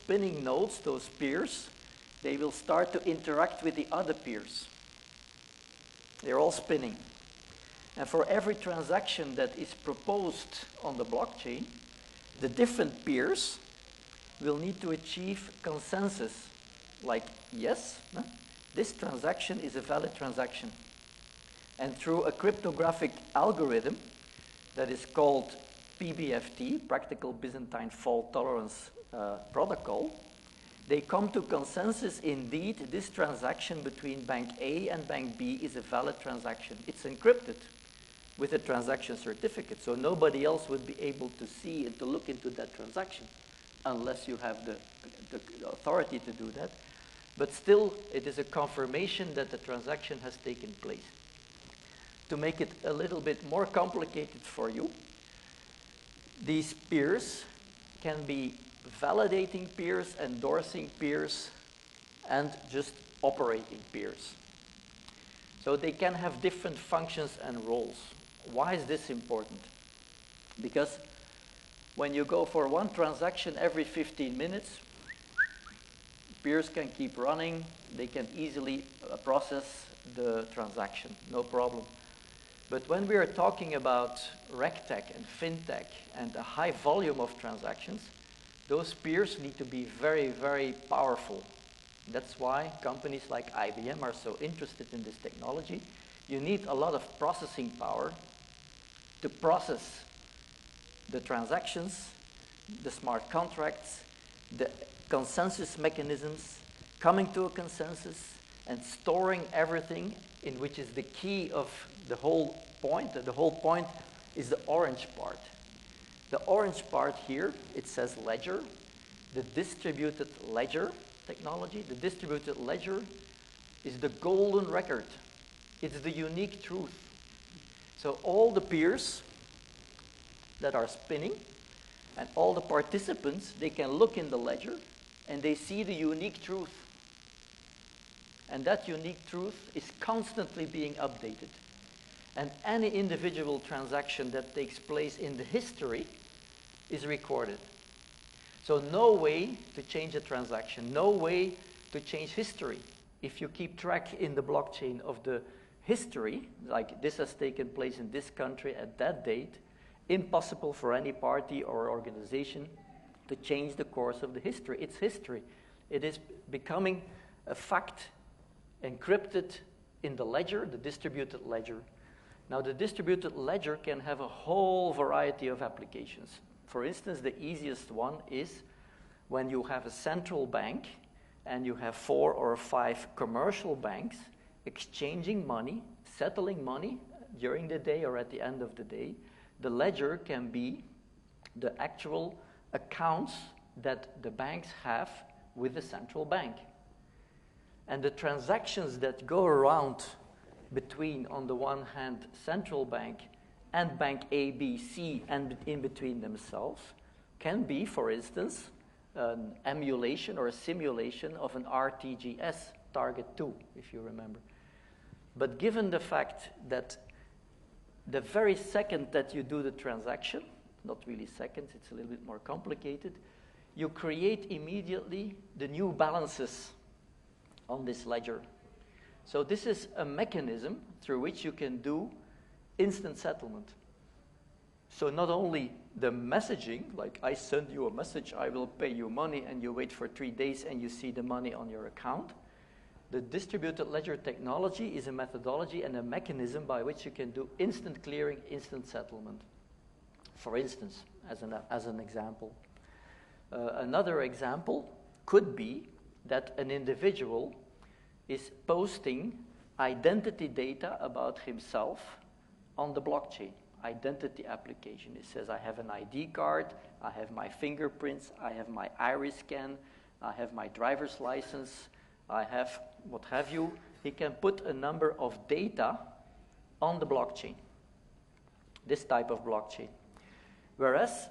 spinning nodes, those peers, they will start to interact with the other peers. They're all spinning. And for every transaction that is proposed on the blockchain, the different peers will need to achieve consensus, like, yes, this transaction is a valid transaction. And through a cryptographic algorithm that is called PBFT, Practical Byzantine Fault Tolerance Protocol, they come to consensus. Indeed, this transaction between Bank A and Bank B is a valid transaction. It's encrypted with a transaction certificate, so nobody else would be able to see and to look into that transaction unless you have the authority to do that. But still, it is a confirmation that the transaction has taken place. To make it a little bit more complicated for you, these peers can be validating peers, endorsing peers, and just operating peers. So they can have different functions and roles. Why is this important? Because when you go for one transaction every 15 minutes, peers can keep running. They can easily process the transaction, no problem. But when we are talking about RegTech and FinTech and a high volume of transactions, those peers need to be very, very powerful. That's why companies like IBM are so interested in this technology. You need a lot of processing power to process the transactions, the smart contracts, the consensus mechanisms, coming to a consensus, and storing everything, in which is the key of the whole point. The whole point is the orange part. The orange part here, it says ledger, the distributed ledger technology. The distributed ledger is the golden record. It's the unique truth. So all the peers that are spinning and all the participants, they can look in the ledger and they see the unique truth. And that unique truth is constantly being updated. And any individual transaction that takes place in the history is recorded. So no way to change a transaction, no way to change history. If you keep track in the blockchain of the history, like this has taken place in this country at that date, impossible for any party or organization to change the course of the history. It's history. It is becoming a fact encrypted in the ledger, the distributed ledger. Now, the distributed ledger can have a whole variety of applications. For instance, the easiest one is when you have a central bank and you have 4 or 5 commercial banks exchanging money, settling money during the day or at the end of the day. The ledger can be the actual accounts that the banks have with the central bank. And the transactions that go around between, on the one hand, central bank and bank A, B, C, and in between themselves, can be, for instance, an emulation or a simulation of an RTGS, target 2, if you remember. But given the fact that the very second that you do the transaction, not really seconds, it's a little bit more complicated, you create immediately the new balances on this ledger. So this is a mechanism through which you can do instant settlement. So not only the messaging, like I send you a message, I will pay you money, and you wait for 3 days and you see the money on your account. The distributed ledger technology is a methodology and a mechanism by which you can do instant clearing, instant settlement. For instance, as an example. Another example could be that an individual is posting identity data about himself on the blockchain, identity application. It says, I have an ID card, I have my fingerprints, I have my iris scan, I have my driver's license, I have what have you. He can put a number of data on the blockchain, this type of blockchain. Whereas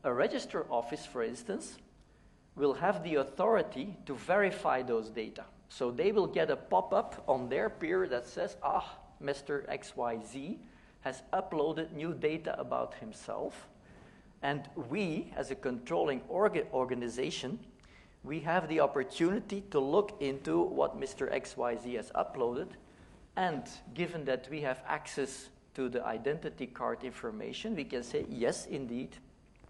a register office, for instance, will have the authority to verify those data. So they will get a pop-up on their peer that says, Mr. XYZ has uploaded new data about himself. And we, as a controlling organization, we have the opportunity to look into what Mr. XYZ has uploaded, and given that we have access to the identity card information, we can say, yes, indeed,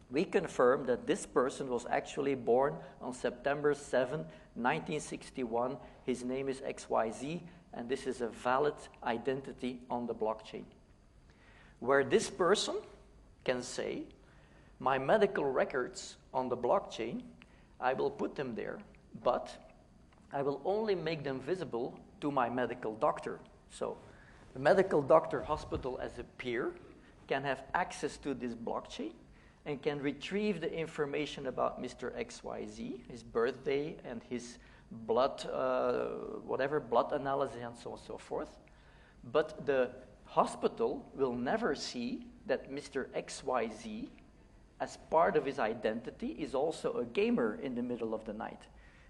we confirm that this person was actually born on September 7, 1961. His name is XYZ, and this is a valid identity on the blockchain. Where this person can say, my medical records on the blockchain, I will put them there, but I will only make them visible to my medical doctor. So the medical doctor hospital as a peer can have access to this blockchain and can retrieve the information about Mr. XYZ, his birthday and his blood, blood analysis and so on and so forth. But the hospital will never see that Mr. XYZ, as part of his identity, is also a gamer in the middle of the night.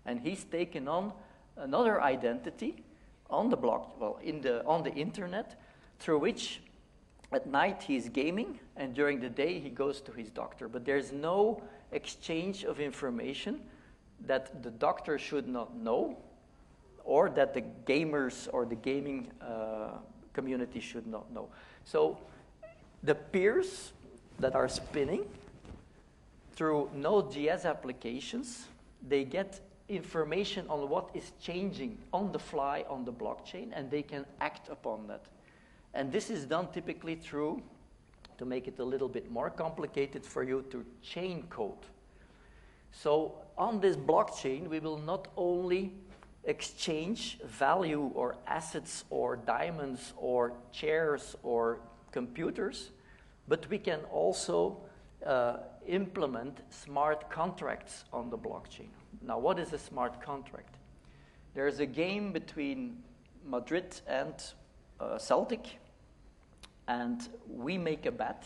And he's taken on another identity on the on the internet, through which at night he's gaming, and during the day he goes to his doctor. But there's no exchange of information that the doctor should not know, or that the gamers or the gaming community should not know. So the peers that are spinning through Node.js applications, they get information on what is changing on the fly on the blockchain, and they can act upon that. And this is done typically through, to make it a little bit more complicated for you, to chain code. So on this blockchain, we will not only exchange value or assets or diamonds or chairs or computers, but we can also implement smart contracts on the blockchain. Now, what is a smart contract? There's a game between Madrid and Celtic, and we make a bet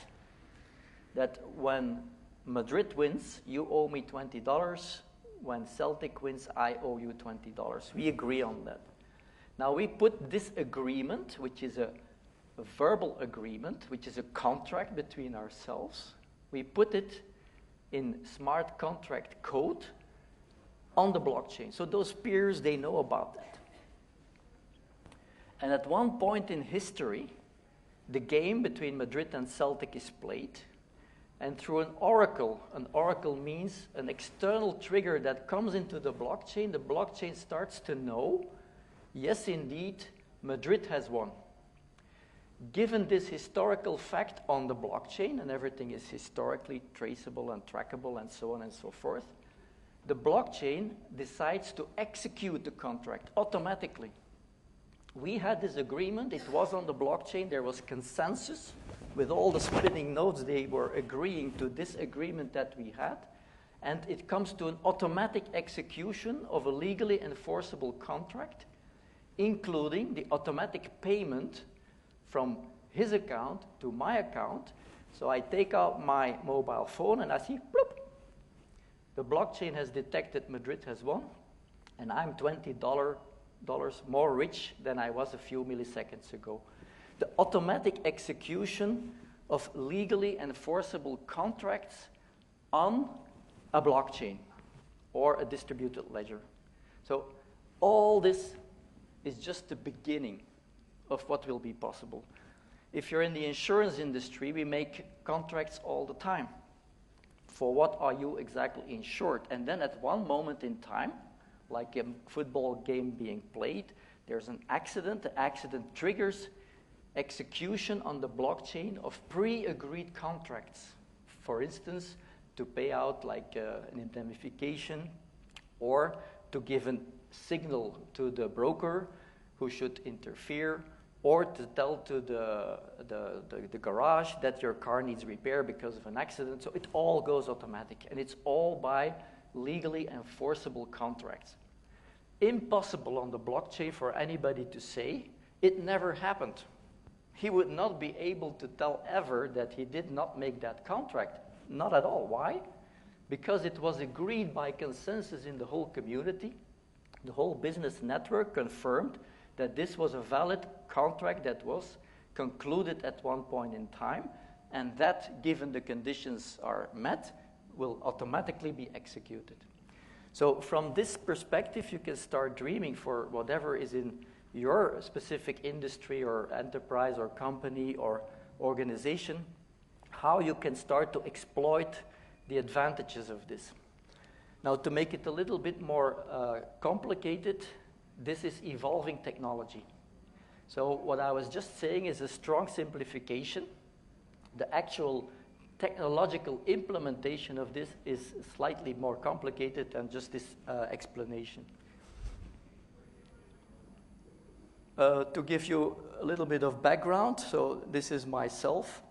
that when Madrid wins, you owe me $20. When Celtic wins, I owe you $20. We agree on that. Now, we put this agreement, which is a verbal agreement, which is a contract between ourselves, we put it in smart contract code on the blockchain. So those peers, they know about that. And at one point in history, the game between Madrid and Celtic is played, and through an oracle means an external trigger that comes into the blockchain starts to know, yes, indeed, Madrid has won. Given this historical fact on the blockchain, and everything is historically traceable and trackable and so on and so forth, the blockchain decides to execute the contract automatically. We had this agreement, it was on the blockchain, there was consensus with all the spinning nodes, they were agreeing to this agreement that we had, and it comes to an automatic execution of a legally enforceable contract, including the automatic payment from his account to my account. So I take out my mobile phone and I see, bloop, the blockchain has detected Madrid has won, and I'm $20 more rich than I was a few milliseconds ago. The automatic execution of legally enforceable contracts on a blockchain or a distributed ledger. So all this is just the beginning of what will be possible. If you're in the insurance industry, we make contracts all the time. For what are you exactly insured? And then at one moment in time, like a football game being played, there's an accident. The accident triggers execution on the blockchain of pre-agreed contracts. For instance, to pay out like an indemnification, or to give a signal to the broker who should interfere, or to tell to the garage that your car needs repair because of an accident. So it all goes automatic, and it's all by legally enforceable contracts. Impossible on the blockchain for anybody to say, it never happened. He would not be able to tell ever that he did not make that contract. Not at all. Why? Because it was agreed by consensus in the whole community. The whole business network confirmed that this was a valid contract that was concluded at one point in time, and that, given the conditions are met, will automatically be executed. So from this perspective, you can start dreaming for whatever is in your specific industry or enterprise or company or organization, how you can start to exploit the advantages of this. Now, to make it a little bit more complicated, this is evolving technology. So what I was just saying is a strong simplification. The actual technological implementation of this is slightly more complicated than just this explanation. To give you a little bit of background, so this is myself.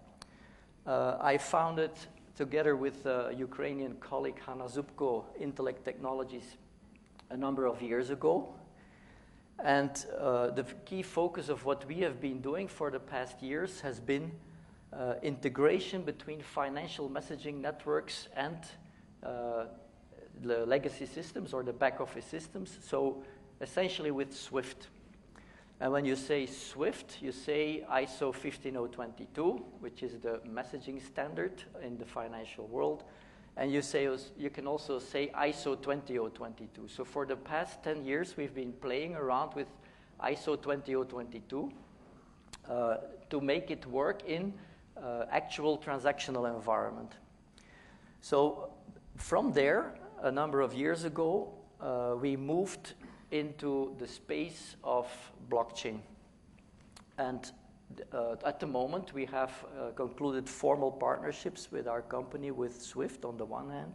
I founded, together with Ukrainian colleague Hanna Zubko, Intellect Technologies a number of years ago. And the key focus of what we have been doing for the past years has been integration between financial messaging networks and the legacy systems or the back office systems, so essentially with SWIFT. And when you say SWIFT, you say ISO 15022, which is the messaging standard in the financial world. And you can also say ISO 20022. So for the past 10 years, we've been playing around with ISO 20022 to make it work in actual transactional environment. So from there, a number of years ago, we moved into the space of blockchain. And at the moment, we have concluded formal partnerships with our company, with SWIFT on the one hand,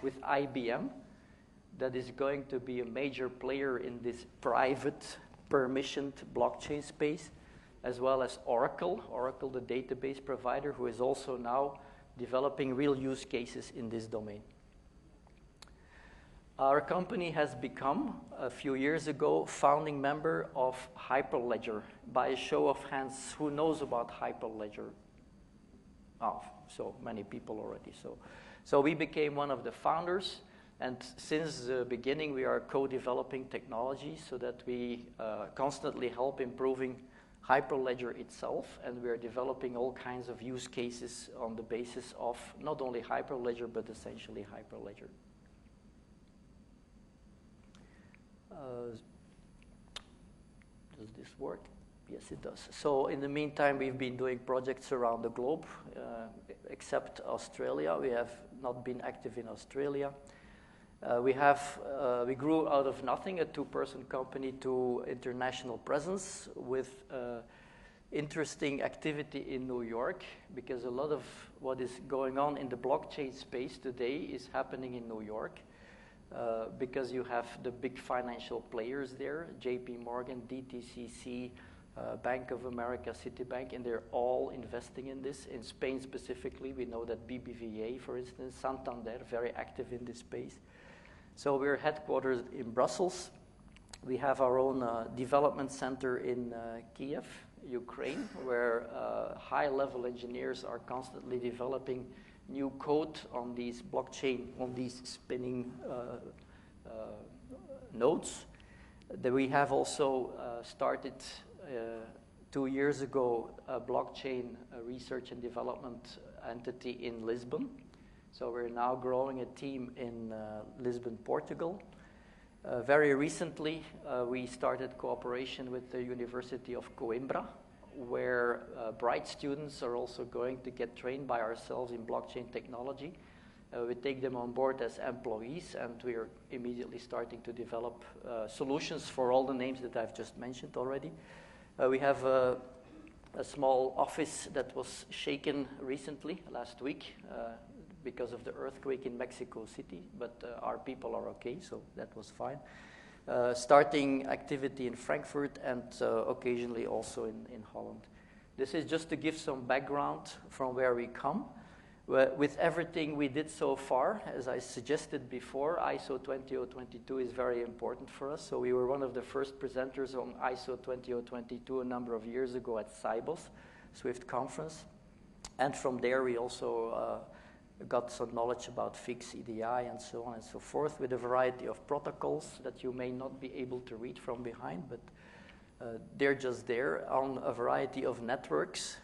with IBM, that is going to be a major player in this private, permissioned blockchain space, as well as Oracle, the database provider, who is also now developing real use cases in this domain. Our company has become, a few years ago, founding member of Hyperledger. By a show of hands, who knows about Hyperledger? Oh, so many people already. So we became one of the founders, and since the beginning, we are co-developing technology so that we constantly help improving Hyperledger itself, and we are developing all kinds of use cases on the basis of not only Hyperledger, but essentially Hyperledger. Does this work? Yes, it does. So in the meantime, we've been doing projects around the globe, except Australia. We have not been active in Australia. We grew out of nothing, a two-person company, to international presence with interesting activity in New York, because a lot of what is going on in the blockchain space today is happening in New York. Because you have the big financial players there, JP Morgan, DTCC, Bank of America, Citibank, and they're all investing in this. In Spain specifically, we know that BBVA, for instance, Santander, very active in this space. So we're headquartered in Brussels. We have our own development center in Kiev, Ukraine, where high-level engineers are constantly developing new code on these blockchain, on these spinning nodes. That we have also started 2 years ago a blockchain research and development entity in Lisbon. So we're now growing a team in Lisbon, Portugal. Very recently, we started cooperation with the University of Coimbra, where bright students are also going to get trained by ourselves in blockchain technology. We take them on board as employees, and we are immediately starting to develop solutions for all the names that I've just mentioned already. We have a small office that was shaken recently, last week, because of the earthquake in Mexico City, but our people are okay, so that was fine. Starting activity in Frankfurt and occasionally also in Holland. This is just to give some background from where we come. With everything we did so far, as I suggested before, ISO 20022 is very important for us. So we were one of the first presenters on ISO 20022 a number of years ago at SIBOS, Swift conference. And from there we also got some knowledge about FIX, EDI, and so on and so forth, with a variety of protocols that you may not be able to read from behind, but they're just there on a variety of networks.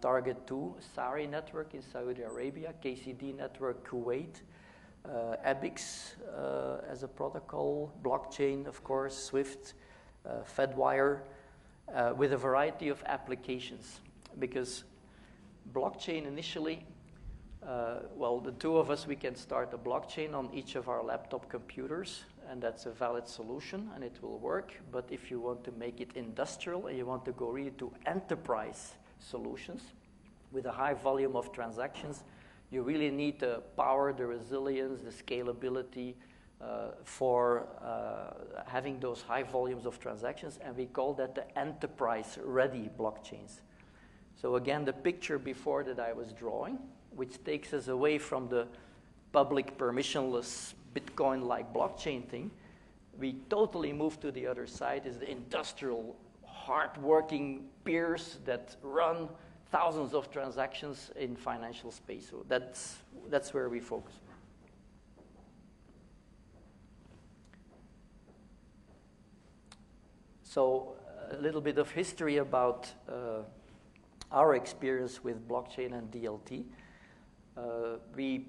Target 2, SARI network in Saudi Arabia, KCD network Kuwait, ABIX as a protocol, blockchain, of course, Swift, Fedwire, with a variety of applications. Because blockchain initially, well, the two of us, we can start a blockchain on each of our laptop computers, and that's a valid solution, and it will work. But if you want to make it industrial and you want to go really to enterprise solutions with a high volume of transactions, you really need the power, the resilience, the scalability for having those high volumes of transactions, and we call that the enterprise-ready blockchains. So again, the picture before that I was drawing, which takes us away from the public permissionless Bitcoin-like blockchain thing, we totally move to the other side, is the industrial, hard-working peers that run thousands of transactions in financial space. So that's where we focus. So a little bit of history about our experience with blockchain and DLT. We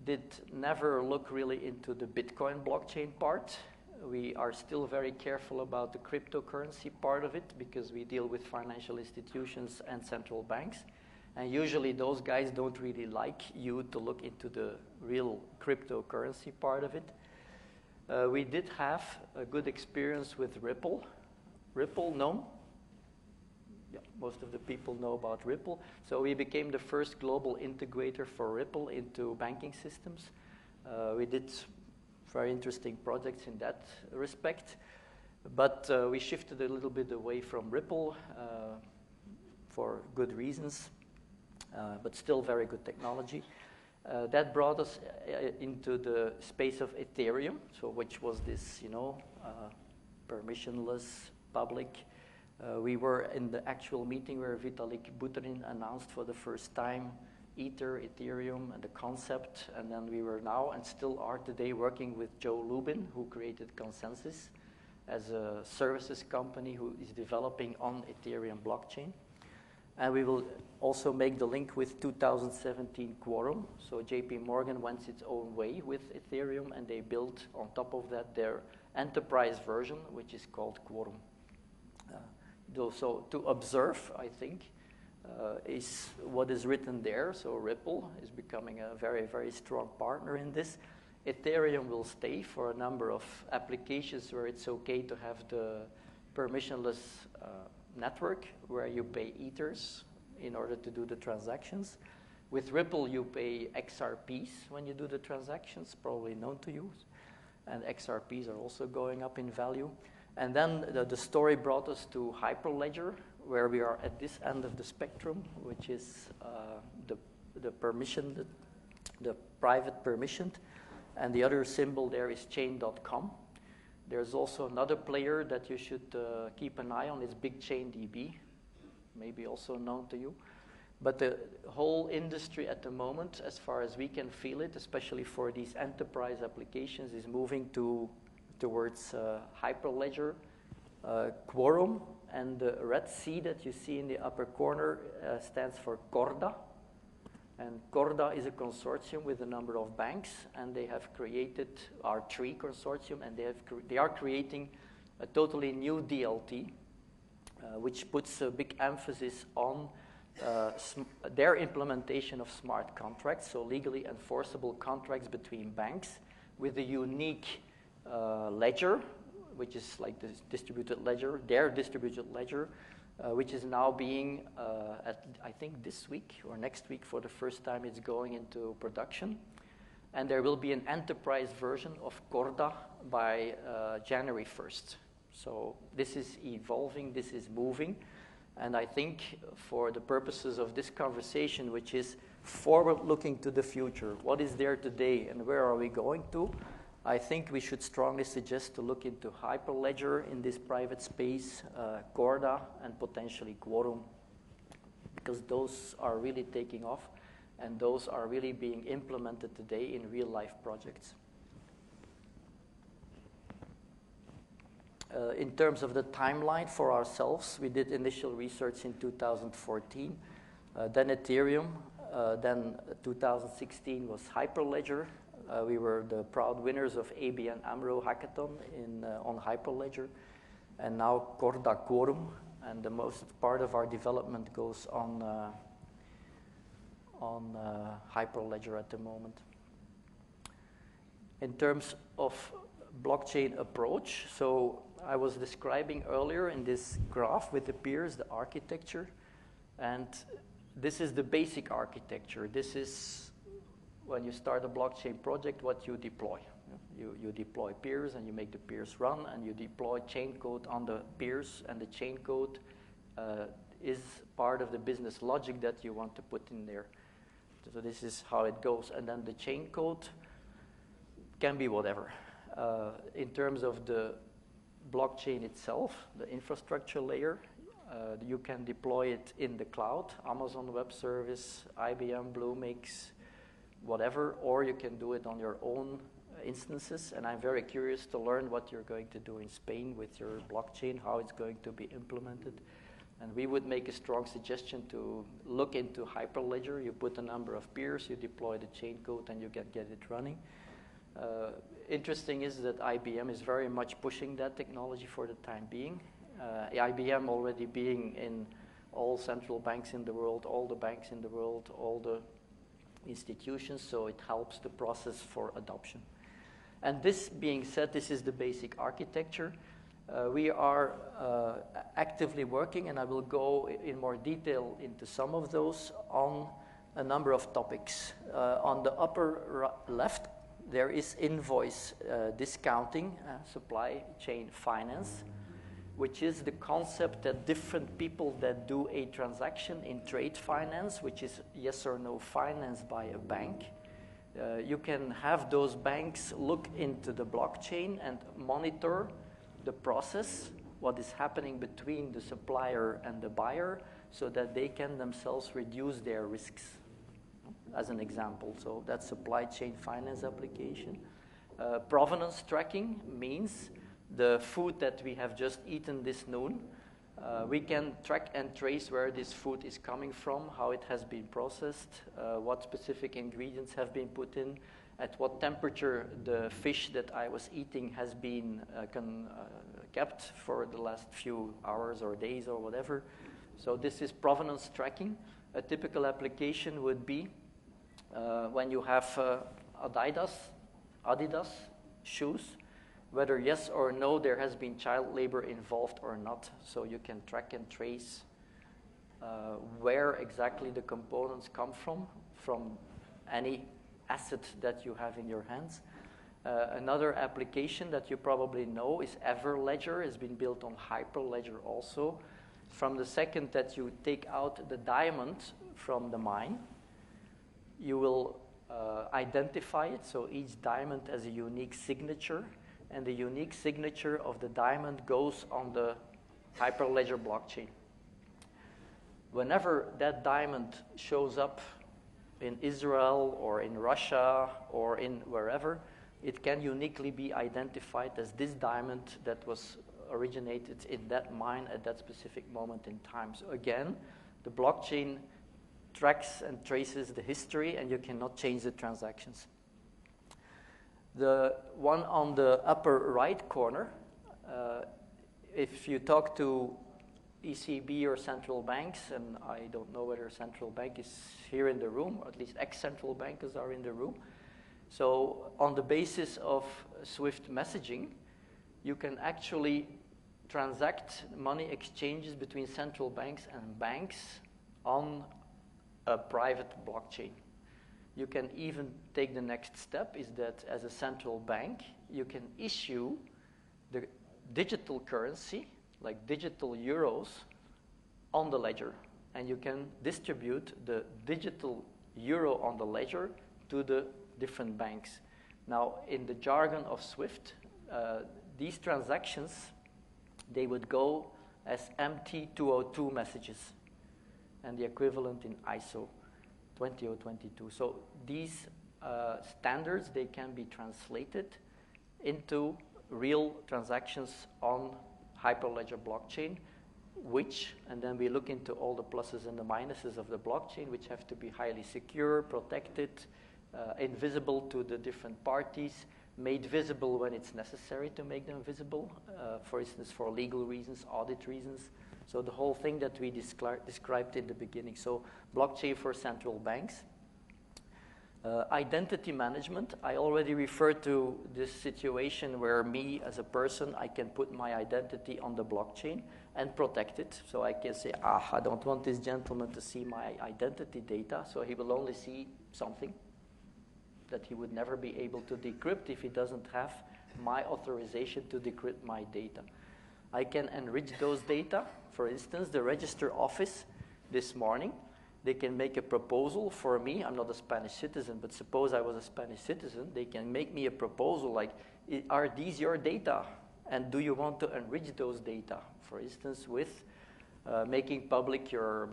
did never look really into the Bitcoin blockchain part. We are still very careful about the cryptocurrency part of it because we deal with financial institutions and central banks. And usually those guys don't really like you to look into the real cryptocurrency part of it. We did have a good experience with Ripple. Ripple, known? Yeah, most of the people know about Ripple. So we became the first global integrator for Ripple into banking systems. We did very interesting projects in that respect. But we shifted a little bit away from Ripple for good reasons, but still very good technology. That brought us into the space of Ethereum, so which was this, permissionless public. We were in the actual meeting where Vitalik Buterin announced for the first time Ethereum, and the concept, and then we were now and still are today working with Joe Lubin, who created Consensus as a services company who is developing on Ethereum blockchain. And we will also make the link with 2017 Quorum. So JP Morgan went its own way with Ethereum, and they built on top of that their enterprise version, which is called Quorum. So to observe, I think, is what is written there. So Ripple is becoming a very, very strong partner in this. Ethereum will stay for a number of applications where it's okay to have the permissionless network where you pay ethers in order to do the transactions. With Ripple, you pay XRPs when you do the transactions, probably known to you. And XRPs are also going up in value. And then the story brought us to Hyperledger, where we are at this end of the spectrum, which is the permissioned, the private permissioned. And the other symbol there is chain.com. There's also another player that you should keep an eye on. It's BigChainDB, maybe also known to you. But the whole industry at the moment, as far as we can feel it, especially for these enterprise applications, is moving towards Hyperledger, Quorum, and the red C that you see in the upper corner stands for Corda. And Corda is a consortium with a number of banks, and they have created our tree consortium, and they are creating a totally new DLT, which puts a big emphasis on their implementation of smart contracts, so legally enforceable contracts between banks with a unique ledger, which is like the distributed ledger, their distributed ledger, which is now being, I think this week or next week for the first time, it's going into production. And there will be an enterprise version of Corda by January 1st. So this is evolving, this is moving. And I think for the purposes of this conversation, which is forward-looking to the future, what is there today and where are we going to? I think we should strongly suggest to look into Hyperledger in this private space, Corda, and potentially Quorum, because those are really taking off, and those are really being implemented today in real-life projects. In terms of the timeline for ourselves, we did initial research in 2014, then Ethereum, then 2016 was Hyperledger, We were the proud winners of ABN AMRO Hackathon on Hyperledger, and now Corda Quorum, and the most part of our development goes on Hyperledger at the moment. In terms of blockchain approach, so I was describing earlier in this graph with the peers, the architecture, and this is the basic architecture. This is when you start a blockchain project, what you deploy. You deploy peers and you make the peers run, and you deploy chain code on the peers, and the chain code is part of the business logic that you want to put in there. So this is how it goes. And then the chain code can be whatever. In terms of the blockchain itself, the infrastructure layer, you can deploy it in the cloud, Amazon Web Service, IBM, Bluemix, whatever, or you can do it on your own instances. And I'm very curious to learn what you're going to do in Spain with your blockchain, how it's going to be implemented. And we would make a strong suggestion to look into Hyperledger. You put a number of peers, you deploy the chain code, and you get it running. Interesting is that IBM is very much pushing that technology for the time being. IBM already being in all central banks in the world, all the banks in the world, all the institutions, so it helps the process for adoption. And this being said, this is the basic architecture. We are actively working, and I will go in more detail into some of those on a number of topics. On the upper left, there is invoice discounting, supply chain finance, which is the concept that different people that do a transaction in trade finance, which is yes or no financed by a bank, you can have those banks look into the blockchain and monitor the process, what is happening between the supplier and the buyer, so that they can themselves reduce their risks, as an example. So that's supply chain finance application. Provenance tracking means the food that we have just eaten this noon, we can track and trace where this food is coming from, how it has been processed, what specific ingredients have been put in, at what temperature the fish that I was eating has been kept for the last few hours or days or whatever. So this is provenance tracking. A typical application would be when you have Adidas shoes, whether yes or no there has been child labor involved or not. So you can track and trace where exactly the components come from any asset that you have in your hands. Another application that you probably know is Everledger. It's been built on Hyperledger also. From the second that you take out the diamond from the mine, you will identify it. So each diamond has a unique signature, and the unique signature of the diamond goes on the Hyperledger blockchain. Whenever that diamond shows up in Israel or in Russia or in wherever, it can uniquely be identified as this diamond that was originated in that mine at that specific moment in time. So again, the blockchain tracks and traces the history, and you cannot change the transactions. The one on the upper right corner, if you talk to ECB or central banks, and I don't know whether central bank is here in the room, or at least ex-central bankers are in the room. So on the basis of Swift messaging, you can actually transact money exchanges between central banks and banks on a private blockchain. You can even take the next step, is that as a central bank, you can issue the digital currency, like digital euros, on the ledger. And you can distribute the digital euro on the ledger to the different banks. Now, in the jargon of Swift, these transactions, they would go as MT202 messages, and the equivalent in ISO 20022. So these standards, they can be translated into real transactions on Hyperledger blockchain, and then we look into all the pluses and the minuses of the blockchain, which have to be highly secure, protected, invisible to the different parties, made visible when it's necessary to make them visible, for instance, for legal reasons, audit reasons. So the whole thing that we described in the beginning. So blockchain for central banks. Identity management, I already referred to this situation where me as a person, I can put my identity on the blockchain and protect it. So I can say, I don't want this gentleman to see my identity data, so he will only see something that he would never be able to decrypt if he doesn't have my authorization to decrypt my data. I can enrich those data. For instance, the register office this morning, they can make a proposal for me. I'm not a Spanish citizen, but suppose I was a Spanish citizen, they can make me a proposal like, are these your data? And do you want to enrich those data? For instance, with making public your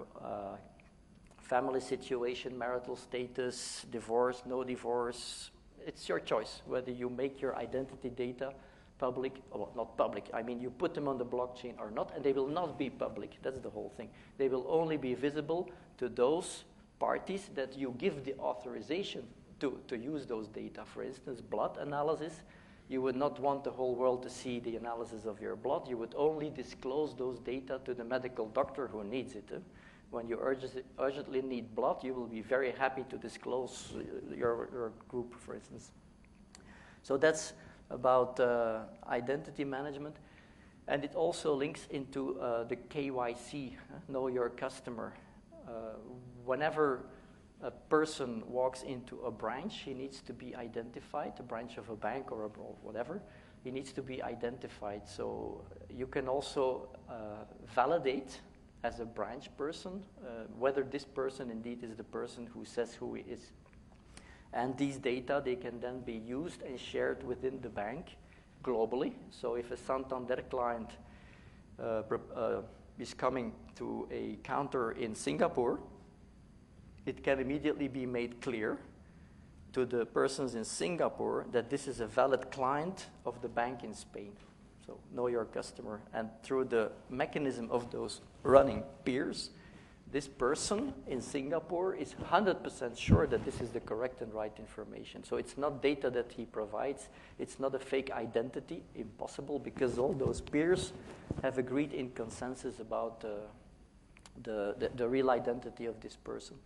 family situation, marital status, divorce, no divorce. It's your choice whether you make your identity data public, or not public, I mean you put them on the blockchain or not, and they will not be public. That's the whole thing. They will only be visible to those parties that you give the authorization to use those data. For instance, blood analysis, you would not want the whole world to see the analysis of your blood. You would only disclose those data to the medical doctor who needs it. When you urgently need blood, you will be very happy to disclose your group, for instance. So that's about identity management. And it also links into the KYC, know your customer. Whenever a person walks into a branch, he needs to be identified, a branch of a bank or whatever. He needs to be identified. So you can also validate as a branch person whether this person indeed is the person who says who he is. And these data, they can then be used and shared within the bank globally. So if a Santander client is coming to a counter in Singapore, it can immediately be made clear to the persons in Singapore that this is a valid client of the bank in Spain. So know your customer. And through the mechanism of those running peers, this person in Singapore is 100% sure that this is the correct and right information. So it's not data that he provides. It's not a fake identity, impossible, because all those peers have agreed in consensus about the real identity of this person.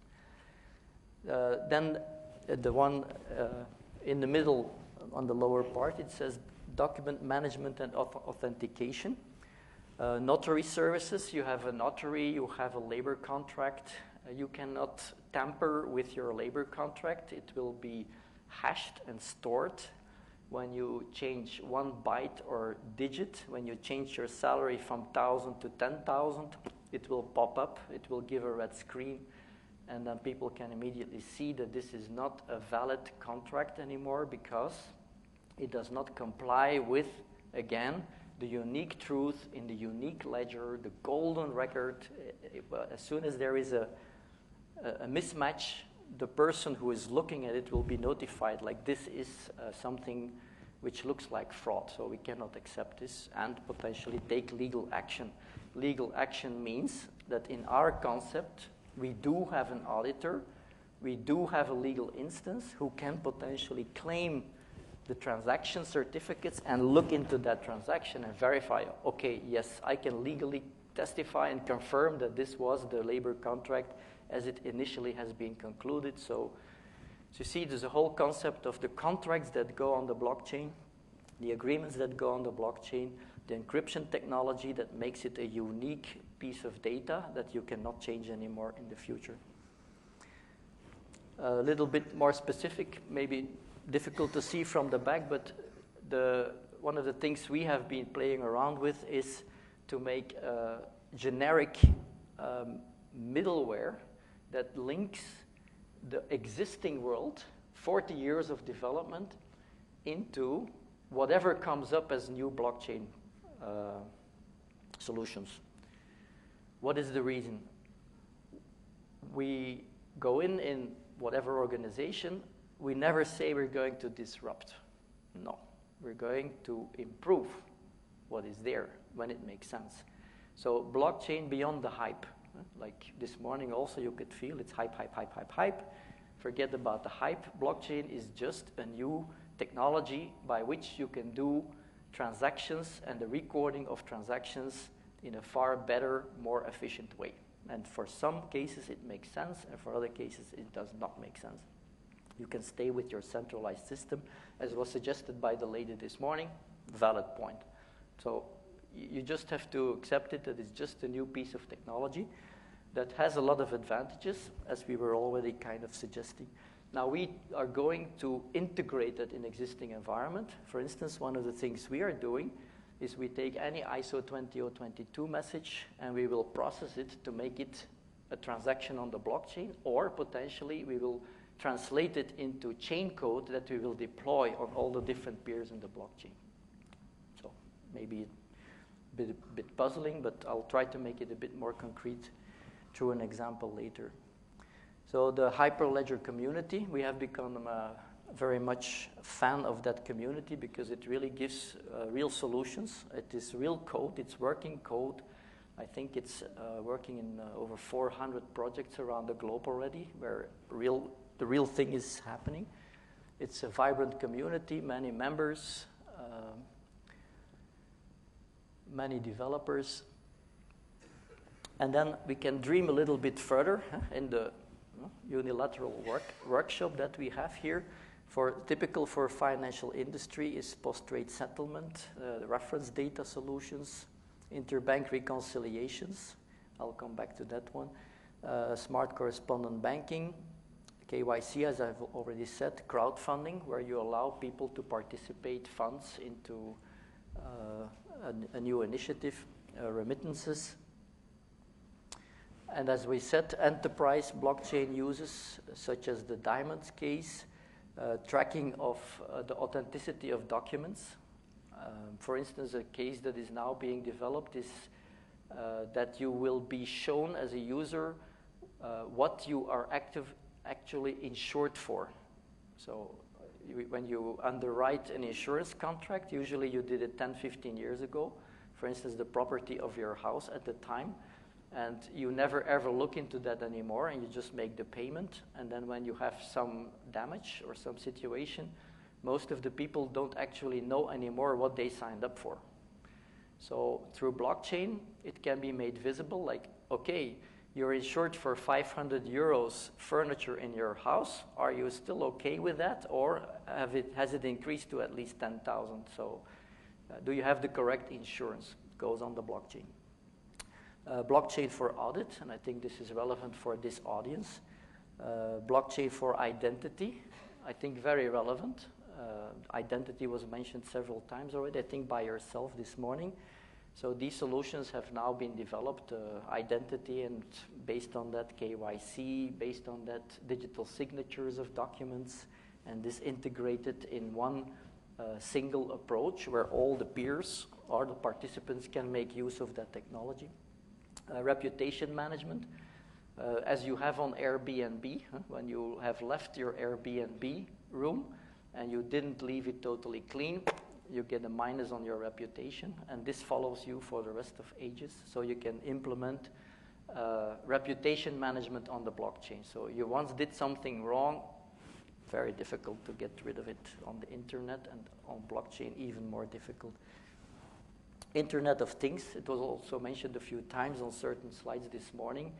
Then the one in the middle on the lower part, it says document management and authentication. Notary services, you have a notary, you have a labor contract. You cannot tamper with your labor contract. It will be hashed and stored. When you change 1 byte or digit, when you change your salary from 1,000 to 10,000, it will pop up, it will give a red screen, and then people can immediately see that this is not a valid contract anymore because it does not comply with, again, the unique truth in the unique ledger, the golden record. As soon as there is a mismatch, the person who is looking at it will be notified, like this is something which looks like fraud, so we cannot accept this, and potentially take legal action. Legal action means that in our concept, we do have an auditor, we do have a legal instance who can potentially claim the transaction certificates and look into that transaction and verify, okay, yes, I can legally testify and confirm that this was the labor contract as it initially has been concluded. So you see, there's a whole concept of the contracts that go on the blockchain, the agreements that go on the blockchain, the encryption technology that makes it a unique piece of data that you cannot change anymore in the future. A little bit more specific, maybe difficult to see from the back, but one of the things we have been playing around with is to make a generic middleware that links the existing world, 40 years of development, into whatever comes up as new blockchain solutions. What is the reason? We go in whatever organization, we never say we're going to disrupt. No, we're going to improve what is there when it makes sense. So blockchain beyond the hype. Like this morning also you could feel it's hype, hype, hype, hype, hype. Forget about the hype. Blockchain is just a new technology by which you can do transactions and the recording of transactions in a far better, more efficient way. And for some cases it makes sense, and for other cases it does not make sense. You can stay with your centralized system, as was suggested by the lady this morning. Valid point. So you just have to accept it that it's just a new piece of technology that has a lot of advantages, as we were already kind of suggesting. Now we are going to integrate it in existing environment. For instance, one of the things we are doing is we take any ISO 20022 message and we will process it to make it a transaction on the blockchain, or potentially we will translate it into chain code that we will deploy on all the different peers in the blockchain. So maybe a bit puzzling, but I'll try to make it a bit more concrete through an example later. So the Hyperledger community, we have become very much a fan of that community because it really gives real solutions. It is real code, it's working code. I think it's working in over 400 projects around the globe already where the real thing is happening. It's a vibrant community, many members, many developers. And then we can dream a little bit further in the unilateral workshop that we have here. Typical for financial industry is post-trade settlement, reference data solutions, interbank reconciliations. I'll come back to that one. Smart correspondent banking, KYC, as I've already said, crowdfunding, where you allow people to participate funds into a new initiative, remittances. And as we said, enterprise blockchain uses, such as the diamonds case, tracking of the authenticity of documents. For instance, a case that is now being developed is that you will be shown as a user what you are actually insured for. So when you underwrite an insurance contract, usually you did it 10, 15 years ago. For instance, the property of your house at the time. And you never ever look into that anymore, and you just make the payment. And then when you have some damage or some situation, most of the people don't actually know anymore what they signed up for. So through blockchain, it can be made visible, like, okay, you're insured for 500 euros furniture in your house. Are you still okay with that? Or has it increased to at least 10,000? So do you have the correct insurance? It goes on the blockchain. Blockchain for audit, and I think this is relevant for this audience. Blockchain for identity, I think very relevant. Identity was mentioned several times already, I think by yourself this morning. So these solutions have now been developed, identity, and based on that KYC, based on that digital signatures of documents, and this integrated in one single approach where all the peers or the participants can make use of that technology. Reputation management, as you have on Airbnb, when you have left your Airbnb room and you didn't leave it totally clean, you get a minus on your reputation, and this follows you for the rest of ages. So you can implement reputation management on the blockchain. So you once did something wrong, very difficult to get rid of it on the internet, and on blockchain even more difficult. Internet of Things, it was also mentioned a few times on certain slides this morning.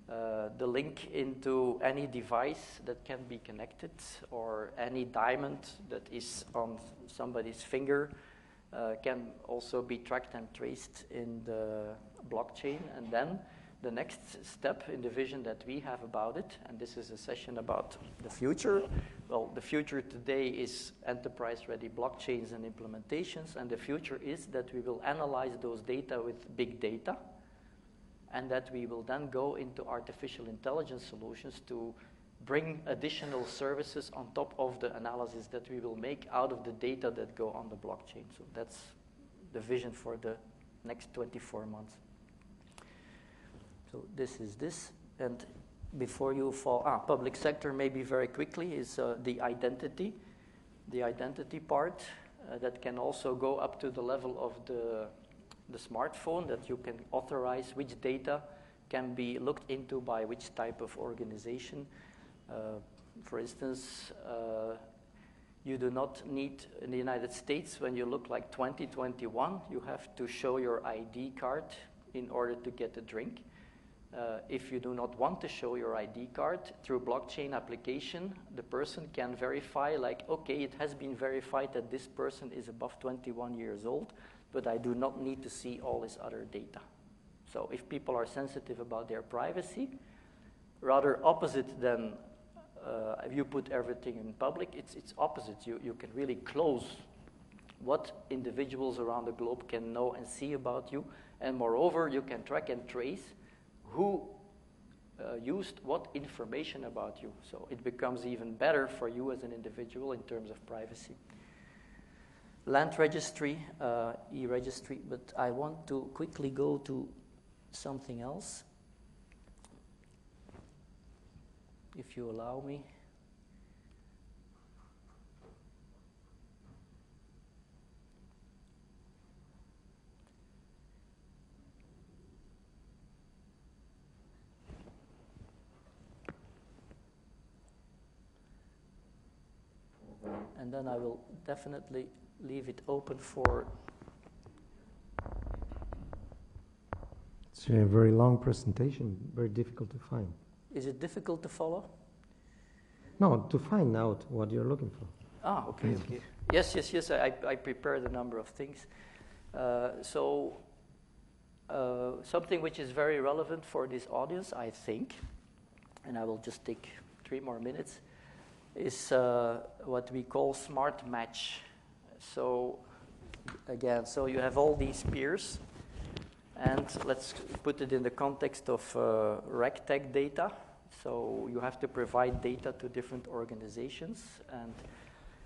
The link into any device that can be connected, or any diamond that is on somebody's finger can also be tracked and traced in the blockchain. And then the next step in the vision that we have about it, and this is a session about the future. Well, the future today is enterprise-ready blockchains and implementations, and the future is that we will analyze those data with big data, and that we will then go into artificial intelligence solutions to bring additional services on top of the analysis that we will make out of the data that go on the blockchain. So that's the vision for the next 24 months. So this is this, and before you fall, public sector maybe very quickly is the identity part that can also go up to the level of the smartphone, that you can authorize which data can be looked into by which type of organization. For instance, you do not need, in the United States, when you look like 2021, you have to show your ID card in order to get a drink. If you do not want to show your ID card, through blockchain application, the person can verify, like, okay, it has been verified that this person is above 21 years old, but I do not need to see all his other data. So if people are sensitive about their privacy, rather opposite than if you put everything in public, it's opposite. You can really close what individuals around the globe can know and see about you, and moreover, you can track and trace who used what information about you. So it becomes even better for you as an individual in terms of privacy. Land registry, e-registry, but I want to quickly go to something else, if you allow me. And then I will definitely leave it open for... It's a very long presentation, very difficult to find. Is it difficult to follow? No, to find out what you're looking for. Ah, okay, okay. Yes, I prepared a number of things. Something which is very relevant for this audience, I think, and I will just take 3 more minutes, is what we call smart match. So again, so you have all these peers, and let's put it in the context of RegTech data. So you have to provide data to different organizations, and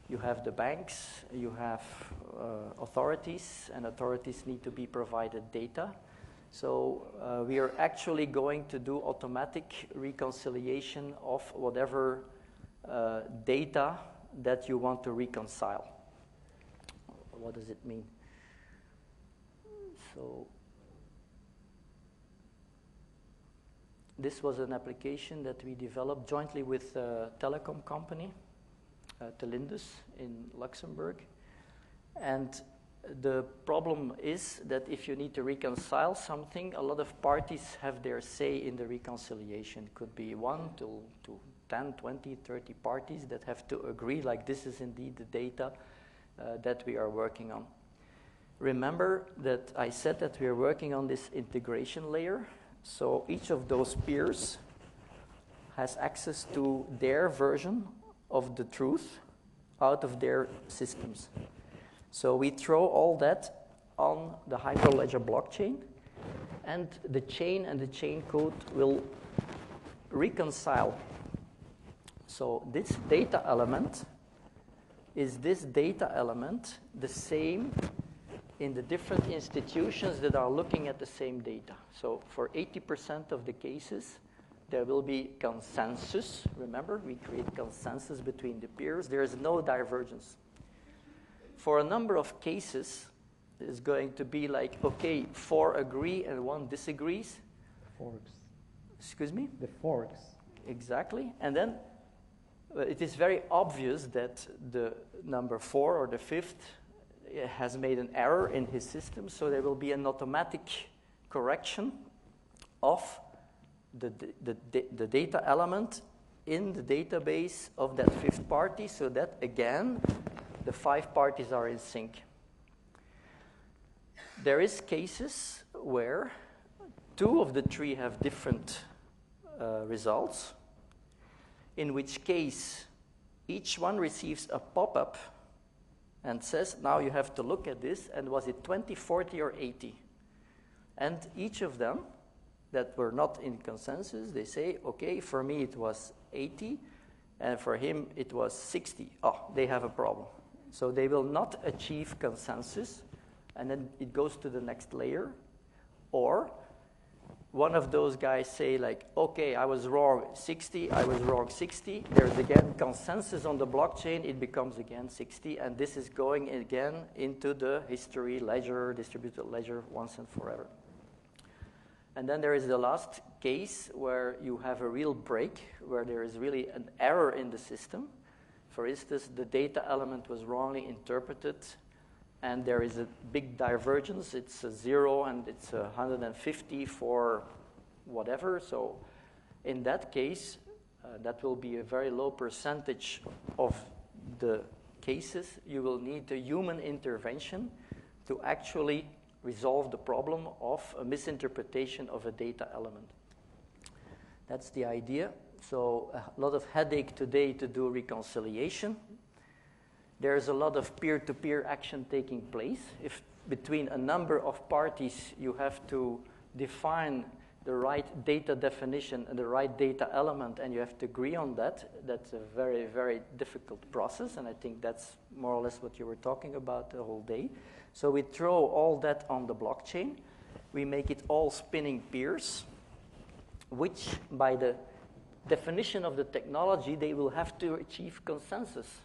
you have the banks, you have authorities, and authorities need to be provided data. So we are actually going to do automatic reconciliation of whatever data that you want to reconcile. What does it mean? So this was an application that we developed jointly with a telecom company, Telindus in Luxembourg. And the problem is that if you need to reconcile something, a lot of parties have their say in the reconciliation. It could be 1 to 10, 20, 30 parties that have to agree, like this is indeed the data that we are working on. Remember that I said that we are working on this integration layer. So each of those peers has access to their version of the truth out of their systems. So we throw all that on the Hyperledger blockchain, and the chain and the chain code will reconcile. So this data element, is this data element the same in the different institutions that are looking at the same data? So for 80% of the cases, there will be consensus. Remember, we create consensus between the peers. There is no divergence. For a number of cases, it's going to be like, okay, 4 agree and 1 disagrees. Forks. Excuse me? The forks. Exactly. And then it is very obvious that the number 4 or the 5th has made an error in his system, so there will be an automatic correction of the data element in the database of that 5th party, so that, again, the 5 parties are in sync. There is cases where 2 of the 3 have different results, in which case each one receives a pop-up and says, now you have to look at this, and was it 20, 40, or 80? And each of them that were not in consensus, they say, okay, for me it was 80, and for him it was 60. Oh, they have a problem. So they will not achieve consensus, and then it goes to the next layer. Or one of those guys say, like, okay, I was wrong 60, I was wrong 60. There's again consensus on the blockchain, it becomes again 60, and this is going again into the history ledger, distributed ledger, once and forever. And then there is the last case where you have a real break, where there is really an error in the system. For instance, the data element was wrongly interpreted, and there is a big divergence. It's a 0 and it's 150 for whatever. So in that case, that will be a very low percentage of the cases. You will need a human intervention to actually resolve the problem of a misinterpretation of a data element. That's the idea. So a lot of headache today to do reconciliation. There's a lot of peer-to-peer action taking place. If between a number of parties you have to define the right data definition and the right data element, and you have to agree on that, that's a very, very difficult process, and I think that's more or less what you were talking about the whole day. So we throw all that on the blockchain. We make it all spinning peers, which by the definition of the technology, they will have to achieve consensus.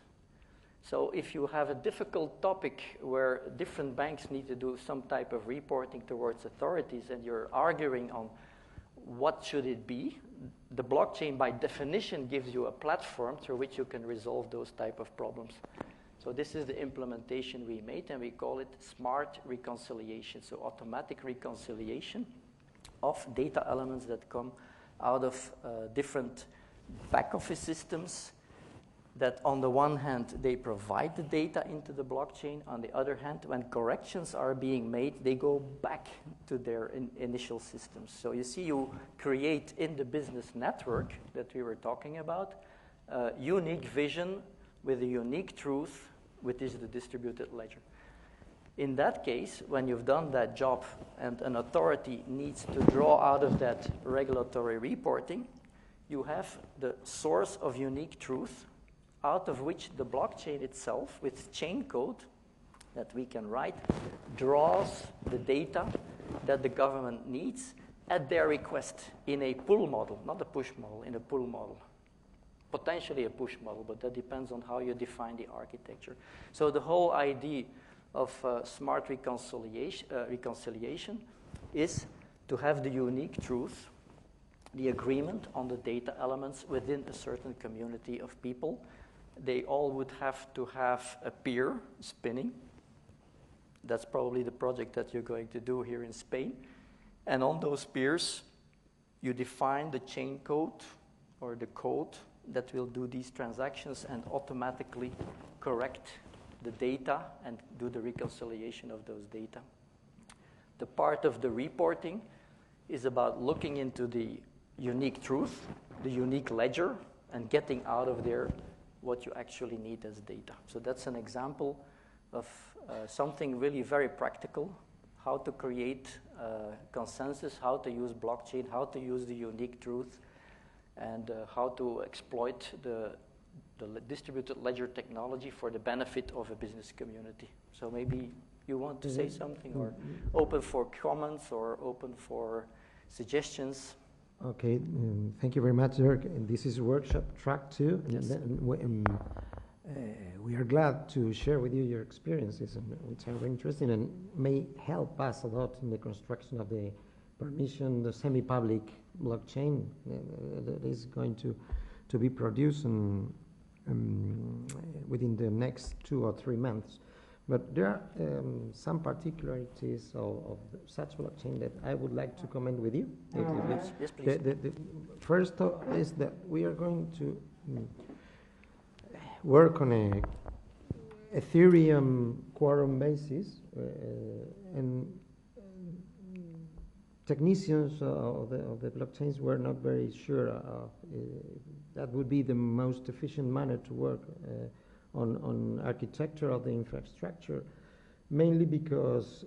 So if you have a difficult topic where different banks need to do some type of reporting towards authorities and you're arguing on what should it be, the blockchain by definition gives you a platform through which you can resolve those type of problems. So this is the implementation we made, and we call it smart reconciliation, so automatic reconciliation of data elements that come out of different back office systems that on the one hand, they provide the data into the blockchain. On the other hand, when corrections are being made, they go back to their initial systems. So you see, you create in the business network that we were talking about, a unique vision with a unique truth, which is the distributed ledger. In that case, when you've done that job and an authority needs to draw out of that regulatory reporting, you have the source of unique truth, out of which the blockchain itself, with chain code that we can write, draws the data that the government needs at their request in a pull model, not a push model, in a pull model. Potentially a push model, but that depends on how you define the architecture. So the whole idea of smart reconciliation is to have the unique truth, the agreement on the data elements within a certain community of people. They all would have to have a peer spinning. That's probably the project that you're going to do here in Spain. And on those peers, you define the chain code or the code that will do these transactions and automatically correct the data and do the reconciliation of those data. The part of the reporting is about looking into the unique truth, the unique ledger, and getting out of there what you actually need as data. So that's an example of something really very practical, how to create consensus, how to use blockchain, how to use the unique truth, and how to exploit the distributed ledger technology for the benefit of a business community. So maybe you want to say something, or open for comments, or open for suggestions. Okay, thank you very much, Dirk. And this is workshop track 2. Yes. And we are glad to share with you your experiences, which are very interesting and may help us a lot in the construction of the permission, the semi-public blockchain that is going to be produced within the next 2 or 3 months. But there are some particularities of such blockchain that I would like to comment with you. Yes, please. The first is that we are going to work on a Ethereum quorum basis, and technicians of the blockchains were not very sure that would be the most efficient manner to work on architecture of the infrastructure, mainly because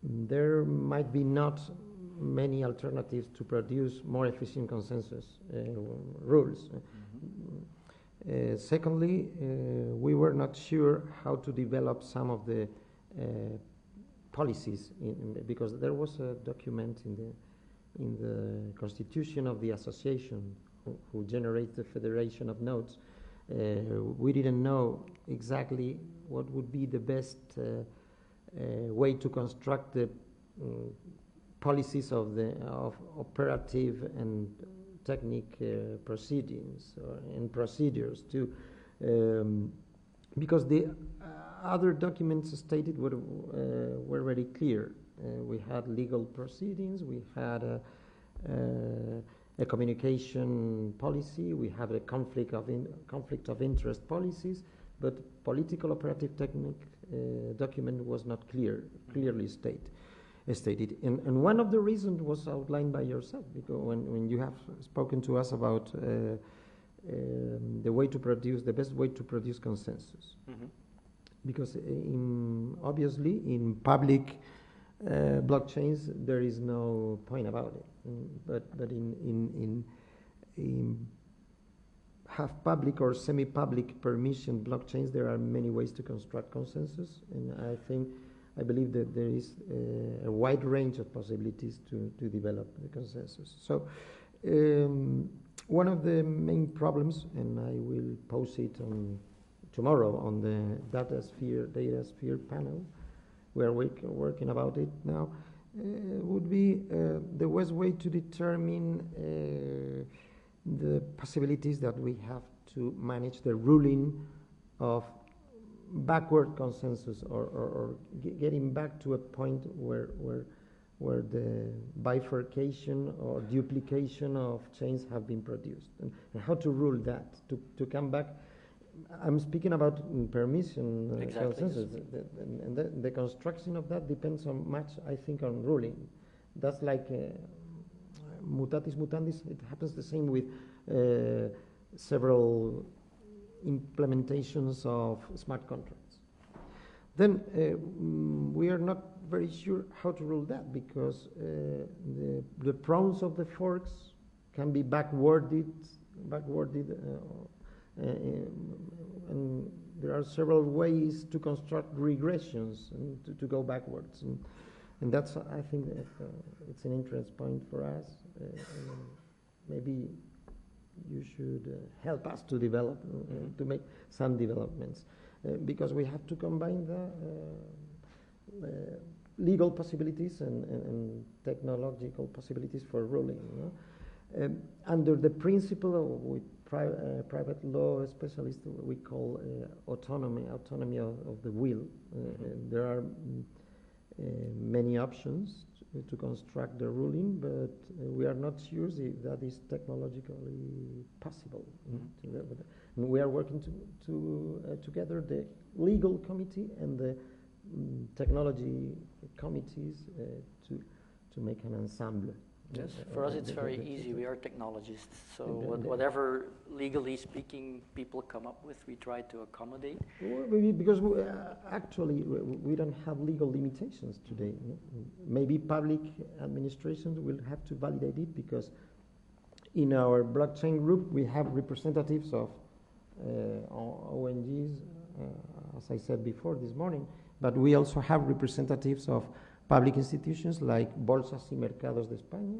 there might be not many alternatives to produce more efficient consensus rules. Secondly, we were not sure how to develop some of the policies, because there was a document in the constitution of the association who generates the federation of nodes. We didn't know exactly what would be the best way to construct the policies of operative and technique proceedings and procedures too, because the other documents stated were very clear. We had legal proceedings, we had a communication policy, we have a conflict of interest policies, but political operative technique document was not clearly stated. And one of the reasons was outlined by yourself, because when you have spoken to us about the best way to produce consensus. Mm-hmm. Because obviously in public blockchains there is no point about it, but in half public or semi-public permission blockchains there are many ways to construct consensus, and I believe that there is a wide range of possibilities to develop the consensus. So one of the main problems, and I will pose it tomorrow on the data sphere panel, we are working about it now, would be the best way to determine the possibilities that we have to manage the ruling of backward consensus, or getting back to a point where the bifurcation or duplication of chains have been produced, and how to rule that, to come back. I'm speaking about permission consensus, and the construction of that depends on much, I think, on ruling. That's like mutatis mutandis. It happens the same with several implementations of smart contracts. Then we are not very sure how to rule that, because the prongs of the forks can be backwarded, and there are several ways to construct regressions and to go backwards, and that's, I think, it's an interest point for us. Maybe you should help us to develop, to make some developments, because we have to combine the legal possibilities and technological possibilities for ruling. Under the principle with private law specialists, we call autonomy of the will. There are many options to construct the ruling, but we are not sure if that is technologically possible. And we are working together, the legal committee and the technology committees, to make an ensemble. Yes, for us it's very easy. We are technologists, so whatever legally speaking people come up with, we try to accommodate. Because actually we don't have legal limitations today. Maybe public administrations will have to validate it, because in our blockchain group we have representatives of ONGs, as I said before this morning, but we also have representatives of public institutions like Bolsas y Mercados de España.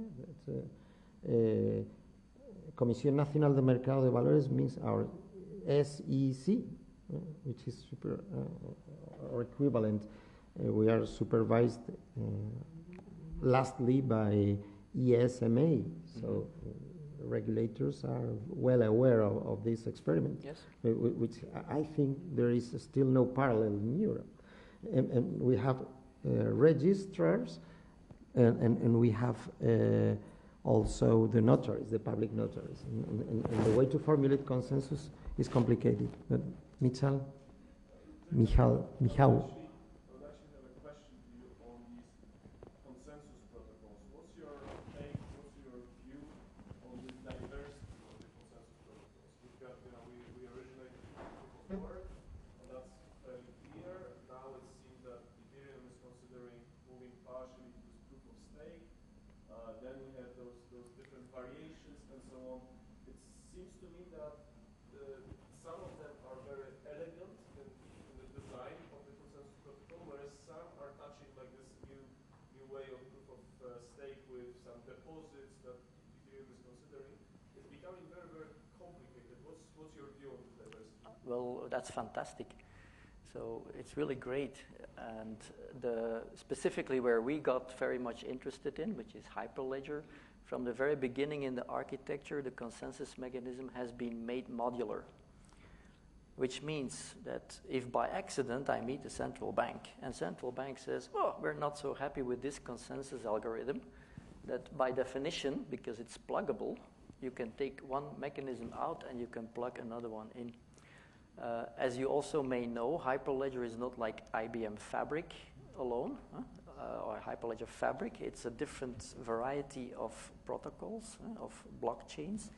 Comisión Nacional de Mercado de Valores means our SEC, which is or equivalent. We are supervised lastly by ESMA, so regulators are well aware of this experiment, yes. Which I think there is still no parallel in Europe. And we have registrars, and we have also the notaries, the public notaries. And the way to formulate consensus is complicated. But Michal. I would actually have a question to you on these consensus protocols. What's your take, what's your view on the diversity of the consensus protocols? We've got, we originated proof of work, and that's fairly clear. Now it seems that Ethereum is considering moving partially to this proof of stake. Then we have those different variations and so on. It seems to me that some of them are very elegant in the design of the consensus protocol, whereas some are touching like this new way of proof of stake with some deposits that Ethereum is considering. It's becoming very, very complicated. What's your view on this diversity? Well, that's fantastic. So it's really great. And specifically where we got very much interested in, which is Hyperledger, from the very beginning in the architecture, the consensus mechanism has been made modular, which means that if by accident I meet a central bank, and central bank says, oh, we're not so happy with this consensus algorithm, that by definition, because it's pluggable, you can take one mechanism out and you can plug another one in. As you also may know, Hyperledger is not like IBM Fabric alone, or Hyperledger Fabric. It's a different variety of protocols, of blockchains.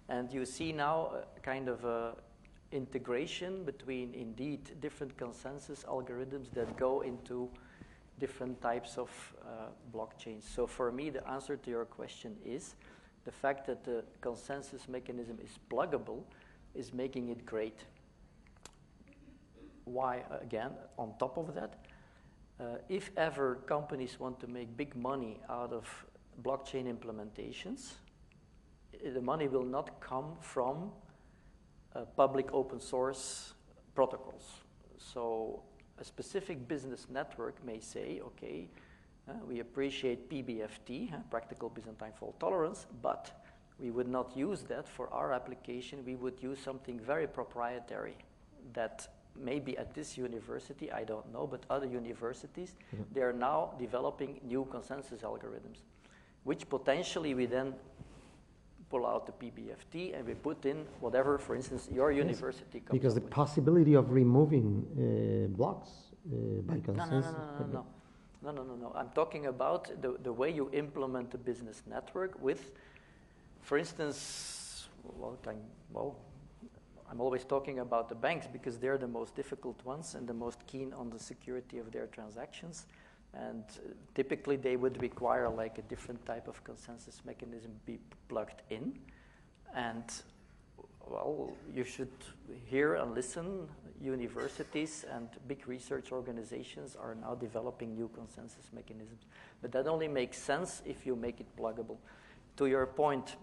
And you see now a kind of a integration between, indeed, different consensus algorithms that go into different types of blockchains. So for me, the answer to your question is the fact that the consensus mechanism is pluggable is making it great. Why, again, on top of that, if ever companies want to make big money out of blockchain implementations, the money will not come from public open source protocols. So a specific business network may say, okay, we appreciate PBFT, practical Byzantine fault tolerance, but we would not use that for our application. We would use something very proprietary that maybe at this university, I don't know, but other universities, they are now developing new consensus algorithms, which potentially we then pull out the PBFT and we put in whatever, for instance, your university comes because up the with. possibility of removing blocks by consensus. No. I'm talking about the way you implement a business network with, for instance, I'm always talking about the banks because they're the most difficult ones and the most keen on the security of their transactions. And typically they would require like a different type of consensus mechanism be plugged in. And well, you should hear and listen. Universities and big research organizations are now developing new consensus mechanisms. But that only makes sense if you make it pluggable. To your point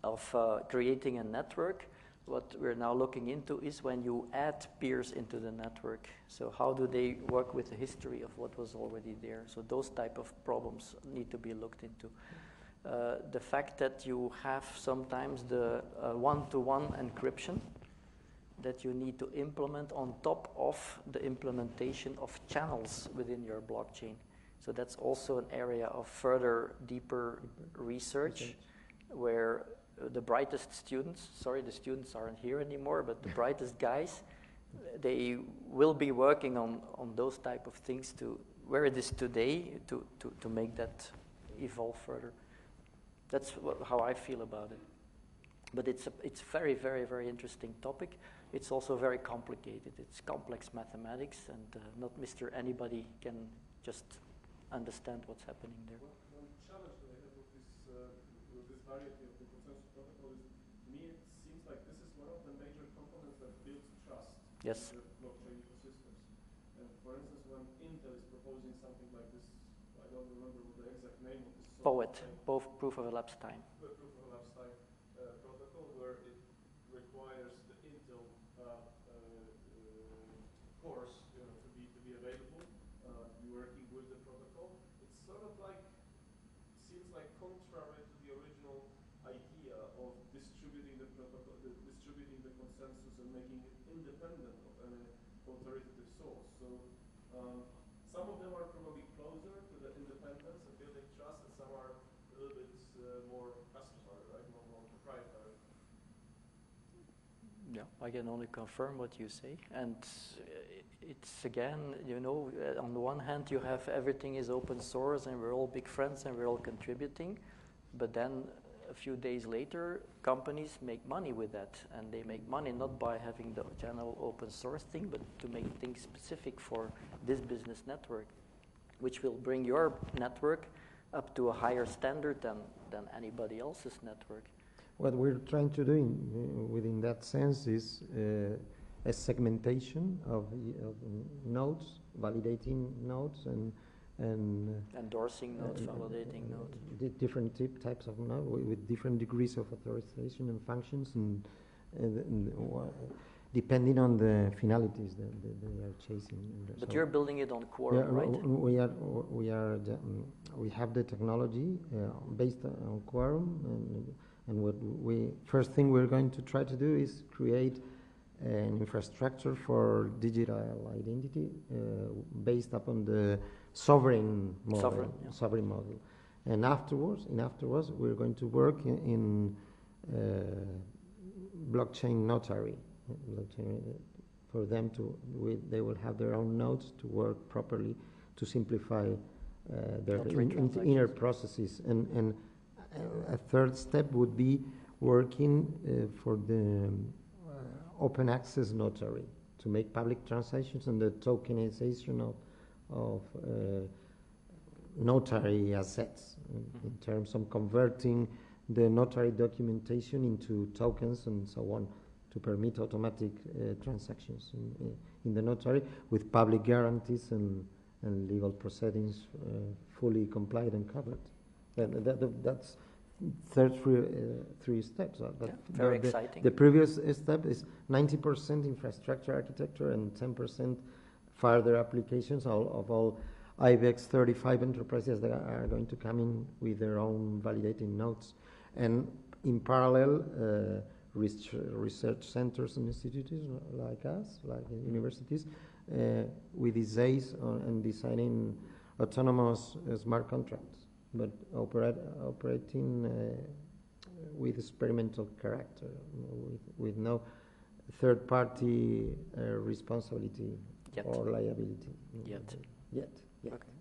of creating a network, what we're now looking into is when you add peers into the network. So how do they work with the history of what was already there? So those type of problems need to be looked into. The fact that you have sometimes the one-to-one encryption that you need to implement on top of the implementation of channels within your blockchain. So that's also an area of further, deeper research where the brightest students, sorry, the students aren't here anymore, but the brightest guys, they will be working on those type of things to where it is today to make that evolve further. That's how I feel about it. But it's very, very, very interesting topic. It's also very complicated. It's complex mathematics, and not Mr. Anybody can just understand what's happening there. One challenge that I have with this variety of the consensus protocol is, to me, it seems like this is one of the major components that builds trust Yes. in the blockchain ecosystems. And for instance, when Intel is proposing something like this, I don't remember what the exact name of this POET, both proof of elapsed time. Proof of elapsed time protocol, where it requires the Intel cores, to be available, to be working with the protocol. It's sort of like, seems like contrary to the original idea of distributing the protocol, distributing the consensus and making it independent of any authoritative source. So some of them are probably closer to the independence and building trust, and some are a little bit more customary, right? More proprietary. Yeah, I can only confirm what you say. And it's again, on the one hand, you have everything is open source and we're all big friends and we're all contributing. But then a few days later, companies make money with that. And they make money not by having the general open source thing, but to make things specific for this business network, which will bring your network up to a higher standard than anybody else's network. What we're trying to do within that sense is a segmentation of nodes, validating nodes, and endorsing nodes, validating nodes. Different types of nodes with different degrees of authorization and functions, depending on the finalities that they are chasing. But So you're building it on Quorum, yeah, right? we have the technology based on Quorum, and what we first thing we're going to try to do is create an infrastructure for digital identity based upon the sovereign model. Sovereign model, and afterwards, we're going to work in blockchain notary. For them they will have their own nodes to work properly to simplify their inner processes. And a third step would be working for the open access notary to make public transactions and the tokenization of notary assets in terms of converting the notary documentation into tokens and so on, to permit automatic transactions in the notary with public guarantees and legal proceedings fully complied and covered. That's three steps. Very exciting. The previous step is 90% infrastructure architecture and 10% further applications of all IBEX 35 enterprises that are going to come in with their own validating nodes. And in parallel, research centers and institutes like us, like universities, with these aims on designing autonomous smart contracts, but operating with experimental character, with no third-party responsibility or liability. Yet. Okay.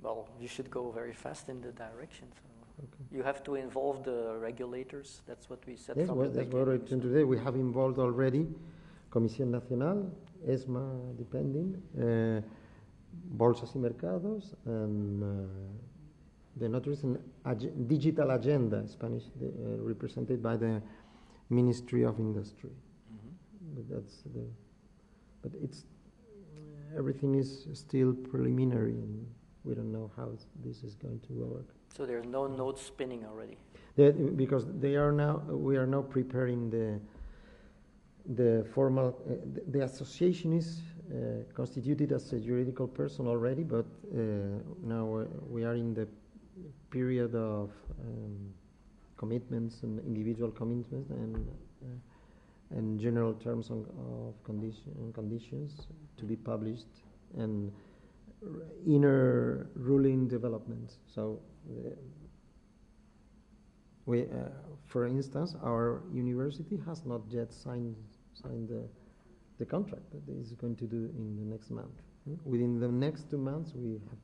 Well, you should go very fast in the direction. So. Okay. You have to involve the regulators. That's what we said. Yes, from the that's what we're doing today. We have involved already Comisión Nacional, ESMA depending, Bolsas y Mercados, and the notaries and digital agenda, Spanish, represented by the Ministry of Industry. Mm-hmm. But it's everything is still preliminary, and we don't know how this is going to work. So there's no nodes spinning already. Because we are now preparing the formal. The association is constituted as a juridical person already, but now we are in the period of commitments and individual commitments and general terms of conditions to be published and inner ruling developments. So we, for instance, our university has not yet signed the contract that is going to do in the next month. Within the next 2 months, we have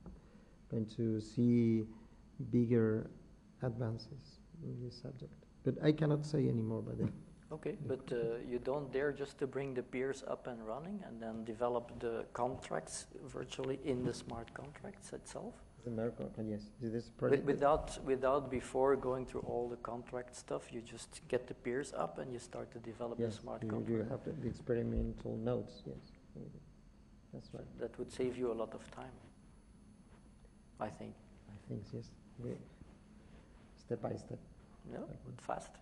going to see bigger advances in this subject. But I cannot say any more by then. Okay, but you don't dare just to bring the peers up and running and then develop the contracts virtually in the smart contracts itself? Yes. Without before going through all the contract stuff, you just get the peers up and you start to develop the smart contract. You have the experimental nodes, yes. That's right. So that would save you a lot of time, I think. Yes. Step by step. Yeah, but fast.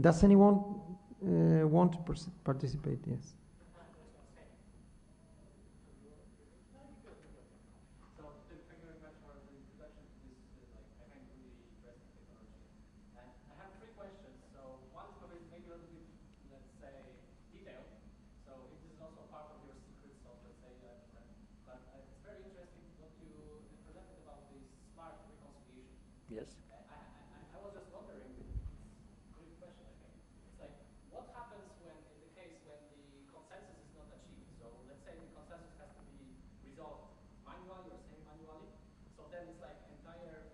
Does anyone want to participate? Yes. Yes. I was just wondering, it's a good question, I think. It's like, what happens when, in the case when the consensus is not achieved? So let's say the consensus has to be resolved manually or semi-manually. So then it's like entire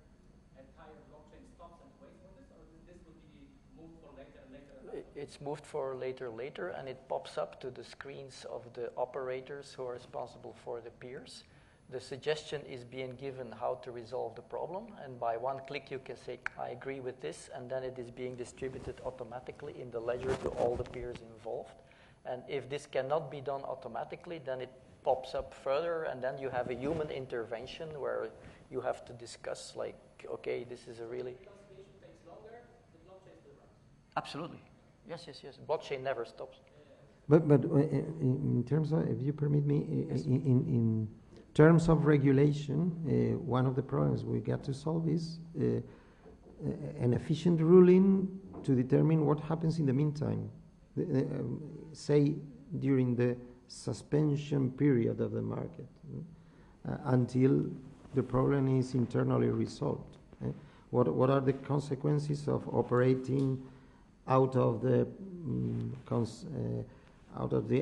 blockchain stops and waits for this, or this would be moved for later and later? It's moved for later, and it pops up to the screens of the operators who are responsible for the peers. The suggestion is being given how to resolve the problem, and by one click you can say, I agree with this, and then it is being distributed automatically in the ledger to all the peers involved. And if this cannot be done automatically, then it pops up further, and then you have a human intervention where you have to discuss, like, okay, this is a really... The reconciliation takes longer, the blockchain Absolutely. Yes, yes, yes. Blockchain never stops. But in terms of, if you permit me, in terms of regulation, one of the problems we got to solve is an efficient ruling to determine what happens in the meantime. Say during the suspension period of the market until the problem is internally resolved. What are the consequences of operating out of the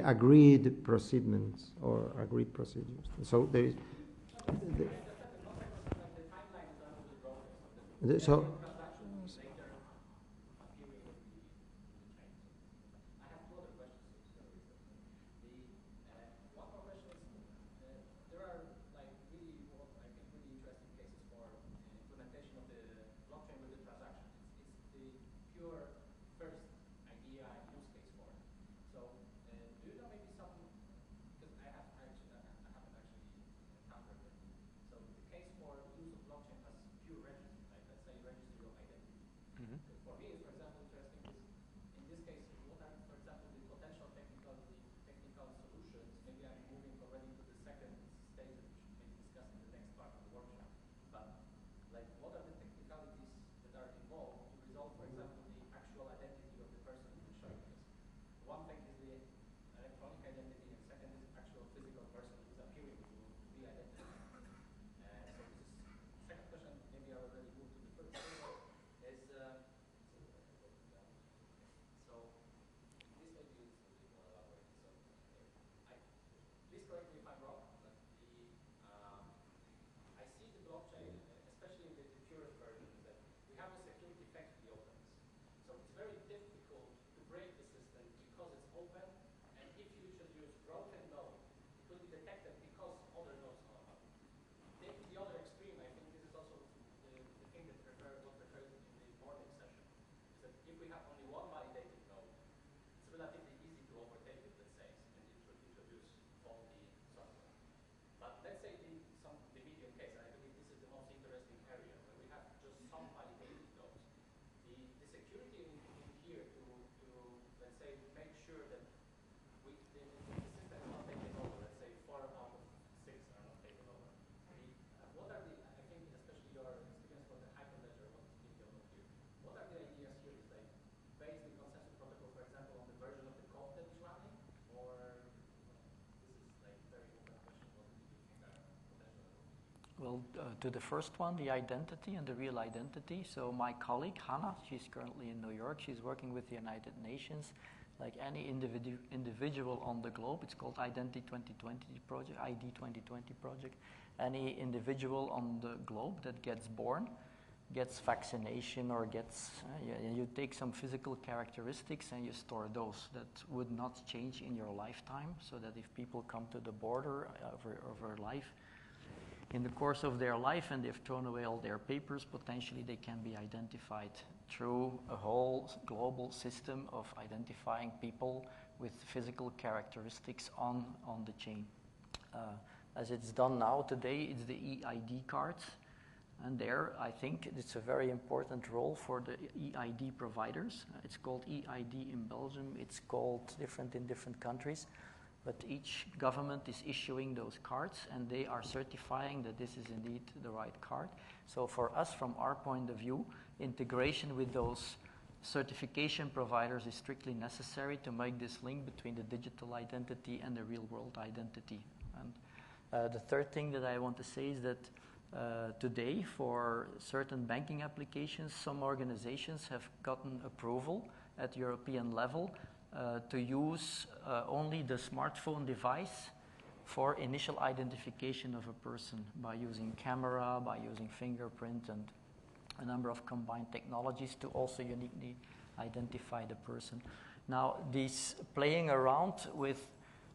agreed proceedings or agreed procedures? So there is. So. Well, to the first one, the identity and the real identity. So my colleague, Hannah, she's currently in New York. She's working with the United Nations. Like any individual on the globe, it's called Identity 2020 project, ID 2020 project. Any individual on the globe that gets born, gets vaccination or gets, you take some physical characteristics and you store those that would not change in your lifetime, so that if people come to the border over life, in the course of their life and they've thrown away all their papers, potentially they can be identified through a whole global system of identifying people with physical characteristics on the chain. As it's done now today, it's the EID cards. And there, I think it's a very important role for the EID providers. It's called EID in Belgium. It's called different in different countries. But each government is issuing those cards, and they are certifying that this is indeed the right card. So for us, from our point of view, integration with those certification providers is strictly necessary to make this link between the digital identity and the real-world identity. And the third thing that I want to say is that today, for certain banking applications, some organizations have gotten approval at European level to use only the smartphone device for initial identification of a person by using camera, by using fingerprint, and a number of combined technologies to also uniquely identify the person. Now, this playing around with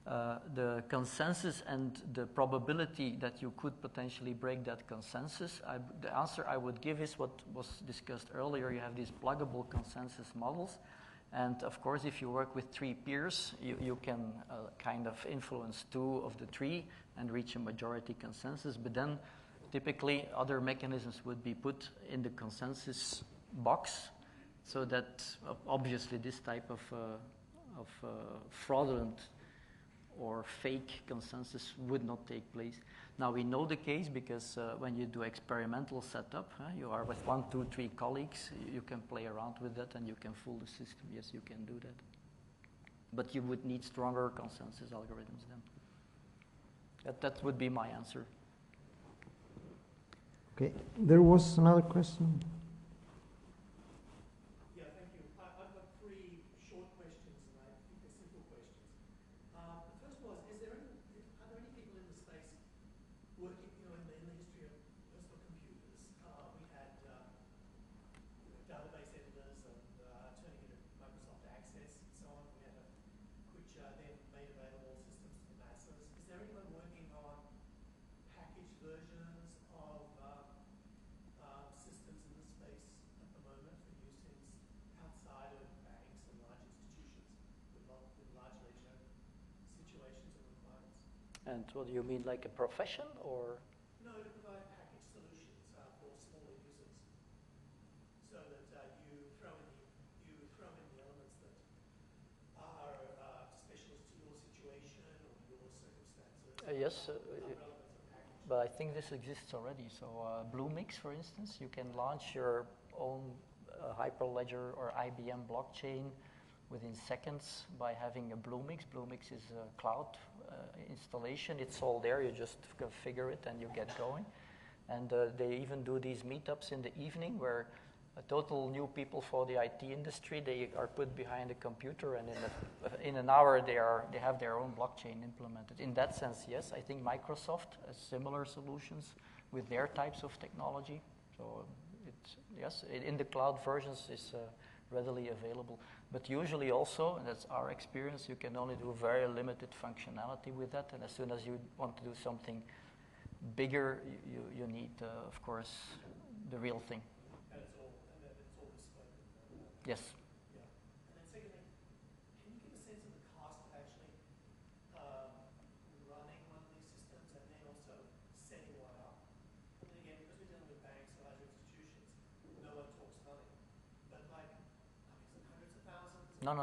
the consensus and the probability that you could potentially break that consensus, the answer I would give is what was discussed earlier. You have these pluggable consensus models. And of course, if you work with 3 peers, you can kind of influence 2 of the 3 and reach a majority consensus. But then typically other mechanisms would be put in the consensus box So that obviously this type of fraudulent or fake consensus would not take place. Now we know the case because when you do experimental setup, you are with 1, 2, 3 colleagues, you can play around with that and you can fool the system. Yes, you can do that. But you would need stronger consensus algorithms then. That would be my answer. Okay, there was another question. Yeah, thank you. I've got 3 short questions, and I think they're simple questions. The first was, are there any people in the space working, in the history of personal computers? We had database editors and turning into Microsoft Access and so on. We had which then made available systems to the masses. Is there anyone working on packaged versions of systems in the space at the moment for use outside of banks and large institutions with large leisure situations and requirements? And what do you mean, like a profession or? No, to provide packaged solutions for smaller users, so that you throw in the elements that are specialist to your situation or your circumstances. Yes. Relevant to the package. But I think this exists already. So Bluemix, for instance, you can launch your own Hyperledger or IBM blockchain within seconds by having a Bluemix. Bluemix is a cloud installation. It's all there. You just configure it and you get going. And they even do these meetups in the evening where total new people for the IT industry, they are put behind a computer, and in an hour they have their own blockchain implemented. In that sense, yes, I think Microsoft has similar solutions with their types of technology. So in the cloud versions is readily available. But usually also, and that's our experience, you can only do very limited functionality with that. And as soon as you want to do something bigger, you need, of course, the real thing. And it's all bespoke. Yes. Yeah. And then secondly, can you give a sense of the cost of actually running one of these systems and then also setting one up? And then again, because we're dealing with banks and larger institutions, no one talks money. But like, is it hundreds of thousands? No,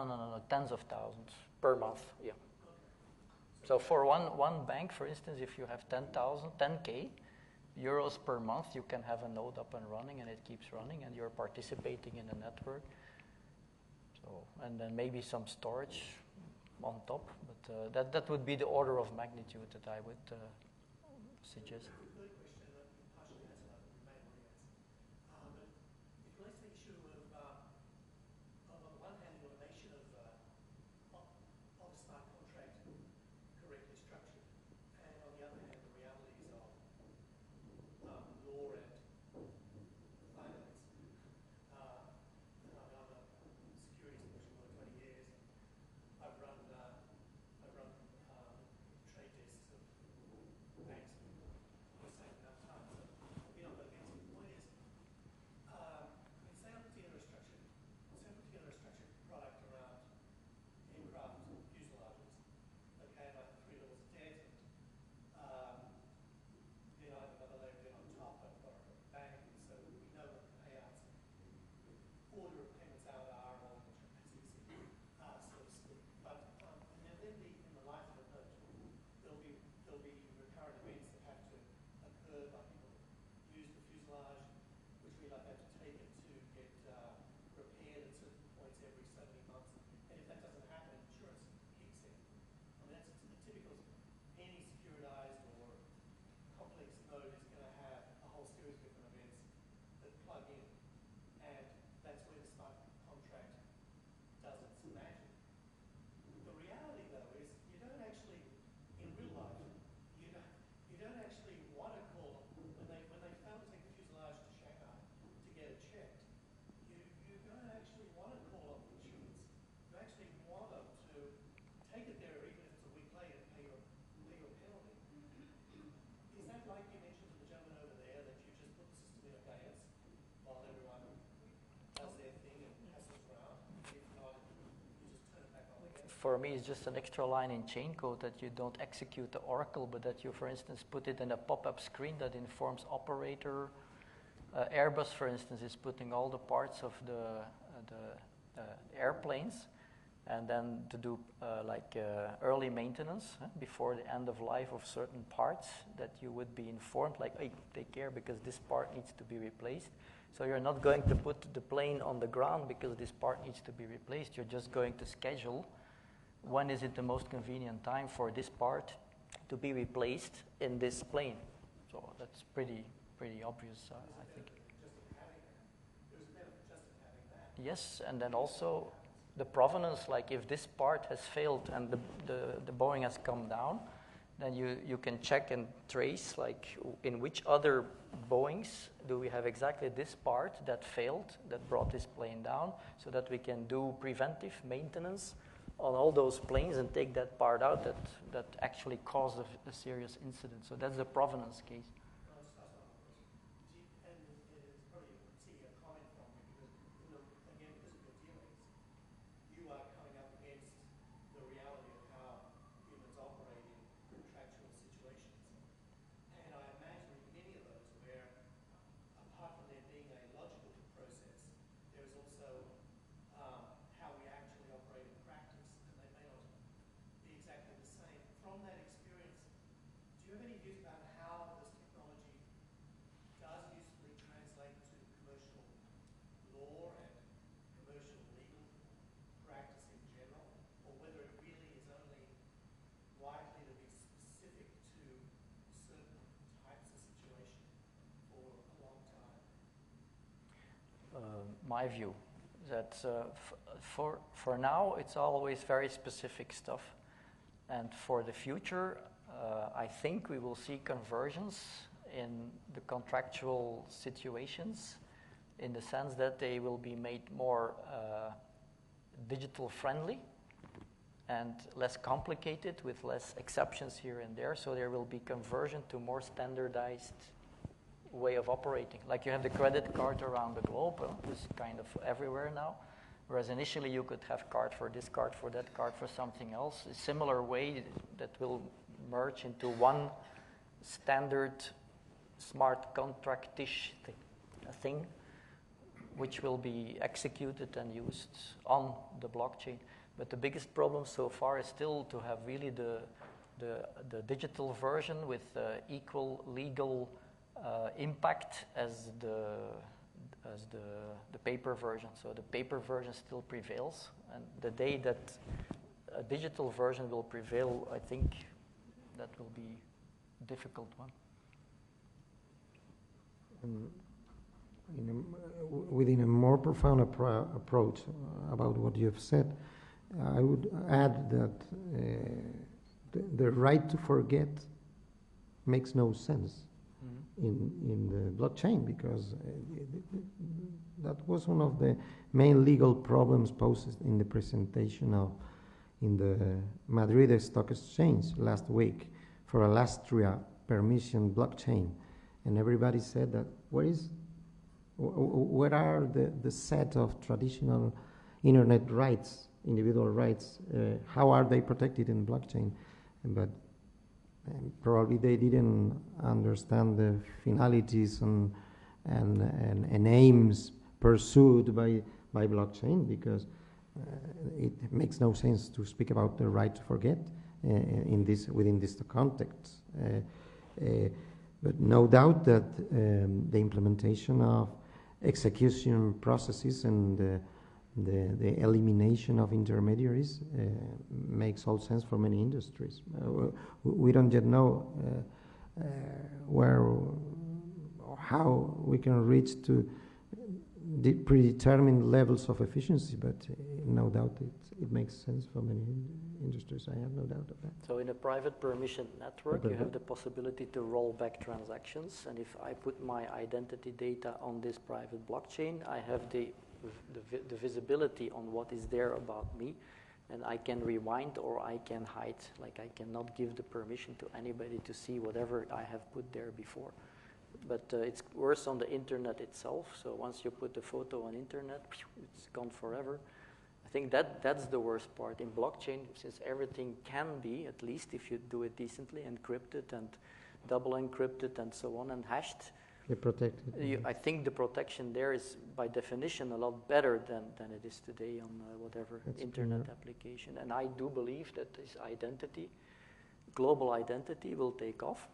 tens of thousands per month. Yeah. Okay. So for one bank, for instance, if you have 10K euros per month, you can have a node up and running, and it keeps running, and you're participating in the network. So, and then maybe some storage on top, but that would be the order of magnitude that I would suggest. The third question that you partially answered, you may have already answered. But it relates to the issue of on the one hand, the automation of a smart contract correctly structured, and on the other hand, the realities of law and finance. I'm a securities professional for 20 years. I've run trade desks of banks for the same amount of time. So I've been on both ends. The point is, say I put together a structured product around aircraft fuselages. Okay, like 3 levels of debt, and then I have another layer of debt on top. I've got a bank, so we know what the payouts, order of payments out are, all which are easy, so to speak. But and then in the life of the note, there'll be recurrent events that have to occur, like people use the fuselage, which we like have to take it to get repaired at certain points every so many months. And if that doesn't happen, insurance kicks in. I mean, that's a typical, any securitized or complex node is going to have a whole series of different events that plug in. And that's where the smart contract does its magic. The reality, though, is you don't actually, in real life, you don't actually want to call them when they fail to take the fuselage to Shanghai to get it checked. You don't actually want to call up insurance. You actually want them to take it there, even if it's a week late, and pay your penalty. Is that like you mentioned to the gentleman over there, that you just put the system in abeyance while everyone does their thing and hassles around? If not, you just turn it back on again? For me, it's just an extra line in chain code that you don't execute the oracle, but that you, for instance, put it in a pop-up screen that informs operator. Airbus, for instance, is putting all the parts of the airplanes, and then to do early maintenance before the end of life of certain parts, that you would be informed, like, hey, take care because this part needs to be replaced. So you're not going to put the plane on the ground because this part needs to be replaced. You're just going to schedule when is it the most convenient time for this part to be replaced in this plane. So that's pretty obvious, I think. Yes, and then also the provenance, like if this part has failed and the Boeing has come down, then you can check and trace, like in which other Boeings do we have exactly this part that failed, that brought this plane down, so that we can do preventive maintenance on all those planes and take that part out that actually caused a serious incident. So that's the provenance case. My view that for now it's always very specific stuff, and for the future I think we will see conversions in the contractual situations, in the sense that they will be made more digital friendly and less complicated with less exceptions here and there. So there will be conversion to more standardized way of operating. Like you have the credit card around the globe, it's kind of everywhere now. Whereas initially you could have card for this, card for that, card for something else. A similar way that will merge into one standard smart contract-ish thing, which will be executed and used on the blockchain. But the biggest problem so far is still to have really the digital version with equal legal impact as the paper version. So the paper version still prevails, and the day that a digital version will prevail, I think that will be a difficult one. Within a more profound approach about what you've said, I would add that the right to forget makes no sense in the blockchain, because that was one of the main legal problems posed in the presentation in the Madrid Stock Exchange last week for a Lastria permission blockchain, and everybody said that where are the set of traditional internet rights, individual rights, how are they protected in blockchain? But probably they didn't understand the finalities and aims pursued by blockchain, because it makes no sense to speak about the right to forget within this context. But no doubt that the implementation of execution processes and the elimination of intermediaries makes all sense for many industries. We don't yet know where or how we can reach to the predetermined levels of efficiency, but no doubt it makes sense for many industries. I have no doubt of that. So in a private permission network, you have the possibility to roll back transactions, and if I put my identity data on this private blockchain, I have the visibility on what is there about me, and I can rewind or I can hide. Like I cannot give the permission to anybody to see whatever I have put there before. But it's worse on the internet itself. So once you put the photo on internet, it's gone forever. I think that's the worst part. In blockchain, since everything can be, at least if you do it decently, encrypted and double encrypted and so on and hashed, They protect it. I think the protection there is by definition a lot better than it is today on whatever That's internet clear. application. And I do believe that this identity, global identity, will take off.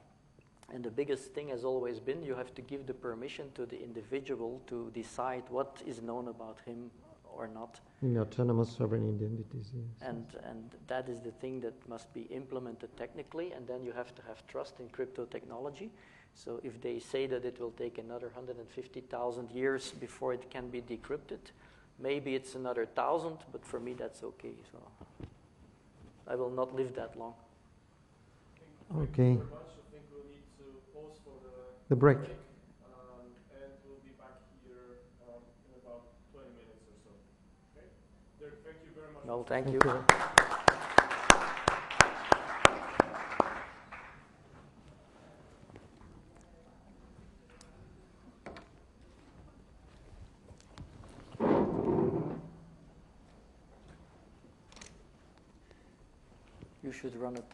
And the biggest thing has always been you have to give the permission to the individual to decide what is known about him or not. In autonomous sovereign identities, yes. And that is the thing that must be implemented technically, and then you have to have trust in crypto technology. So if they say that it will take another 150,000 years before it can be decrypted, maybe it's another 1,000, but for me that's okay. So I will not live that long. Okay. Thank you very much. I think we'll need to pause for The break. and we'll be back here in about 20 minutes or so. Okay? Dirk, thank you very much. No, thank you. You should run it.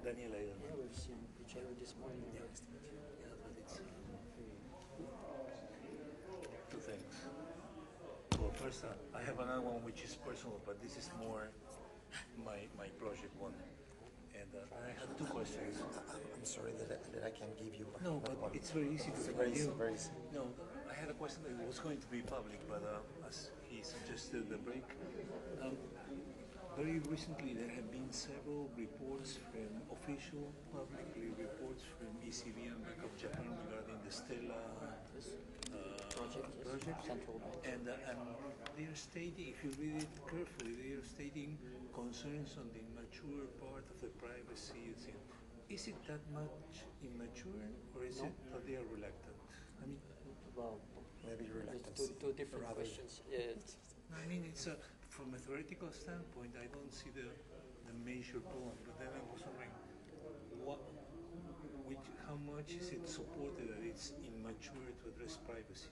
Daniel, I don't Yeah, know. we've seen each other this morning. Yeah, but it's two things. Well, first, I have another one which is personal, but this is more my project one. And I had two questions. I'm sorry that I can give you No, but one. it's very easy to It's tell you. very easy. No, I had a question that was going to be public, but as he suggested the break, very recently there have been several reports from official, publicly reports from ECB and Bank of Japan regarding the Stella project. Central bank. And they are stating, if you read it carefully, they are stating concerns on the immature part of the privacy. Is it that much immature, or is it that they are reluctant? I mean, Well, Maybe it's reluctancy. two different rather- questions. it's from a theoretical standpoint, I don't see the major problem. But then I was wondering, how much is it supported that it's immature to address privacy?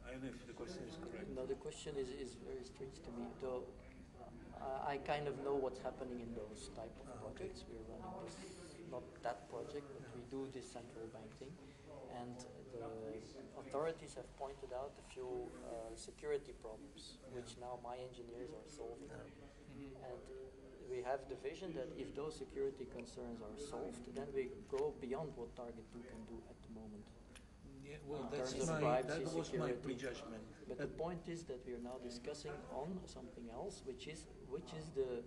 I don't know if the question is correct. No, the question is very strange to me. Though I kind of know what's happening in those type of projects. We're running this, not that project, but we do this central bank thing. And the authorities have pointed out a few security problems, which now my engineers are solving. And we have the vision that if those security concerns are solved, then we go beyond what Target 2 can do at the moment. Yeah, well, In that terms of privacy, was my security. prejudgment. But the point is that we are now discussing on something else, which is the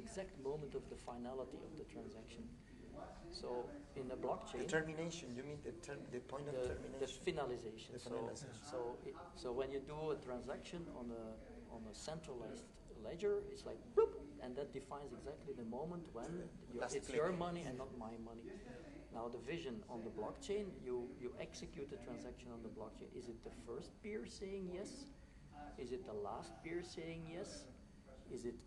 exact moment of the finality of the transaction. So in a blockchain, The termination, you mean the point of the termination? finalization. The finalization. So when you do a transaction on a centralized ledger, it's like boop, and that defines exactly the moment when Last it's click. your money and not my money. Now the vision on the blockchain, you execute the transaction on the blockchain. Is it the first peer saying yes? Is it the last peer saying yes? Is it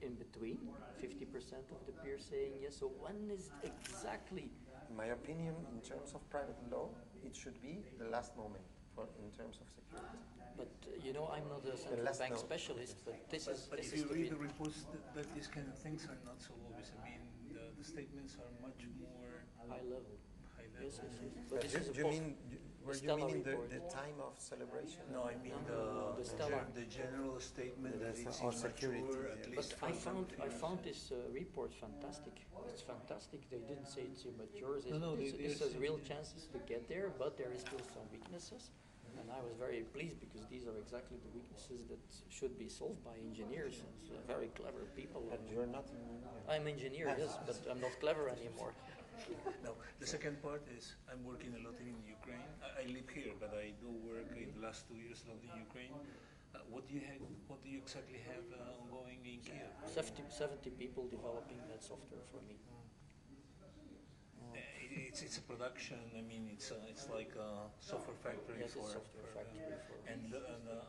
in between, 50% of the peers saying yes? So when is exactly? In my opinion, in terms of private law, it should be the last moment in terms of security. But I'm not a central last bank note. specialist, but this is But this if is you the read bit- the reports, that these kind of things are not so obvious. I mean, the statements are much more high level. high level. Yes, yes, yes. But But this you, is a you post- mean, were you Stella meaning report. the time of celebration? No, I mean the Stella. the general statement that That's it's our immature, security, at yeah. least But I for some found periods. this report fantastic. It's fantastic. They didn't say it's immature. No, This they're has real saying- chances to get there, but there is still some weaknesses. And I was very pleased because these are exactly the weaknesses that should be solved by engineers. It's, very clever people. But you're not in I'm engineer, yes, but I'm not clever anymore. No, the second part is I'm working a lot in Ukraine. I live here, but I do work in the last 2 years a lot in Ukraine. What do you exactly have ongoing in Kiev? 70 people developing that software for me. It's a production. I mean, it's like a software factory Yes, it's for. software factory for And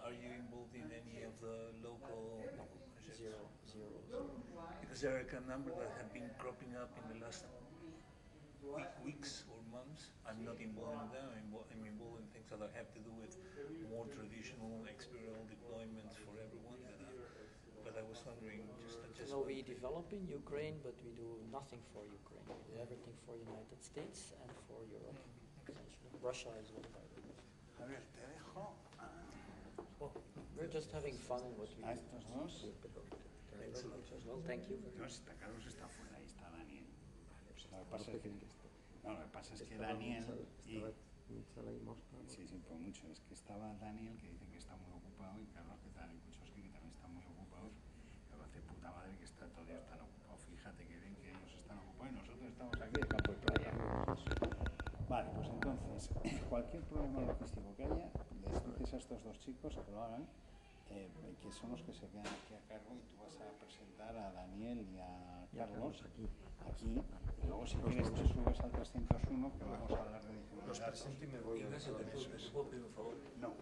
are you involved in any of the local? projects? zero. Because there are a number that have been cropping up in the last weeks or months. I'm not involved in them. I'm involved in things that have to do with more traditional experimental deployments for everyone. But I was wondering, just No, we develop in Ukraine, but we do nothing for Ukraine. We do everything for United States and for Europe, essentially. Russia as well, by the way. Javier, te dejo Well, we're just having fun in what we a estos dos. Thanks a lot as well. Thank you. No, está Carlos está fuera, ahí está Daniel. Lo que pasa es que, no, lo que pasa es que Daniel y sí, sí, por mucho. Es que estaba Daniel que dice que está muy ocupado y Carlos que tal, y muchos que también están muy ocupados. Me parece puta madre que está todos están ocupados. Fíjate que bien que ellos están ocupados y nosotros estamos aquí de campo de playa. Vale, pues entonces, cualquier problema logístico que haya, les dices a estos dos chicos que lo hagan, que son los que se quedan aquí a cargo, y tú vas a presentar a Daniel y a Carlos aquí, y luego si quieres te subes al 301 que vamos a hablar de diferentes los datos. presento y me voy. Ignacio, ¿te puedo pedir un favor? No,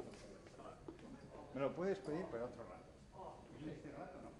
me lo puedes pedir, pero otro rato. Este rato no.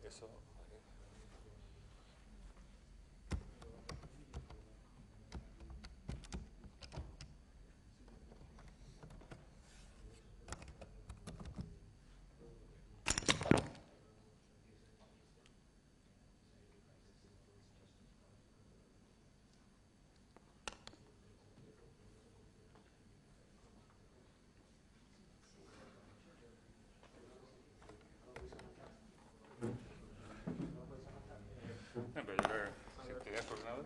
Eso. Pero yo creo que si tenías ordenador,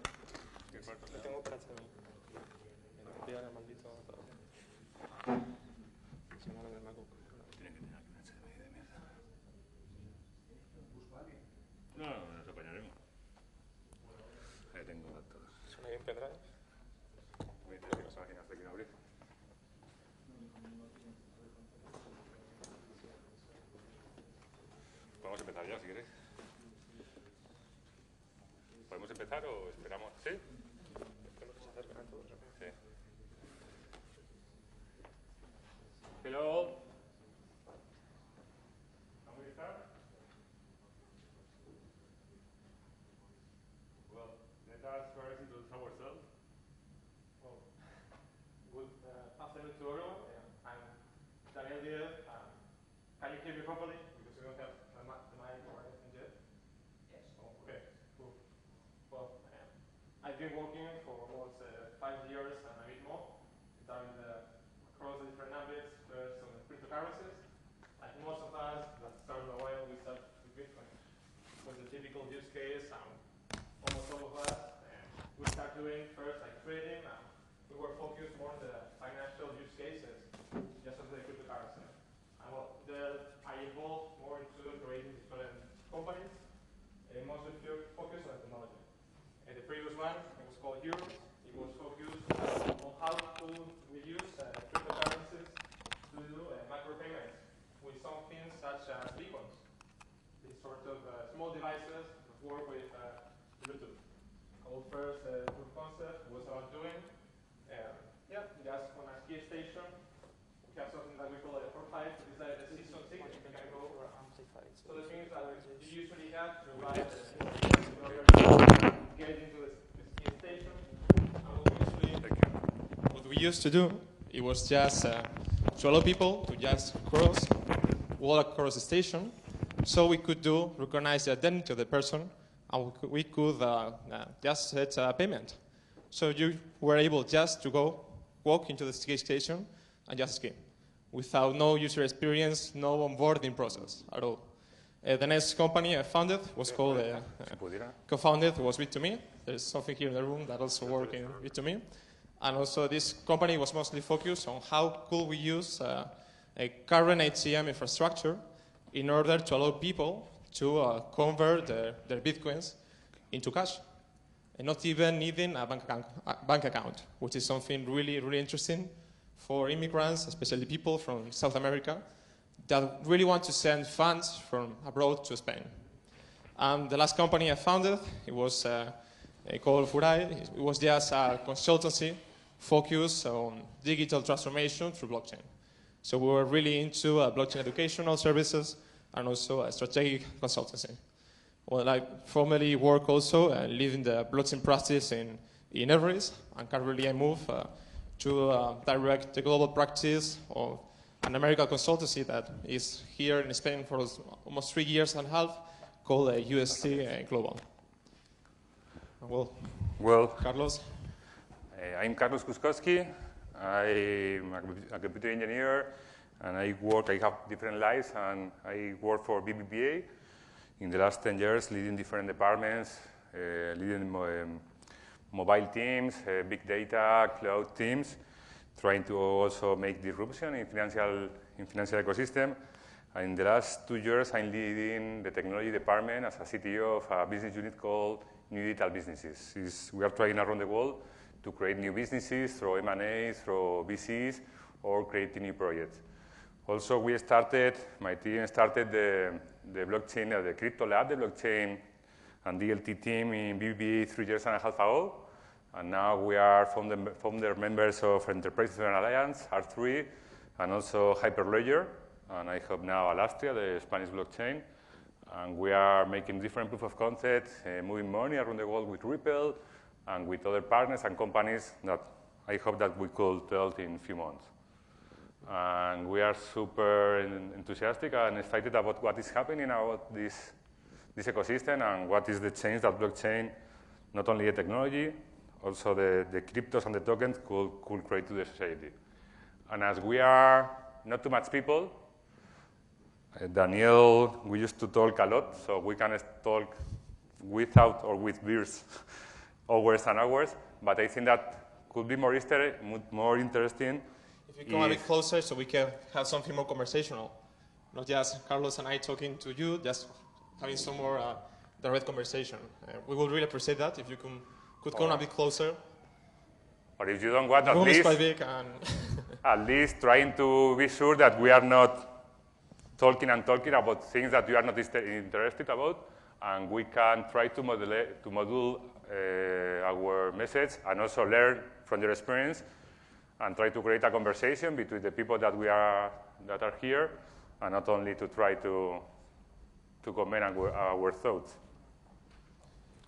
¿qué cuarto le Tengo PHP. Copiar el maldito todo. Se llama el MacBook. tiene que tener aquí una HDMI de mierda? No, nos apañaremos. Ahí tengo todo. ¿Suena bien pendrive? Voy a tener las páginas de aquí no abrir. Podemos empezar ya, si queréis. ¿Podemos empezar o esperamos? ¿Sí? Creo que se acercan a todos. Sí. Hello all. Can we start? Well, let us first introduce ourselves. Well, good afternoon to everyone. I'm Daniel Diaz. Can you hear me properly? Because we don't have the mic or anything yet. Yes. Oh, okay. Cool. Well, I've been working for almost 5 years and a bit more, starting across the different ambits, first on the cryptocurrencies. Like most of us that started a while, we started with Bitcoin. It was the typical use case. Almost all of us, we started doing first like trading. We were focused more on the financial use cases, just as the cryptocurrency. And well, then I evolved more into creating different companies, mostly focused on technology. And the previous one, it was called Euros. It was focused on how to reuse cryptocurrencies to do macro payments with something such as beacons. These sort of small devices that work with Bluetooth. Our first proof of concept was about doing, just on a key station, we have something that we call a profile. It's like a season ticket. You can go so that means that you usually have to buy the in order to get into this key station. And what we used to do, it was just to allow people to just walk across the station, so we could recognize the identity of the person, and we could just set a payment. So you were able just to walk into the key station and just scheme, without no user experience, no onboarding process at all. The next company I founded was called, co-founded was Bit2Me. There's something here in the room that also works in Bit2Me. And also this company was mostly focused on how could we use a current ATM infrastructure in order to allow people to convert their Bitcoins into cash, and not even needing a bank account, which is something really, really interesting for immigrants, especially people from South America, that really want to send funds from abroad to Spain. The last company I founded, it was called Furai. It was just a consultancy focused on digital transformation through blockchain. So we were really into blockchain educational services and also a strategic consultancy. Well, I formerly work also leading the blockchain practice in Everest, and currently I move to direct the global practice of an American consultancy that is here in Spain for almost 3 years and a half, called UST Global. Well, Carlos? I'm Carlos Kuskowski. I'm a computer engineer, and I have different lives, and I work for BBVA in the last 10 years, leading different departments, leading mobile teams, big data, cloud teams, trying to also make disruption in financial ecosystem. And in the last 2 years, I'm leading the technology department as a CTO of a business unit called New Digital Businesses. We are trying around the world to create new businesses through M&A, through VCs, or creating new projects. Also, my team started the blockchain, the crypto lab, the blockchain and DLT team in BBVA 3 years and a half ago. And now we are founder members of Enterprise Alliance, R3, and also Hyperledger. And I have now Alastria, the Spanish blockchain. And we are making different proof of concept, moving money around the world with Ripple and with other partners and companies that I hope that we could tell in a few months. And we are super enthusiastic and excited about what is happening about this ecosystem and what is the change that blockchain, not only the technology, also the cryptos and the tokens could create to the society. And as we are not too much people, Daniel, we used to talk a lot, so we can talk without or with beers hours and hours, but I think that could be more interesting. If you come a bit closer so we can have something more conversational, not just Carlos and I talking to you, just having some more direct conversation. We would really appreciate that if you could come a bit closer. Or if you don't want, the room is quite big and at least trying to be sure that we are not talking about things that you are not interested about, and we can try to model our message and also learn from your experience and try to create a conversation between the people that are here, and not only to try to comment our thoughts.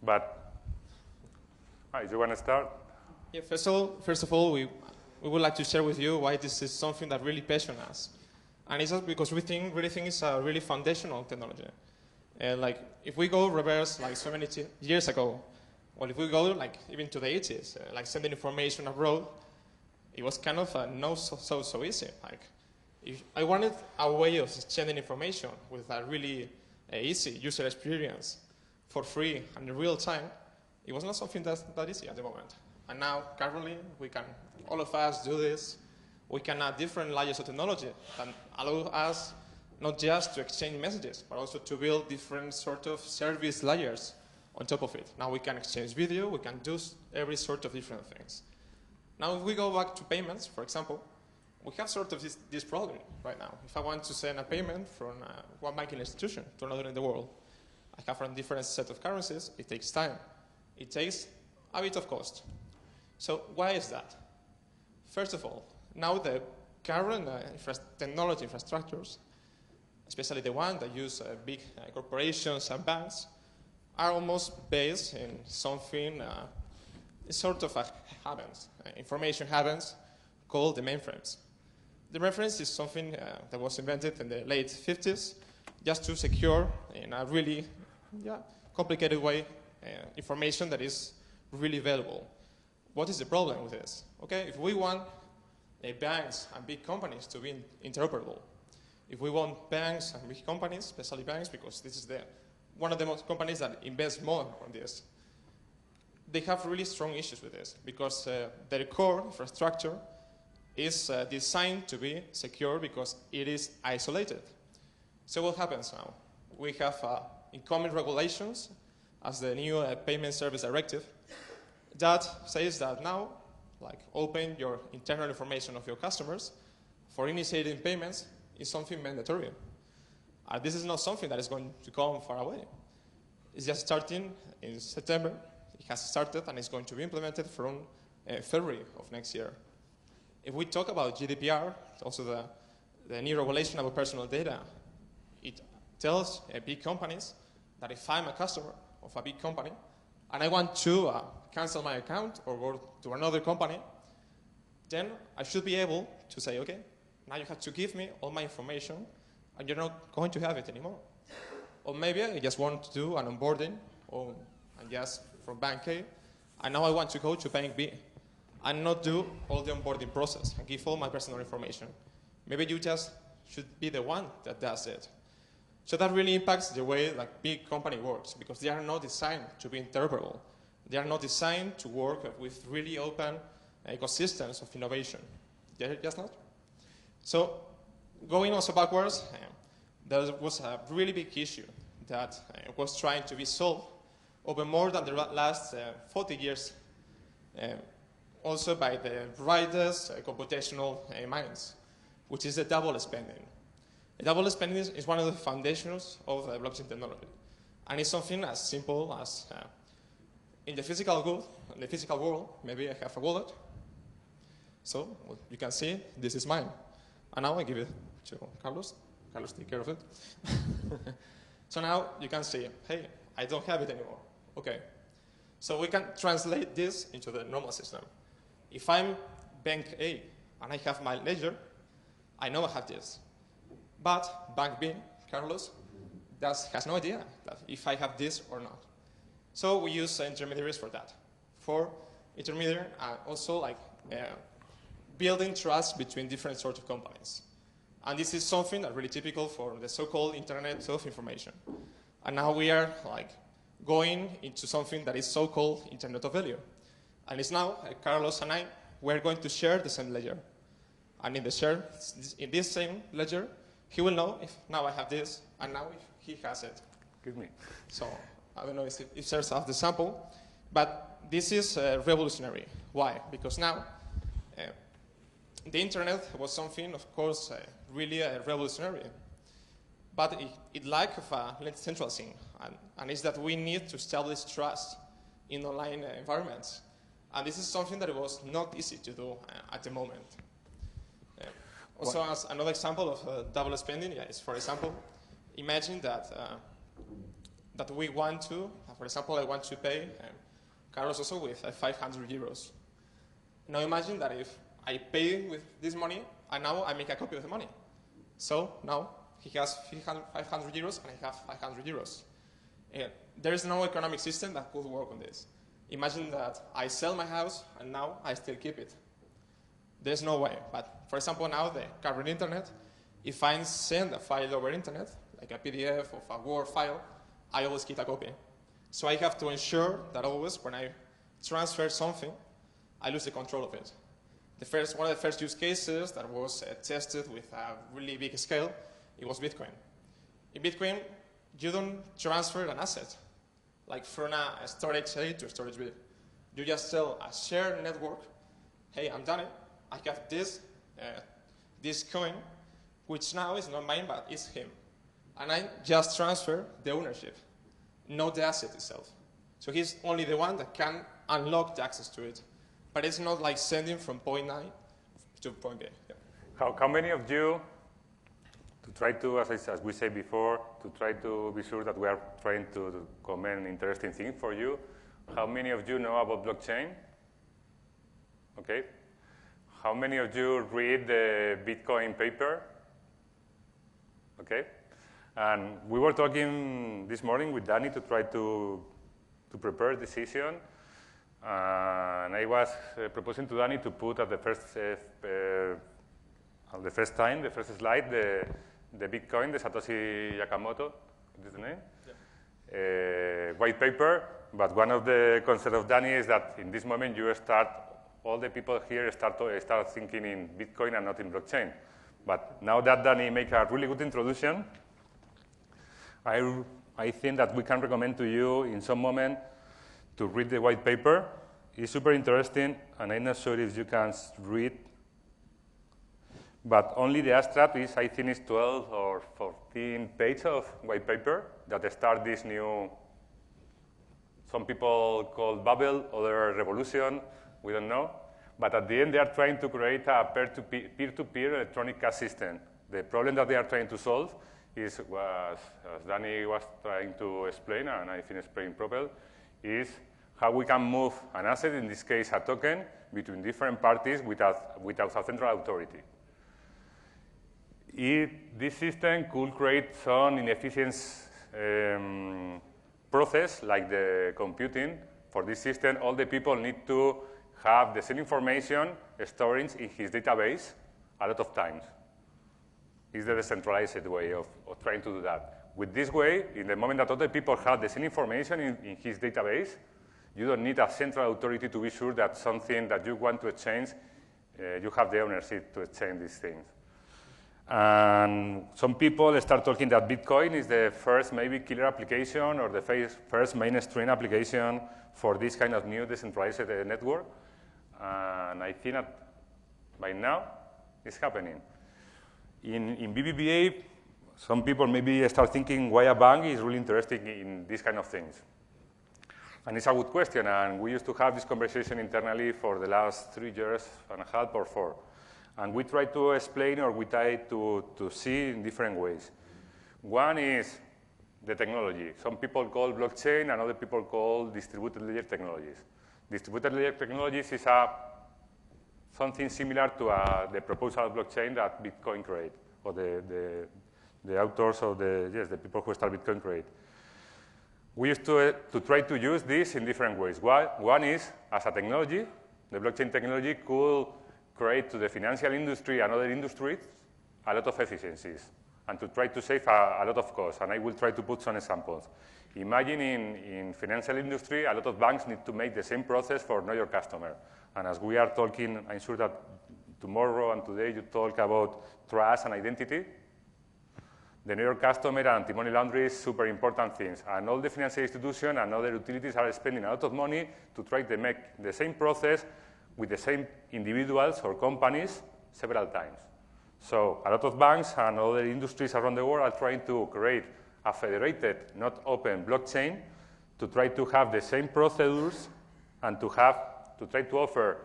But you want to start? Yeah, first of all, we would like to share with you why this is something that really passions us. And it's just because we really think it's a really foundational technology. Like, if we go reverse, like so many years ago, well, if we go like even to the 80s, like sending information abroad, it was kind of not so easy. Like, if I wanted a way of sending information with a really easy user experience for free and in real time, it was not something that easy at the moment. And now, currently, we can, all of us do this. We can add different layers of technology that allow us not just to exchange messages, but also to build different sort of service layers on top of it. Now we can exchange video, we can do every sort of different things. Now if we go back to payments, for example, we have sort of this problem right now. If I want to send a payment from one banking institution to another in the world, I have a different set of currencies, it takes time. It takes a bit of cost. So why is that? First of all, now the current technology infrastructures, especially the ones that use big corporations and banks, are almost based in something sort of information happens called the mainframes. The mainframes is something that was invented in the late 50s just to secure in a really complicated way information that is really valuable. What is the problem with this? Okay, if we want banks and big companies to be interoperable, if we want banks and big companies, especially banks, because this is one of the most companies that invest more on this, they have really strong issues with this because their core infrastructure is designed to be secure because it is isolated. So what happens now? We have incoming regulations as the new Payment Service Directive that says that now, like, open your internal information of your customers for initiating payments is something mandatory. This is not something that is going to come far away. It's just starting in September. It has started and it's going to be implemented from February of next year. If we talk about GDPR, also the new regulation about personal data, it tells big companies that if I'm a customer of a big company and I want to cancel my account or go to another company, then I should be able to say, okay, now you have to give me all my information and you're not going to have it anymore. Or maybe I just want to do an onboarding and just from bank A, and now I want to go to bank B and not do all the onboarding process and give all my personal information. Maybe you just should be the one that does it. So that really impacts the way like big company works because they are not designed to be interoperable. They are not designed to work with really open ecosystems of innovation. They're just not. So going also backwards, there was a really big issue that was trying to be solved over more than the last 40 years, also by the brightest computational minds, which is the double spending. The double spending is one of the foundations of blockchain technology. And it's something as simple as in the physical world, maybe I have a wallet. So you can see this is mine. And now I give it to Carlos. Carlos, take care of it. So now you can say, hey, I don't have it anymore. Okay. So we can translate this into the normal system. If I'm bank A and I have my ledger, I know I have this. But bank B, Carlos, has no idea that if I have this or not. So we use intermediaries for that. For intermediary, also like building trust between different sorts of companies. And this is something that's really typical for the so-called Internet of Information. And now we are like going into something that is so-called Internet of Value. And it's now, Carlos and I, we're going to share the same ledger. And in this same ledger, he will know if now I have this, and now if he has it. Give me. So I don't know if there's the sample, but this is revolutionary. Why? Because now the internet was something, of course, really revolutionary. But it lack of a central thing, and it's that we need to establish trust in online environments. And this is something that was not easy to do at the moment. Also, as another example of double spending is, for example, imagine that that we want to, for example, I want to pay Carlos also with 500 euros. Now imagine that if I pay with this money, and now I make a copy of the money. So now he has 500 euros, and I have 500 euros. There is no economic system that could work on this. Imagine that I sell my house, and now I still keep it. There's no way. But for example, now the current internet, if I send a file over internet, like a PDF of a Word file, I always keep a copy. So I have to ensure that always when I transfer something, I lose the control of it. One of the first use cases that was tested with a really big scale, it was Bitcoin. In Bitcoin, you don't transfer an asset, like from a storage A to a storage B. You just tell a shared network, hey, I'm done it. I have this coin, which now is not mine, but it's him. And I just transfer the ownership, not the asset itself. So he's only the one that can unlock the access to it. But it's not like sending from point A to point B. Yeah. How many of you, to try to, as we said before, to try to be sure that we are trying to comment interesting things for you, how many of you know about blockchain? Okay. How many of you read the Bitcoin paper? Okay. And we were talking this morning with Danny to try to prepare the session. And I was proposing to Danny to put at the first slide, the Bitcoin, the Satoshi Nakamoto, is the name? Yeah. White paper. But one of the concerns of Danny is that in this moment all the people here start thinking in Bitcoin and not in blockchain. But now that Danny made a really good introduction, I think that we can recommend to you in some moment to read the white paper. It's super interesting, and I'm not sure if you can read, but only the abstract is, I think, is 12 or 14 pages of white paper that start this new, some people call bubble, other revolution, we don't know. But at the end, they are trying to create a peer-to-peer electronic cash system. The problem that they are trying to solve is, as Danny was trying to explain, and I think explained properly, is how we can move an asset, in this case a token, between different parties without a central authority. This system could create some inefficient process, like the computing. For this system, all the people need to have the same information stored in his database a lot of times. It's the decentralized way of trying to do that. With this way, in the moment that other people have the same information in his database, you don't need a central authority to be sure that something that you want to exchange, you have the ownership to exchange these things. And some people start talking that Bitcoin is the first maybe killer application or the first mainstream application for this kind of new decentralized network. And I think that by now it's happening. In BBVA, some people maybe start thinking why a bank is really interested in these kind of things. And it's a good question, and we used to have this conversation internally for the last 3 years and a half or 4. And we try to explain, or we try to see in different ways. One is the technology. Some people call blockchain and other people call distributed ledger technologies. Distributed ledger technologies is something similar to the proposal of blockchain that Bitcoin created, or the authors of the people who started Bitcoin create. We used to try to use this in different ways. One is, as a technology, the blockchain technology could create to the financial industry and other industries a lot of efficiencies and to try to save a lot of costs. And I will try to put some examples. Imagine in financial industry, a lot of banks need to make the same process for know your customer. And as we are talking, I'm sure that tomorrow and today you talk about trust and identity. The know your customer and anti-money laundering is super important things. And all the financial institutions and other utilities are spending a lot of money to try to make the same process with the same individuals or companies several times. So a lot of banks and other industries around the world are trying to create a federated, not open blockchain to try to have the same procedures and to try to offer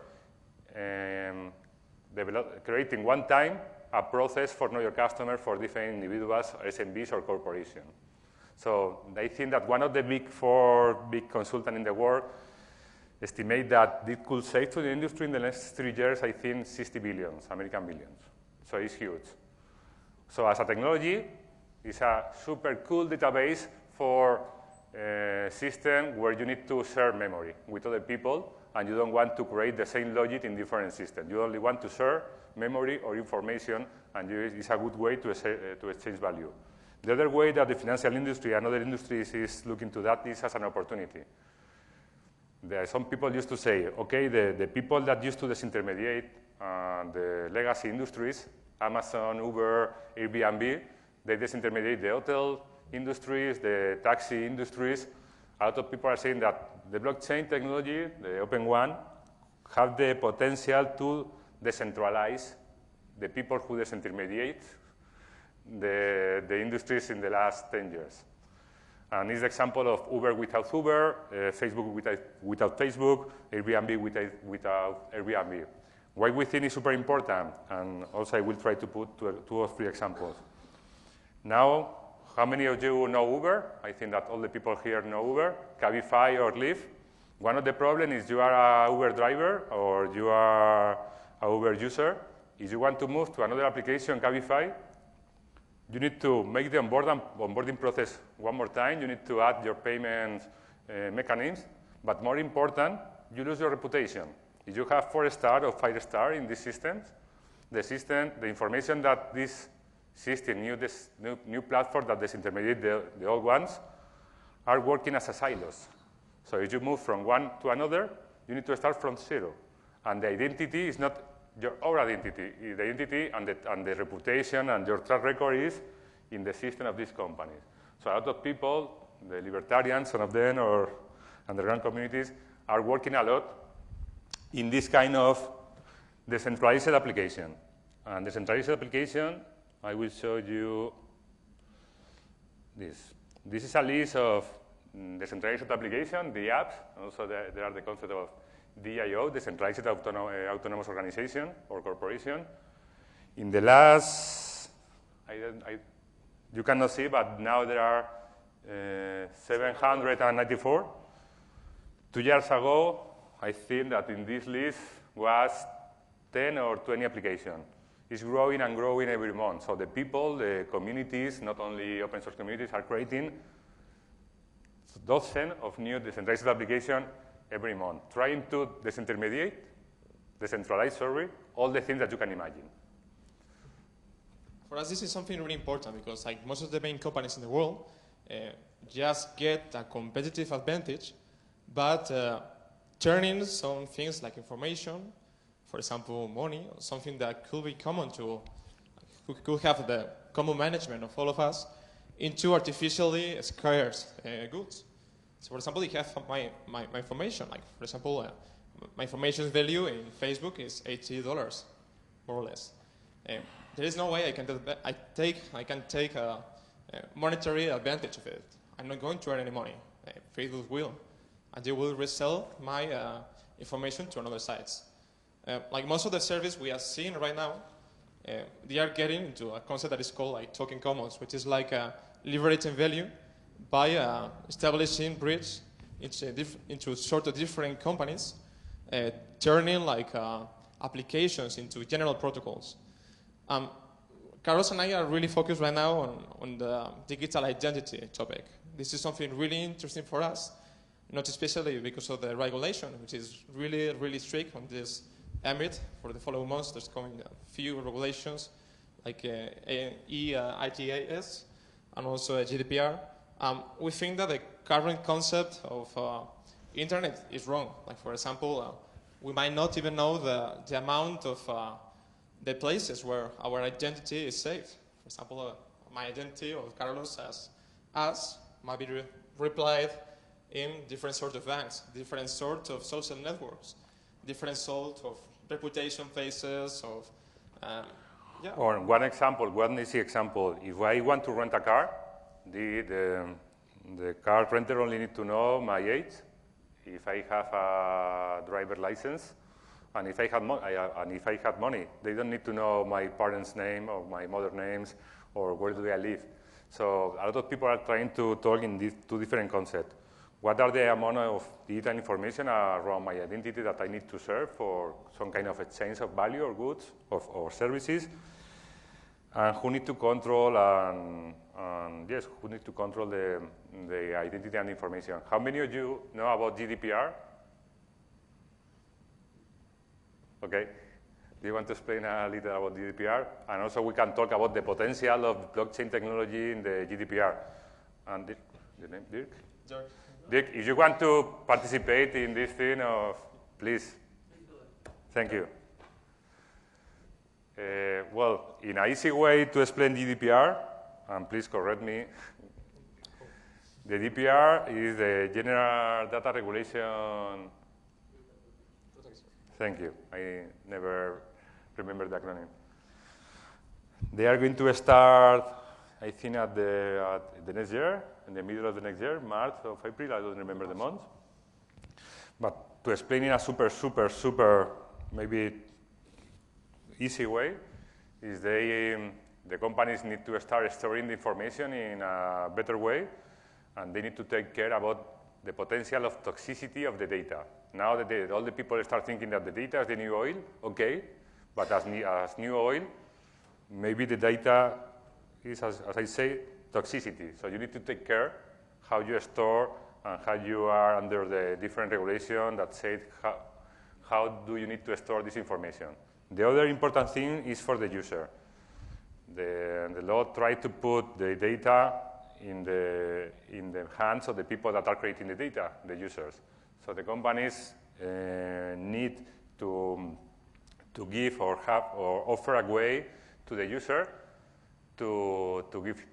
creating one time a process for know your customer for different individuals, SMBs, or corporations. So I think that one of the four big consultants in the world estimate that it could save to the industry in the next 3 years, I think, 60 billions, American billions. So it's huge. So as a technology, it's a super cool database for a system where you need to share memory with other people, and you don't want to create the same logic in different systems. You only want to share memory or information, and it's a good way to exchange value. The other way that the financial industry and other industries is looking to that is as an opportunity. Some people used to say, okay, the people that used to disintermediate the legacy industries, Amazon, Uber, Airbnb, they disintermediate the hotel industries, the taxi industries. A lot of people are saying that the blockchain technology, the open one, have the potential to decentralize the people who disintermediate the industries in the last 10 years. And it's the example of Uber without Uber, Facebook without Facebook, Airbnb without Airbnb. Why we think is super important, and also I will try to put 2 or 3 examples. Now, how many of you know Uber? I think that all the people here know Uber, Cabify or Lyft. One of the problems is you are an Uber driver or you are an Uber user. If you want to move to another application, Cabify, you need to make the onboarding process one more time. You need to add your payment mechanisms. But more important, you lose your reputation. If you have 4-star or 5-star in these systems, the information that this system, new platform that disintermediate the old ones, are working as a silos. So if you move from one to another, you need to start from 0. And the identity is not your own identity. The identity and the reputation and your track record is in the system of these companies. So a lot of people, the libertarians, some of them, or underground communities, are working a lot in this kind of decentralized application. And decentralized application, I will show you this. This is a list of decentralized applications, the apps. Also, there are the concept of DIO, decentralized autonomous organization or corporation. In the last, you cannot see, but now there are 794. 2 years ago, I think that in this list was 10 or 20 applications. It's growing and growing every month. So the people, the communities, not only open source communities, are creating dozens of new decentralized applications every month, trying to decentralize, all the things that you can imagine. For us, this is something really important because like most of the main companies in the world just get a competitive advantage, but turning some things like information, for example, money, or something that could be common to, could have the common management of all of us, into artificially scarce goods. So, for example, you have my information. Like, for example, my information value in Facebook is $80, more or less. There is no way I can take a monetary advantage of it. I'm not going to earn any money. Facebook will, and they will resell my information to another sites. Like most of the service we are seeing right now, they are getting into a concept that is called like token commons, which is like liberating value by establishing bridge into sort of different companies, turning like applications into general protocols. Carlos and I are really focused right now on the digital identity topic. This is something really interesting for us, not especially because of the regulation, which is really, really strict on this ambit for the following months. There's coming a few regulations like EITAS and also GDPR. We think that the current concept of internet is wrong. Like, for example, we might not even know the amount of the places where our identity is saved. For example, my identity of Carlos as us might be replied in different sort of banks, different sort of social networks, different sort of reputation phases of, yeah. Or one example, one easy example, if I want to rent a car, the car renter only need to know my age, if I have a driver license, and if I had money. They don't need to know my parents' name or my mother's names or where do I live. So a lot of people are trying to talk in these two different concepts. What are the amount of digital information around my identity that I need to serve for some kind of exchange of value or goods or services? And who need to control who need to control the identity and information? How many of you know about GDPR? Okay. Do you want to explain a little about GDPR? And also we can talk about the potential of blockchain technology in the GDPR. And your name, Dirk? Dirk. Dirk, if you want to participate in this thing, please. Thank you. Well, in an easy way to explain GDPR, and please correct me, the GDPR is the General Data Regulation. Thank you. I never remember the acronym. They are going to start, I think, at the next year, in the middle of the next year, March or April, I don't remember the month. But to explain in a super, maybe easy way, is the companies need to start storing the information in a better way, and they need to take care about the potential of toxicity of the data. Now that all the people start thinking that the data is the new oil, okay, but as new oil, maybe the data is, as I say, toxicity. So you need to take care how you store and how you are under the different regulation that say how do you need to store this information. The other important thing is for the user. The law tried to put the data in the hands of the people that are creating the data, the users. So the companies need to give or offer a way to the user to give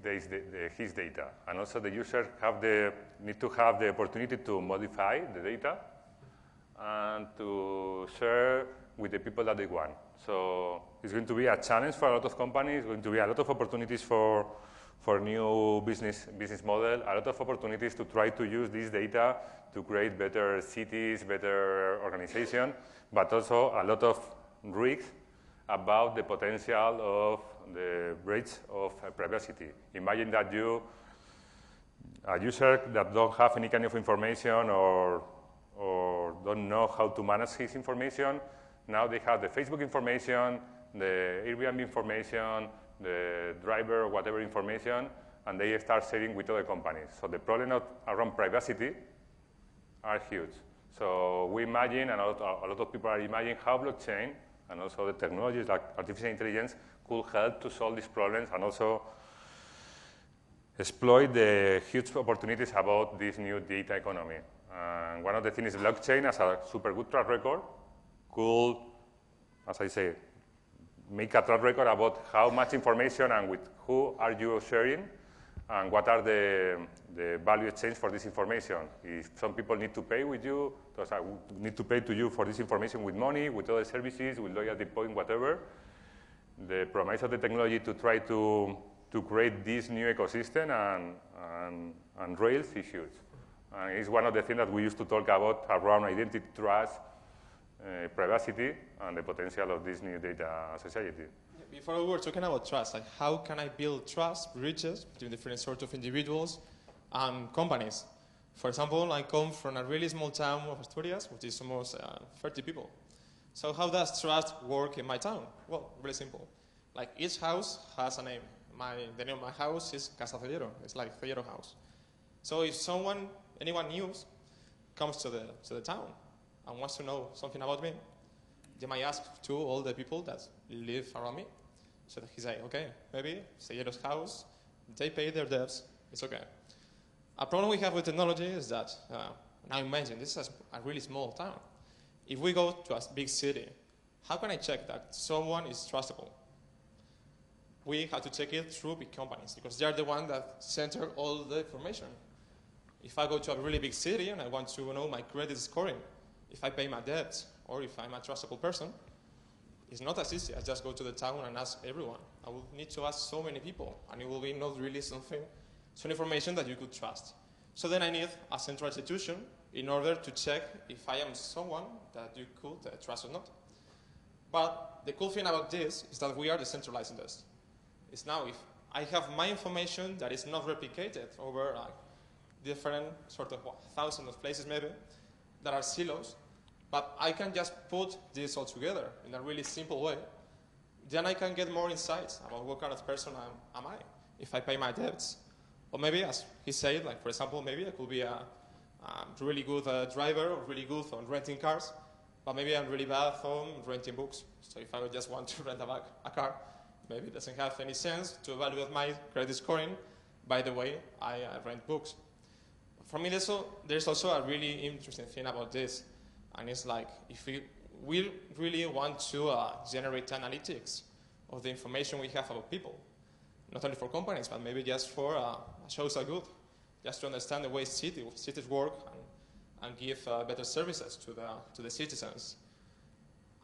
his data. And also the user need to have the opportunity to modify the data and to share with the people that they want. So it's going to be a challenge for a lot of companies, it's going to be a lot of opportunities for new business model, a lot of opportunities to try to use this data to create better cities, better organization, but also a lot of risks about the potential of the breach of privacy. Imagine that a user that don't have any kind of information or don't know how to manage his information, now they have the Facebook information, the Airbnb information, the driver or whatever information, and they start sharing with other companies. So the problem around privacy are huge. So we imagine, and a lot of people are imagining how blockchain and also the technologies like artificial intelligence could help to solve these problems and also exploit the huge opportunities about this new data economy. And one of the things is blockchain as a super good track record could, as I say, make a track record about how much information and with who are you sharing and what are the value exchange for this information. If some people need to pay with you, need to pay to you for this information with money, with other services, with loyalty point, whatever, the promise of the technology to try to create this new ecosystem and rails is huge. And it's one of the things that we used to talk about around identity, trust, privacy, and the potential of this new data society. Before we were talking about trust, like how can I build trust bridges between different sorts of individuals and companies. For example, I come from a really small town of Asturias, which is almost 30 people. So how does trust work in my town? Well, really simple. Like each house has a name. The name of my house is Casa Cellero. It's like Cellero House. So if anyone new comes to the town and wants to know something about me, they might ask to all the people that live around me. So he say, okay, maybe Cellero's house, they pay their debts, it's okay. A problem we have with technology is that, now imagine, this is a really small town. If we go to a big city, how can I check that someone is trustable? We have to check it through big companies because they are the ones that center all the information. If I go to a really big city and I want to know my credit scoring, if I pay my debts, or if I'm a trustable person, it's not as easy as just go to the town and ask everyone. I will need to ask so many people, and it will be not really some information that you could trust. So then I need a central institution in order to check if I am someone that you could trust or not. But the cool thing about this is that we are decentralizing this. It's now if I have my information that is not replicated over different sort of thousands of places maybe that are silos, but I can just put this all together in a really simple way. Then I can get more insights about what kind of person am I if I pay my debts. Or maybe, as he said, like for example, maybe I could be a really good driver or really good on renting cars, but maybe I'm really bad on renting books. So if I would just want to rent a car, maybe it doesn't have any sense to evaluate my credit scoring by the way I rent books. For me, there's also a really interesting thing about this, and it's like if we really want to generate analytics of the information we have about people, not only for companies, but maybe just for social good, just to understand the way cities work and give better services to the citizens.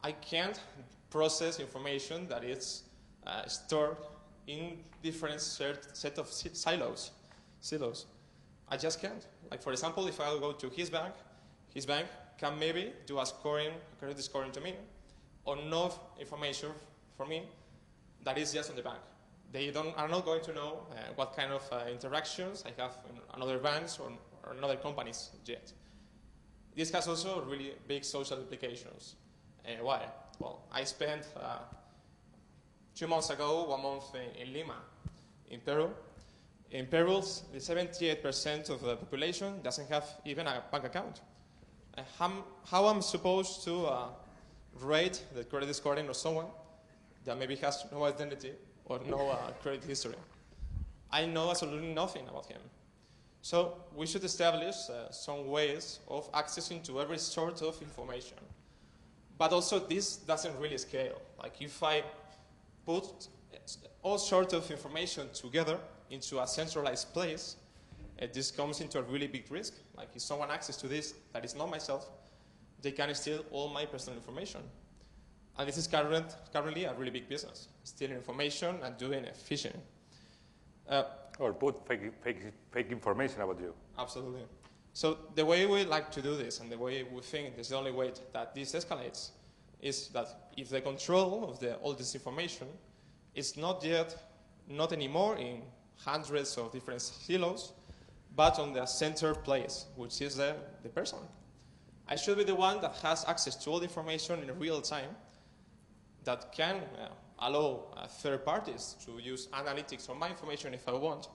I can't process information that is stored in different set of silos. I just can't. Like for example, if I go to his bank can maybe do a credit scoring to me, or no information for me that is just on the bank. They are not going to know what kind of interactions I have in other banks or in other companies yet. This has also really big social implications. Why? Well, I spent 2 months ago, 1 month in Lima, in Peru. In Peru, the 78% of the population doesn't have even a bank account. How I'm supposed to rate the credit scoring of someone that maybe has no identity or no credit history? I know absolutely nothing about him. So we should establish some ways of accessing to every sort of information. But also this doesn't really scale. Like if I put all sorts of information together into a centralized place, this comes into a really big risk. Like if someone access to this that is not myself, they can steal all my personal information. And this is currently a really big business, stealing information and doing phishing. Or put fake information about you. Absolutely. So the way we like to do this and the way we think is the only way that this escalates is that if the control of all this information is not anymore in hundreds of different silos, but on the center place, which is the person. I should be the one that has access to all the information in real time that can allow third parties to use analytics on my information if I want,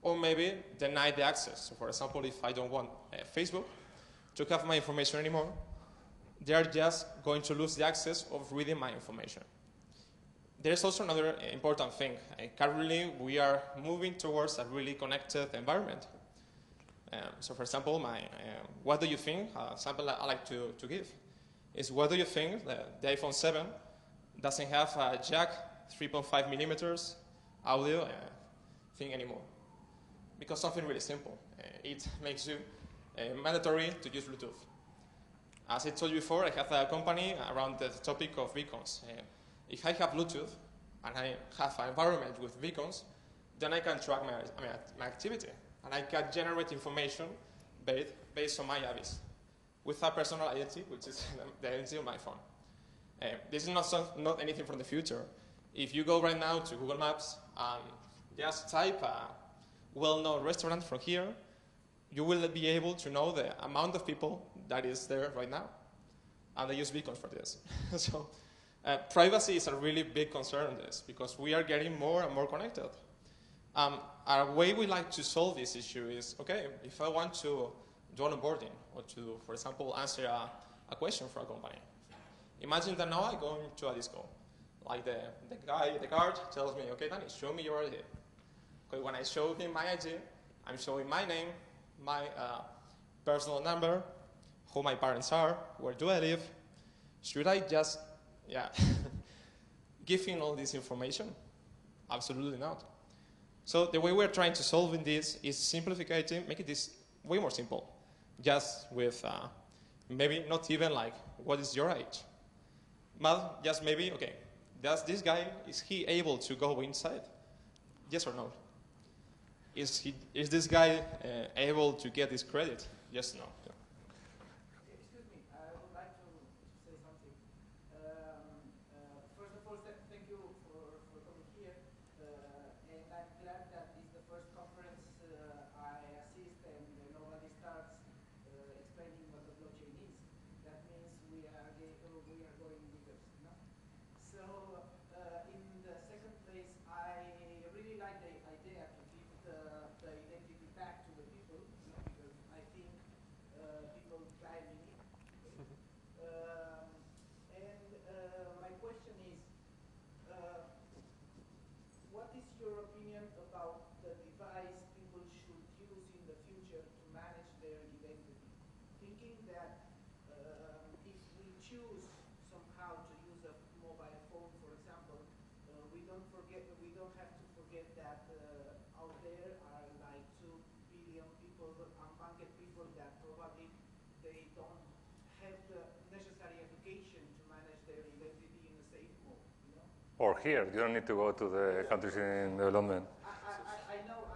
or maybe deny the access. So for example, if I don't want Facebook to have my information anymore, they are just going to lose the access of reading my information. There's also another important thing. Currently, we are moving towards a really connected environment. So for example, what do you think, sample I like to give, is what do you think the iPhone 7 doesn't have a jack 3.5 millimeters audio thing anymore? Because something really simple. It makes you mandatory to use Bluetooth. As I told you before, I have a company around the topic of beacons. If I have Bluetooth and I have an environment with beacons, then I can track my activity. And I can generate information based on my IDs with a personal identity, which is the identity of my phone. This is not anything from the future. If you go right now to Google Maps and just type a well-known restaurant from here, you will be able to know the amount of people that is there right now. And they use beacons for this. So privacy is a really big concern in this because we are getting more and more connected. Our way we like to solve this issue is, okay, if I want to do an onboarding or to, for example, answer a question for a company, imagine that now I go into a disco. Like the guy, the guard tells me, okay, Danny, show me your ID. Okay, when I show him my ID, I'm showing my name, my personal number, who my parents are, where do I live. Should I just, give him all this information? Absolutely not. So the way we're trying to solve this is simplifying, making this way more simple. Just with maybe not even like, what is your age? But just maybe, okay, does this guy, is he able to go inside? Yes or no? Is this guy able to get this credit? Yes or no? Yeah. Excuse me, I would like to say something. First of all, thank you for coming here. And I'm glad that this is the first conference I assist and nobody starts explaining what the blockchain is. That means we are going bigger. No? So in the second place, I really like the idea to give the identity back to the people, you know, because I think people value it. My question is, what is your opinion about the device people should use in the future to manage their identity? Thinking that if we choose somehow to use a mobile phone, for example, we don't have to forget that out there are like 2 billion people, unbanked people that probably they don't have the necessary education to manage their identity in a safe mode, you know? Or here, you don't need to go to the countries in development. I know,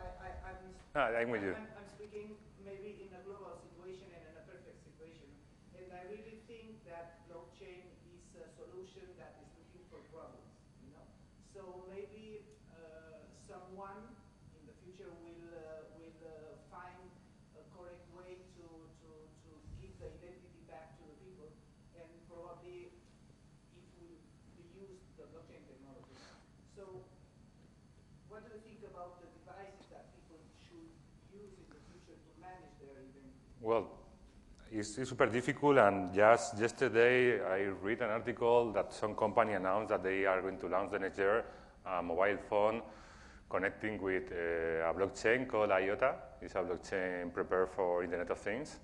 I'm with you. I'm speaking maybe in a global situation and in a perfect situation. And I really think that blockchain is a solution that is looking for problems, you know? So maybe someone in the future will find a correct way to give the identity back to the people, and probably it will use the blockchain technology. So what do you think about the devices that people should use in the future to manage their identity? Well, it's super difficult, and just yesterday I read an article that some company announced that they are going to launch the next year a mobile phone connecting with a blockchain called IOTA. It's a blockchain prepared for Internet of Things.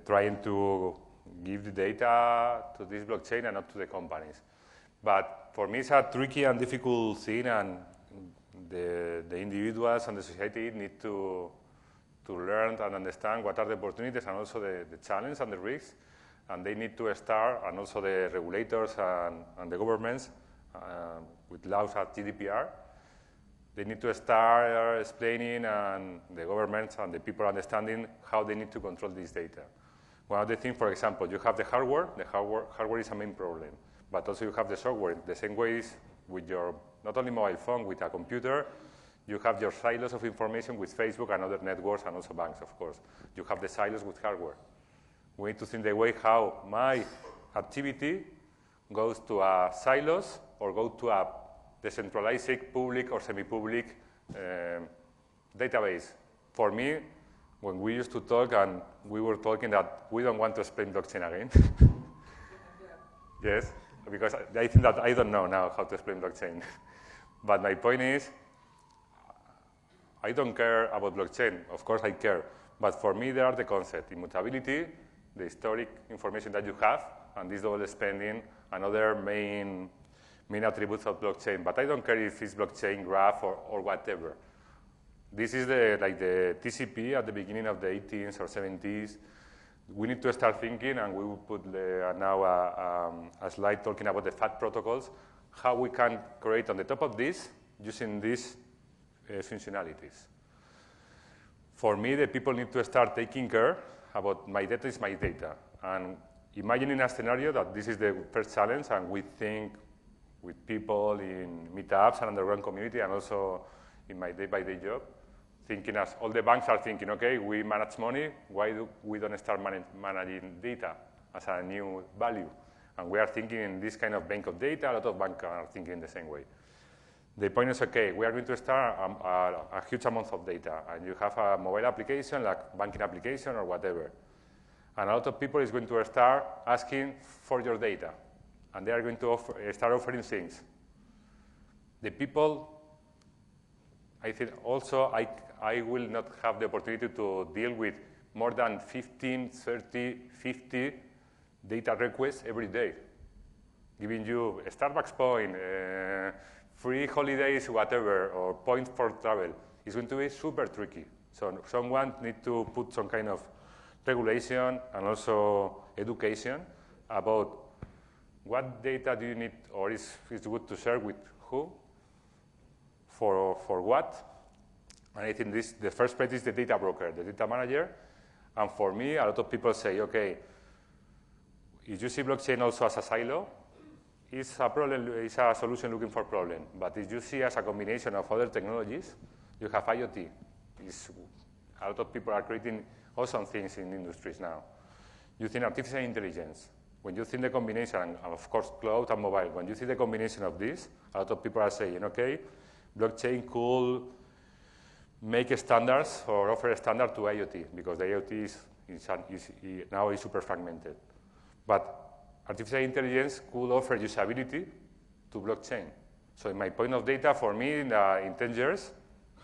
Trying to give the data to this blockchain and not to the companies. But for me, it's a tricky and difficult thing, and the individuals and the society need to learn and understand what are the opportunities and also the challenge and the risks. And they need to start, and also the regulators and the governments, with laws at GDPR, they need to start explaining, and the governments and the people understanding how they need to control this data. One of the things, for example, you have the hardware. The hardware is a main problem, but also you have the software. The same way is with your, not only mobile phone, with a computer, you have your silos of information with Facebook and other networks, and also banks, of course. You have the silos with hardware. We need to think the way how my activity goes to a silos or go to a decentralized public or semi-public database. For me, when we used to talk, and we were talking that we don't want to explain blockchain again. Yes, because I think that I don't know now how to explain blockchain. But my point is, I don't care about blockchain. Of course I care. But for me, there are the concepts: immutability, the historic information that you have, and this double spending, and other main attributes of blockchain. But I don't care if it's blockchain, graph, or whatever. This is like the TCP at the beginning of the 18th or 70s. We need to start thinking, and we will put now a slide talking about the FAT protocols, how we can create on the top of this, using these functionalities. For me, the people need to start taking care about my data is my data. And imagining a scenario that this is the first challenge, and we think with people in meetups and underground community, and also in my day-by-day job, thinking as all the banks are thinking, okay, we manage money, why do we don't start managing data as a new value? And we are thinking in this kind of bank of data, a lot of banks are thinking the same way. The point is, okay, we are going to start a huge amount of data, and you have a mobile application, like banking application or whatever. And a lot of people is going to start asking for your data, and they are going to start offering things. The people, I think also I will not have the opportunity to deal with more than 15, 30, 50 data requests every day, giving you a Starbucks point, free holidays, whatever, or points for travel. It's going to be super tricky. So someone needs to put some kind of regulation and also education about what data do you need, or is good to share with who, for what. And I think the first part is the data broker, the data manager. And for me, a lot of people say, okay, if you see blockchain also as a silo, it's a problem, it's a solution looking for problem. But if you see as a combination of other technologies, you have IoT. A lot of people are creating awesome things in industries now. You think artificial intelligence. When you think the combination, and of course cloud and mobile, when you see the combination of this, a lot of people are saying, okay, blockchain could make standards or offer a standard to IoT, because the IoT now is super fragmented. But artificial intelligence could offer usability to blockchain. So in my point of data, for me, in 10 years,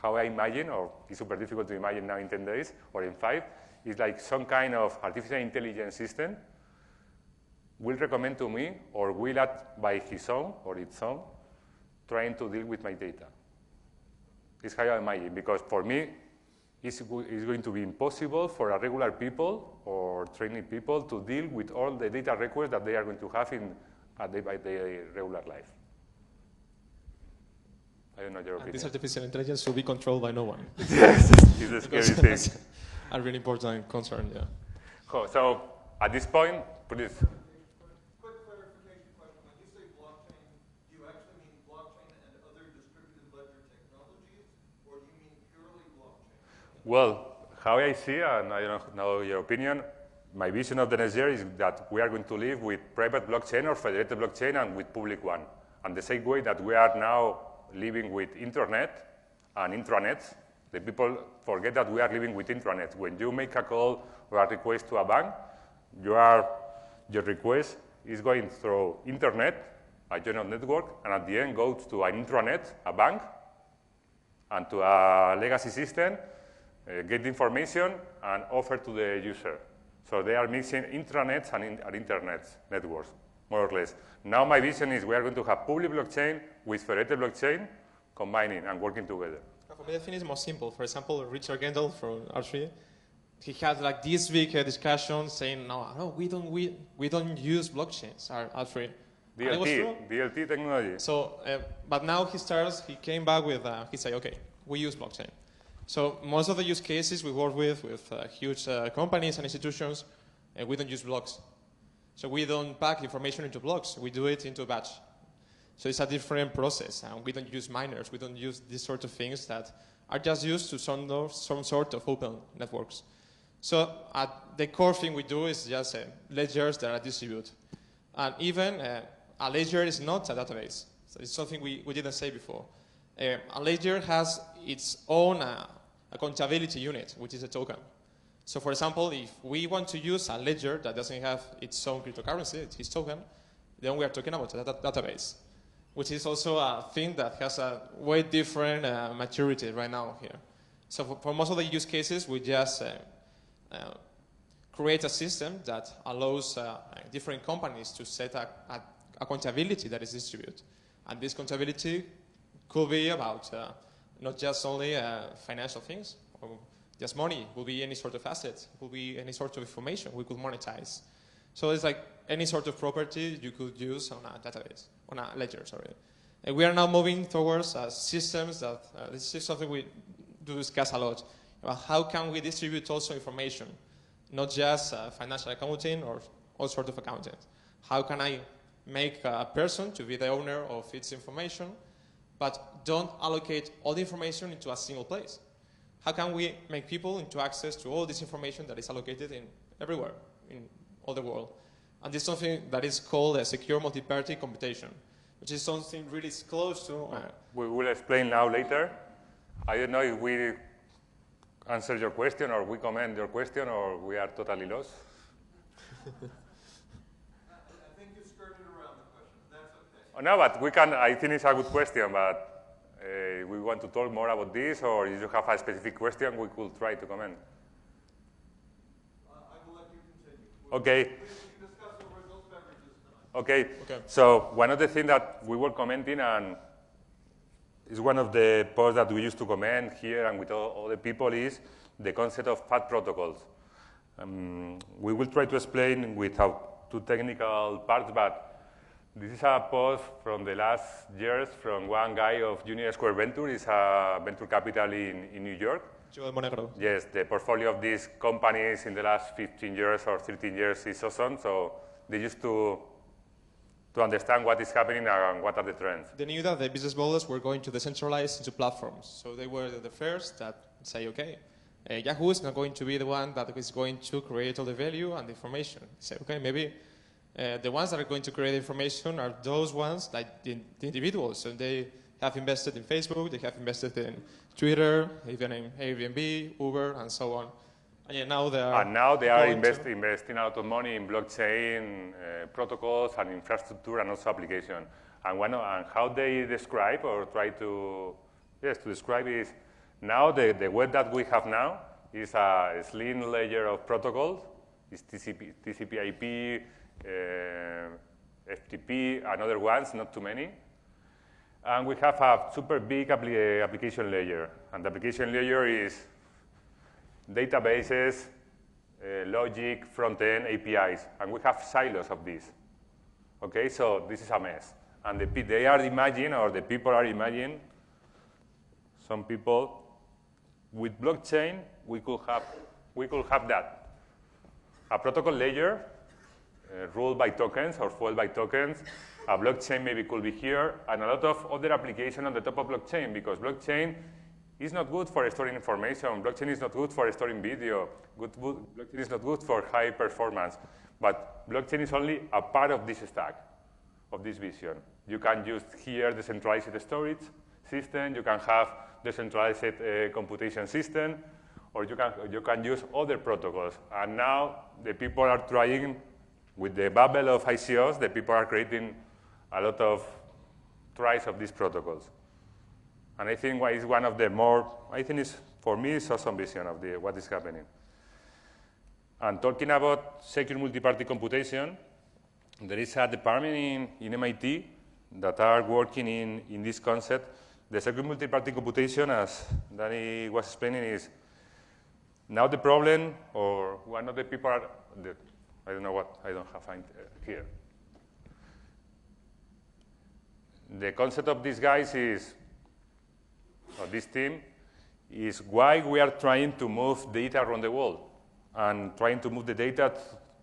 how I imagine, or it's super difficult to imagine now in 10 days or in 5, is like some kind of artificial intelligence system will recommend to me or will act by his own or its own, trying to deal with my data. It's how I imagine, because for me, it's going to be impossible for a regular people or training people to deal with all the data requests that they are going to have in a day-by-day regular life. I don't know your opinion. This artificial intelligence should be controlled by no one. Yes, it's a scary thing. That's a really important concern, yeah. So at this point, please. Quick clarification question. When you say blockchain, do you actually mean blockchain and other distributed ledger technologies, or do you mean purely blockchain? Well, how I see, and I don't know your opinion, my vision of the next year is that we are going to live with private blockchain or federated blockchain and with public one. And the same way that we are now living with internet and intranets, the people forget that we are living with intranet. When you make a call or a request to a bank, your request is going through internet, a general network, and at the end goes to an intranet, a bank, and to a legacy system, get information and offer to the user. So they are mixing intranets and internet networks, more or less. Now my vision is we are going to have public blockchain with federated blockchain combining and working together. For me, I think it's more simple. For example, Richard Gendel from R3, he had like this big discussion saying, no, we don't use blockchains at R3. DLT technology. So, but now he came back with, he said, okay, we use blockchain. So most of the use cases we work with huge companies and institutions, we don't use blocks. So we don't pack information into blocks. We do it into a batch. So it's a different process, and we don't use miners. We don't use these sort of things that are just used to some sort of open networks. So the core thing we do is just ledgers that are distributed. And even a ledger is not a database. So it's something we didn't say before. A ledger has its own accountability unit, which is a token. So for example, if we want to use a ledger that doesn't have its own cryptocurrency, its token, then we are talking about a database, which is also a thing that has a way different maturity right now here. So for most of the use cases, we just create a system that allows different companies to set a accountability that is distributed. And this accountability could be about not just only financial things, or just money. It will be any sort of asset. It will be any sort of information we could monetize. So it's like any sort of property you could use on a database, on a ledger, sorry. And we are now moving towards systems that, this is something we do discuss a lot, about how can we distribute also information, not just financial accounting or all sorts of accounting. How can I make a person to be the owner of its information, but don't allocate all the information into a single place? how can we make people into access to all this information that is allocated in everywhere, in all the world? And this is something that is called a secure multi-party computation, which is something really close to... we will explain now later. I don't know if we answer your question or we comment your question or we are totally lost. I think you skirted around the question. That's okay. Oh, no, but we can, I think it's a good question, but we want to talk more about this, or if you have a specific question, we could try to comment. I will let you continue. Okay. We discuss over those beverages tonight. Okay. So one of the things that we were commenting, and is one of the posts that we used to comment here and with all the people, is the concept of path protocols. We will try to explain without too technical parts, but this is a post from the last years from one guy of Junior Square Venture. It's a venture capital in New York. Joel Monegro. Yes, the portfolio of these companies in the last 15 years or 13 years is awesome. So they used to understand what is happening and what are the trends. They knew that the business models were going to decentralize into platforms. So they were the first that say, okay, Yahoo is not going to be the one that is going to create all the value and the information. Say, okay, maybe the ones that are going to create information are those ones, like the individuals. So they have invested in Facebook, they have invested in Twitter, even in Airbnb, Uber, and so on. And yet now they are investing a lot of money in blockchain protocols and infrastructure and also application. And how they describe or try to describe is now the web that we have now is a slim layer of protocols. It's TCP/IP, FTP, and other ones, not too many. And we have a super big application layer. And the application layer is databases, logic, front-end, APIs. And we have silos of this. Okay, so this is a mess. And the people are imagining, some people, with blockchain, we could have that. A protocol layer ruled by tokens or fueled by tokens. A blockchain maybe could be here, and a lot of other applications on the top of blockchain, because blockchain is not good for storing information. Blockchain is not good for storing video. Blockchain is not good for high performance. But blockchain is only a part of this stack, of this vision. You can use here decentralized storage system. You can have decentralized computation system, or you can use other protocols. And now the people are trying, with the bubble of ICOs, the people are creating a lot of tries of these protocols. And I think it's one of the more, for me, it's awesome vision of what is happening. And talking about secure multi-party computation, there is a department in MIT that are working in this concept. The secure multi-party computation, as Danny was explaining, is now the problem, or one of the people I don't know what, I don't have here. The concept of these guys is, or this team, is why we are trying to move data around the world and trying to move the data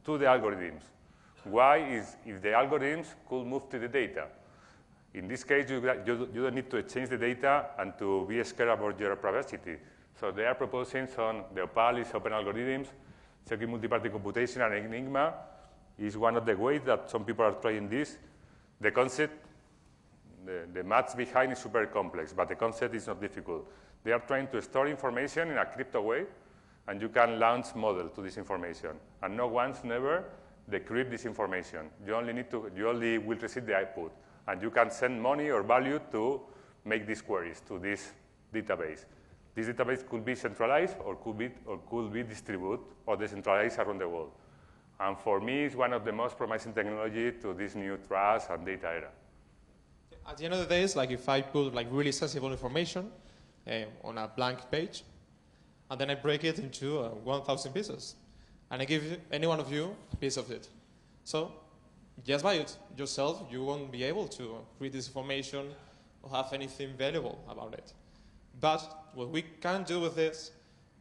to the algorithms. Why is if the algorithms could move to the data? In this case, you don't need to exchange the data and to be scared about your privacy. So they are proposing the Opal is open algorithms, secure multi-party computation, and Enigma is one of the ways that some people are trying this. The concept, the maths behind is super complex, but the concept is not difficult. They are trying to store information in a crypto way, and you can launch model to this information. And no one's never decrypt this information. You only will receive the output, and you can send money or value to make these queries to this database. This database could be centralized or could be distributed or decentralized around the world. And for me, it's one of the most promising technology to this new trust and data era. At the end of the day, it's like if I put really sensible information on a blank page, and then I break it into 1,000 pieces, and I give any one of you a piece of it. So just by it yourself, you won't be able to read this information or have anything valuable about it. But what we can do with this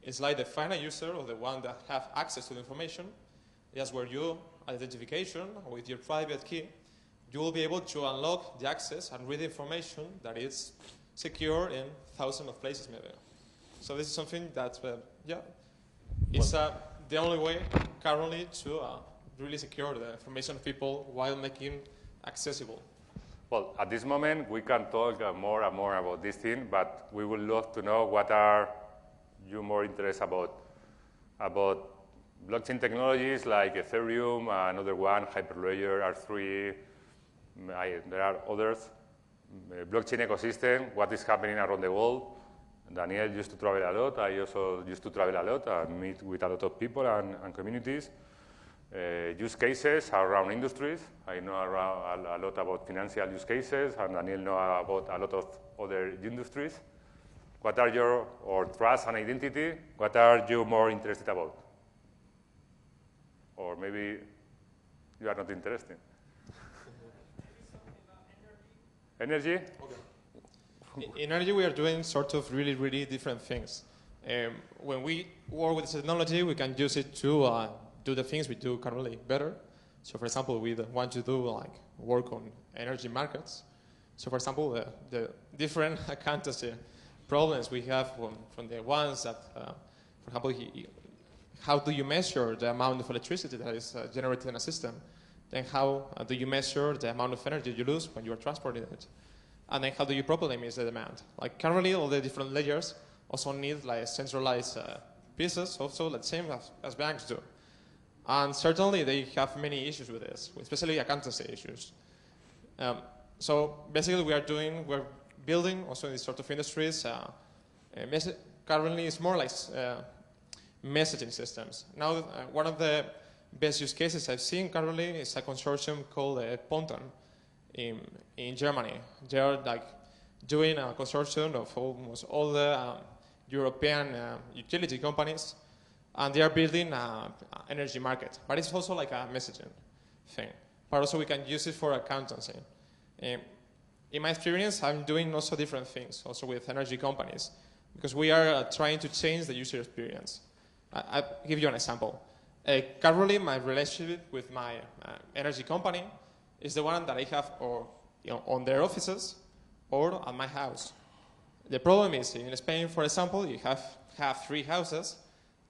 is like the final user or the one that have access to the information. That's where you, identification with your private key, you will be able to unlock the access and read information that is secure in thousands of places maybe. So this is something that, yeah, is the only way currently to really secure the information of people while making accessible. Well, at this moment, we can talk more and more about this thing, but we would love to know what are you more interested about blockchain technologies like Ethereum, another one, Hyperledger, R3, there are others. Blockchain ecosystem, what is happening around the world. Daniel used to travel a lot. I also used to travel a lot and meet with a lot of people and communities. Use cases around industries. I know a lot about financial use cases, and Daniel knows about a lot of other industries. What are your, or trust and identity, what are you more interested about? Or maybe you are not interested. Energy? Okay. In energy, we are doing sort of really, really different things. When we work with technology, we can use it to do the things we do currently better. So, for example, we want to do like work on energy markets. So, for example, the different accountancy problems we have from the ones that, for example, how do you measure the amount of electricity that is generated in a system? Then how do you measure the amount of energy you lose when you are transporting it? And then how do you properly measure the demand? Like currently, all the different layers also need like centralized pieces, also the same as banks do. And certainly they have many issues with this, especially accountancy issues. So basically we're building also in these sort of industries, currently it's more like messaging systems. Now one of the best use cases I've seen currently is a consortium called Ponton in Germany. They are like doing a consortium of almost all the European utility companies, and they are building an energy market. But it's also like a messaging thing. But also we can use it for accountancy. In my experience, I'm doing also different things, also with energy companies, because we are trying to change the user experience. I'll give you an example. Currently, my relationship with my energy company is the one that I have on their offices or at my house. The problem is, in Spain, for example, you have 3 houses.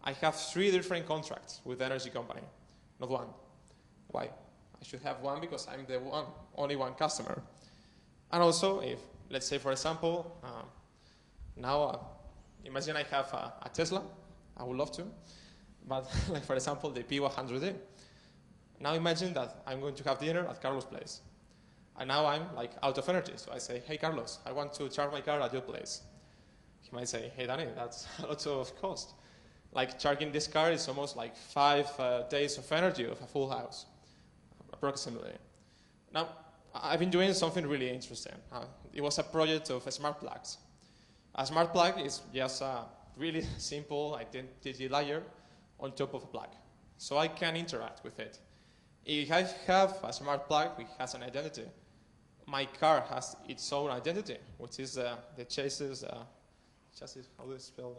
I have 3 different contracts with the energy company, not one. Why? I should have one because I'm the only one customer. And also, if, let's say, for example, now imagine I have a Tesla. I would love to. But, like, for example, the P100D. Now imagine that I'm going to have dinner at Carlos' place. And now I'm like out of energy. So I say, hey, Carlos, I want to charge my car at your place. He might say, hey, Danny, that's a lot of cost. Like charging this car is almost like 5 days of energy of a full house, approximately. Now, I've been doing something really interesting. It was a project of smart plugs. A smart plug is just a really simple identity layer on top of a plug. So I can interact with it. If I have a smart plug which has an identity, my car has its own identity, which is the chassis, how do you spell?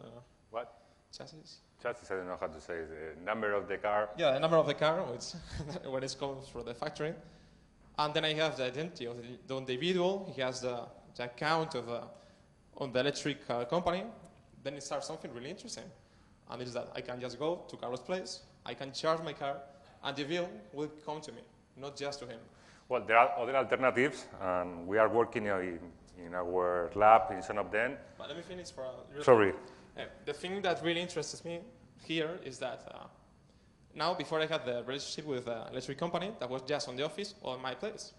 What? Chassis? Chassis, I don't know how to say it. The number of the car. Yeah, the number of the car, which when it comes from the factory. And then I have the identity of the individual. He has the account of on the electric company. Then it starts something really interesting. And it's that I can just go to Carlos' place, I can charge my car, and the bill will come to me, not just to him. Well, there are other alternatives, and we are working in our lab in some of them. But let me finish for a Sorry. The thing that really interests me here is that now, before I had the relationship with the electric company, that was just on the office or in my place.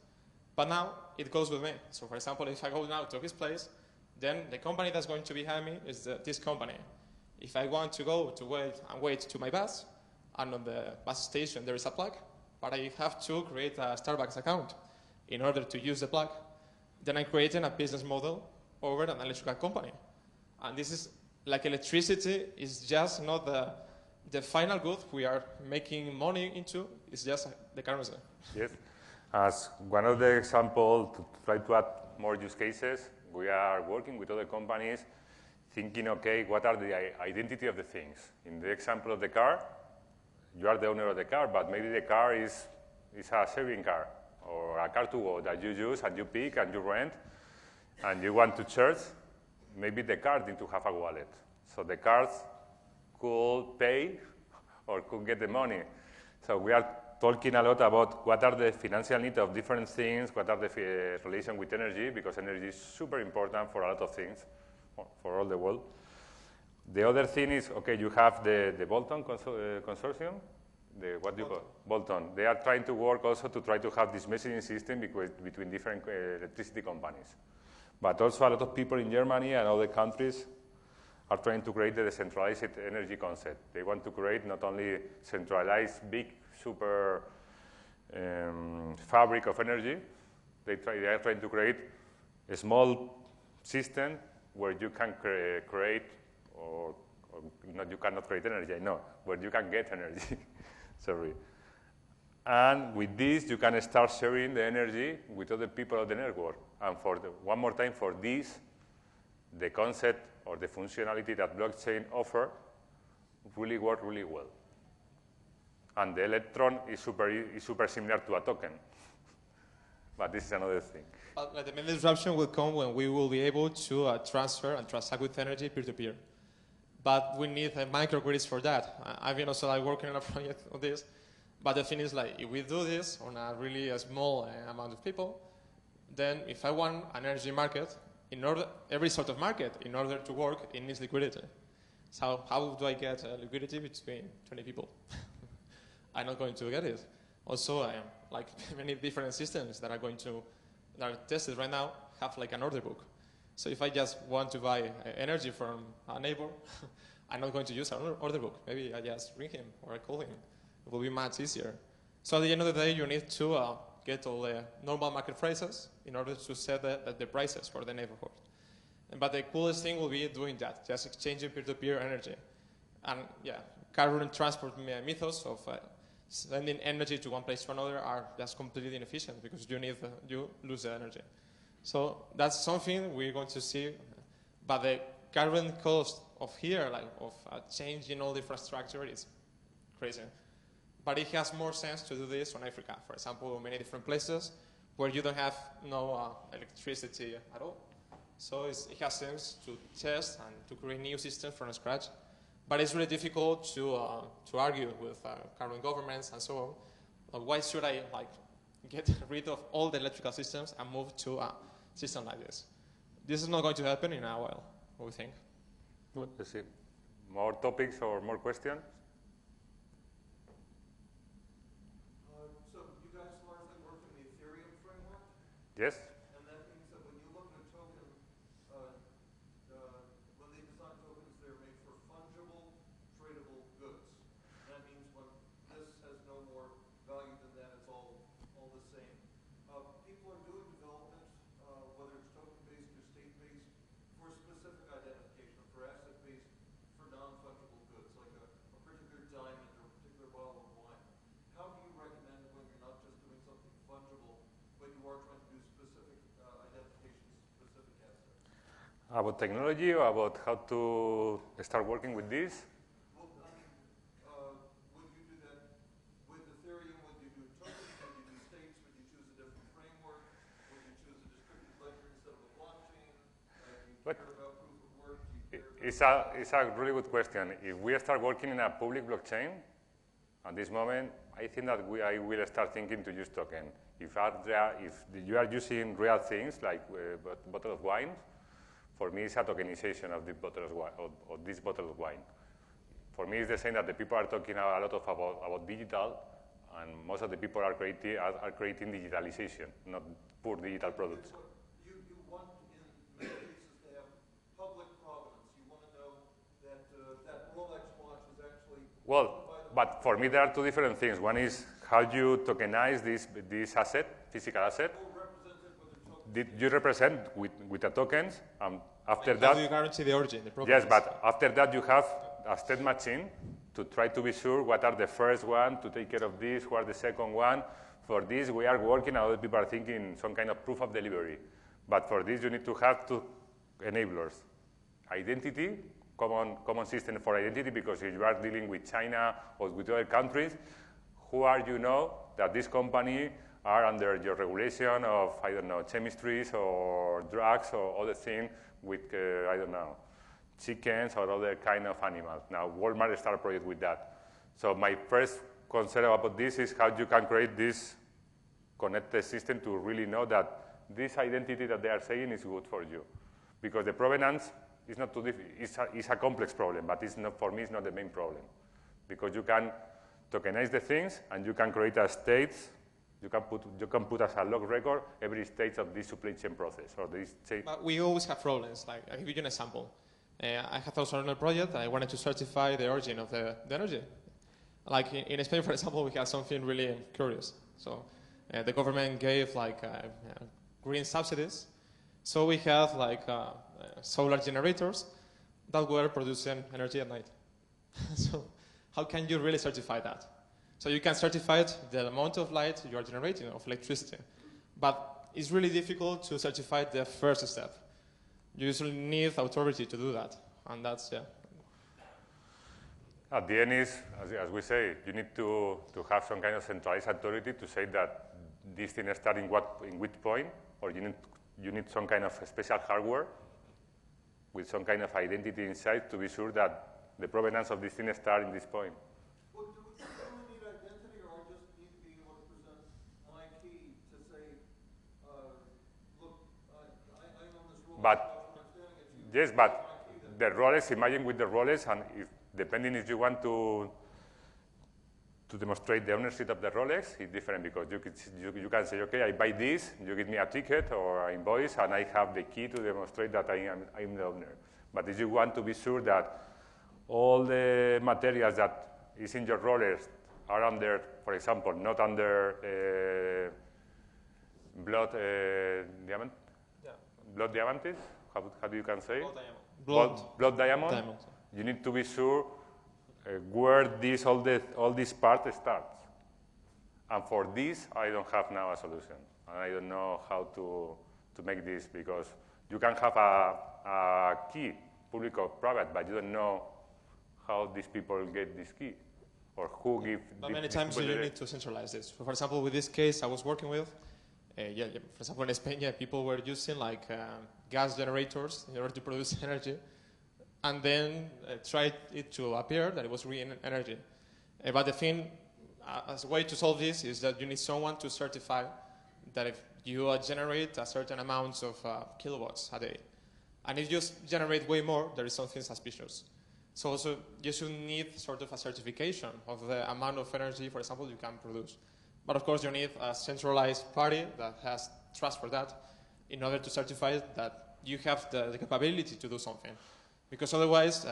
But now, it goes with me. So, for example, if I go now to his place, then the company that's going to be behind me is this company. If I want to go to wait to my bus, and on the bus station there is a plug, but I have to create a Starbucks account in order to use the plug, then I'm creating a business model over an electrical company. And this is like electricity is just not the final good we are making money into, it's just the currency. Yes. As one of the examples to try to add more use cases, we are working with other companies thinking, okay, what are the identity of the things? In the example of the car, you are the owner of the car, but maybe the car is a sharing car or a car to go that you use and you pick and you rent and you want to charge. Maybe the car needs to have a wallet. So the cards could pay or could get the money. So we are talking a lot about what are the financial needs of different things, what are the relation with energy, because energy is super important for a lot of things, for all the world. The other thing is, okay, you have the Bolton consortium, what do you call Bolton. They are trying to work also to try to have this messaging system between different electricity companies. But also a lot of people in Germany and other countries are trying to create the decentralized energy concept. They want to create not only centralized, big, super fabric of energy, they are trying to create a small system where you can create, or not, you cannot create energy, I know, where you can get energy, sorry. And with this, you can start sharing the energy with other people of the network. And one more time, for this, the concept or the functionality that blockchain offer really work really well. And the electron is super similar to a token. But this is another thing. The main disruption will come when we will be able to transfer and transact with energy peer-to-peer. But we need microgrids for that. I've been also working on a project on this. But the thing is, if we do this on a really small amount of people, then if I want an energy market, every sort of market, in order to work, it needs liquidity. So how do I get liquidity between 20 people? I'm not going to get it. Also, like many different systems that are tested right now have like an order book. So if I just want to buy energy from a neighbor, I'm not going to use an order book. Maybe I just ring him or I call him. It will be much easier. So at the end of the day, you need to get all the normal market prices in order to set the prices for the neighborhood. But the coolest thing will be doing that, just exchanging peer-to-peer energy. And yeah, current transport methods of sending energy to one place to another are just completely inefficient because you lose the energy. So that's something we're going to see. But the current cost of changing all the infrastructure is crazy. But it has more sense to do this on Africa, for example, many different places where you don't have no electricity at all. So it has sense to test and to create new systems from scratch. But it's really difficult to argue with current governments and so on. Why should I get rid of all the electrical systems and move to a system like this? This is not going to happen in a while, we think. Let's see. More topics or more questions? So you guys largely work in the Ethereum framework? Yes. And that means that when you look at a token, when they design tokens, they're made for fungible, tradable goods. And that means when this has no more value than that, it's all the same. People are doing development, whether it's token-based or state-based, for specific identification, for asset-based, for non-fungible goods, like a particular diamond or a particular bottle of wine. How do you recommend when you're not just doing something fungible, but you are trying to do specific identification, specific assets? About technology or about how to start working with this? Well, would you do that with Ethereum? Would you do tokens? Would you do states? Would you choose a different framework? Would you choose a distributed ledger instead of a blockchain? Do you care about proof of work? Do you care It's a really good question. If we start working in a public blockchain, at this moment, I think that I will start thinking to use token. If you are using real things like bottle of wine, for me it's a tokenization of this bottle of wine. For me, it's the same that the people are talking a lot about digital, and most of the people are creating digitalization, not poor digital products. You want, in many cases, to have public provenance. You want to know that that Rolex watch is actually... Well, but for me, there are two different things. One is how you tokenize this asset, physical asset. You represent with the tokens. After that, how do you guarantee the origin, the provenance? Yes, but after that, you have a state machine to try to be sure what are the first one to take care of this, what are the second one. For this, we are working, and other people are thinking some kind of proof of delivery. But for this, you need to have two enablers. Identity, common system for identity, because if you are dealing with China or with other countries, who are you know that this company are under your regulation of, I don't know, chemistries or drugs or other things with, I don't know, chickens or other kind of animals. Now, Walmart started a project with that. So my first concern about this is how you can create this connected system to really know that this identity that they are saying is good for you. Because the provenance is not too difficult. It's a complex problem, but it's not, for me, it's not the main problem. Because you can tokenize the things, and you can create a state. You can put as a log record every stage of this supply chain process or this chain. But we always have problems. Like, I'll give you an example. I had also another project. I wanted to certify the origin of the energy. Like in Spain, for example, we had something really curious. So the government gave like green subsidies. So we have like solar generators that were producing energy at night. So how can you really certify that? So you can certify the amount of light you are generating of electricity. But it's really difficult to certify the first step. You usually need authority to do that. And that's, yeah. At the end is, as we say, you need to have some kind of centralized authority to say that this thing starts in which point, or you need some kind of special hardware with some kind of identity inside to be sure that the provenance of this thing starts in this point. Well, do we really need identity, or I just need to be able to present my key to say, look, I own this rule. But, yes, but the roles, imagine with the roles, and if depending if you want to demonstrate the ownership of the Rolex, it's different because you can say, okay, I buy this, you give me a ticket or an invoice, and I have the key to demonstrate that I'm the owner. But if you want to be sure that all the materials that is in your Rolex are under, for example, not under blood diamond, yeah. Blood diamantes, how do you can say? Blood diamond. Diamond. You need to be sure where all this part starts. And for this, I don't have now a solution. And I don't know how to make this, because you can have a key, public or private, but you don't know how these people get this key or who give. But many times you need to centralize this. For example, with this case I was working with, for example, in Spain, people were using like gas generators in order to produce energy, and then tried it to appear that it was green energy. But the thing, as a way to solve this, is that you need someone to certify that if you generate a certain amount of kilowatts a day, and if you generate way more, there is something suspicious. So also you should need sort of a certification of the amount of energy, for example, you can produce. But of course you need a centralized party that has trust for that in order to certify that you have the capability to do something. Because otherwise,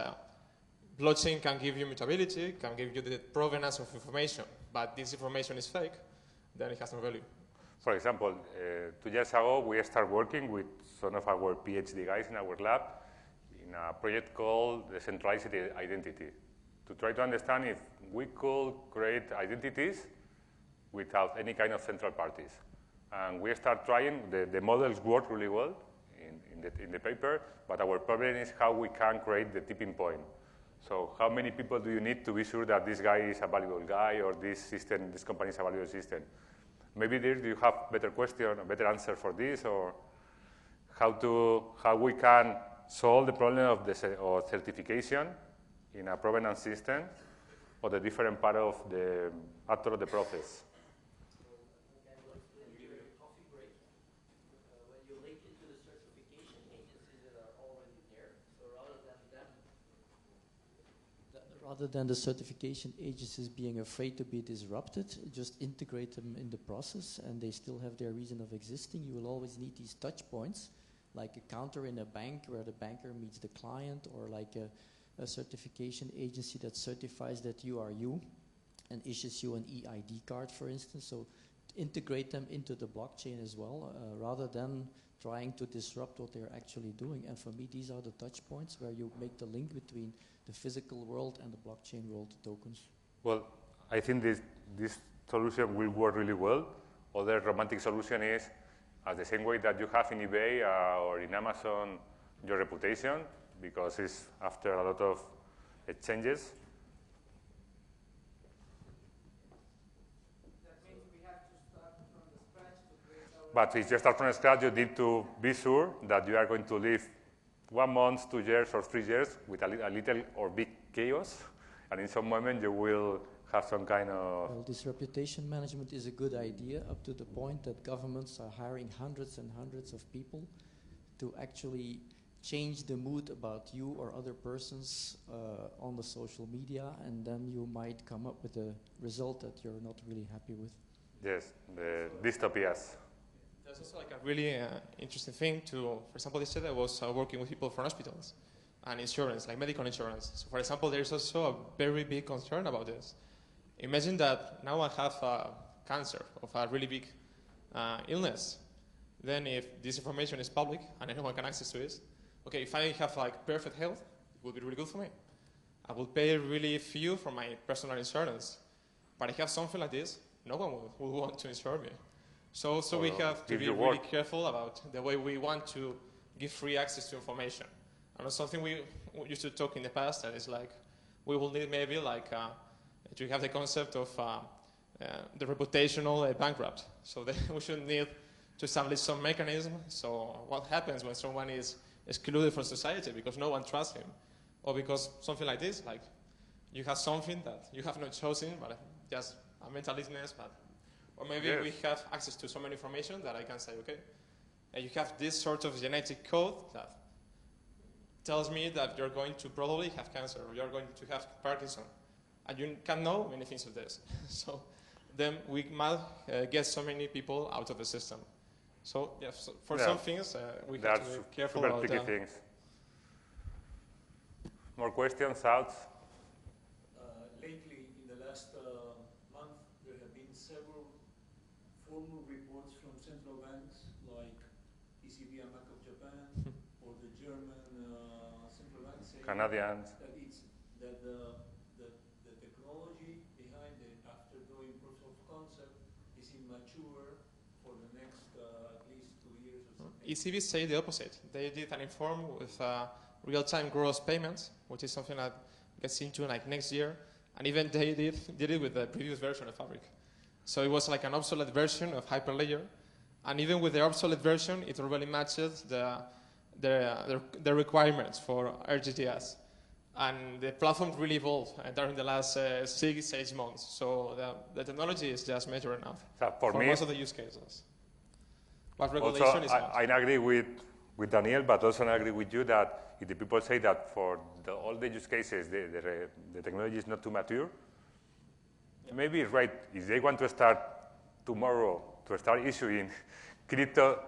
blockchain can give you mutability, can give you the provenance of information, but this information is fake, then it has no value. For example, 2 years ago, we started working with some of our PhD guys in our lab in a project called Decentralized Identity, to try to understand if we could create identities without any kind of central parties. And we start trying, the models work really well in the paper, but our problem is how we can create the tipping point. So how many people do you need to be sure that this guy is a valuable guy, or this company is a valuable system? Maybe do you have better question, a better answer for this, or how we can solve the problem of certification in a provenance system, or the different part of the actor of the process? Rather than the certification agencies being afraid to be disrupted, just integrate them in the process and they still have their reason of existing. You will always need these touch points, like a counter in a bank where the banker meets the client, or like a certification agency that certifies that you are you and issues you an EID card, for instance. So integrate them into the blockchain as well, rather than trying to disrupt what they're actually doing. And for me, these are the touch points where you make the link between the physical world and the blockchain world, the tokens. Well, I think this solution will work really well. Other romantic solution is, the same way that you have in eBay or in Amazon, your reputation, because it's after a lot of exchanges. That means we have to start from the scratch to create our... But if you start from scratch, you need to be sure that you are going to leave 1 month, 2 years, or 3 years with a little or big chaos, and in some moment you will have some kind of... Well, this reputation management is a good idea up to the point that governments are hiring hundreds and hundreds of people to actually change the mood about you or other persons on the social media, and then you might come up with a result that you're not really happy with. Yes, the dystopias. There's also like a really interesting thing to, for example, yesterday I was working with people from hospitals and insurance, like medical insurance. So for example, there's also a very big concern about this. Imagine that now I have cancer of a really big illness. Then if this information is public and anyone can access to it, okay, if I have like perfect health, it would be really good for me. I will pay really few for my personal insurance. But if I have something like this, no one will want to insure me. So we have to be really careful about the way we want to give free access to information. And something we used to talk in the past that is like, we will need maybe like to have the concept of the reputational bankrupt. So we should need to establish some mechanism. So what happens when someone is excluded from society because no one trusts him? Or because something like this, like you have something that you have not chosen, but just a mental illness, or maybe we have access to so much information that I can say, okay, and you have this sort of genetic code that tells me that you're going to probably have cancer or you're going to have Parkinson. And you can know many things of this. So then we might get so many people out of the system. So yeah, for some things, we have to be careful about that. Things. More questions, thoughts? Lately, in the last month, there have been several formal reports from central banks like ECB and Bank of Japan or the German central bank saying Canadians. that the technology behind it after doing proof of concept is immature for the next at least 2 years or something. ECB say the opposite. They did an inform with real-time gross payments, which is something that gets into like next year. And even they did it with the previous version of Fabric. So it was like an obsolete version of Hyperledger. And even with the obsolete version, it already matches the requirements for RGTS. And the platform really evolved during the last 6-8 months. So the technology is just mature enough for most of the use cases. But regulation also, is not. I agree with Daniel, but also I agree with you that if the people say that for all the use cases, the technology is not too mature, maybe it's right. If they want to start tomorrow to start issuing crypto,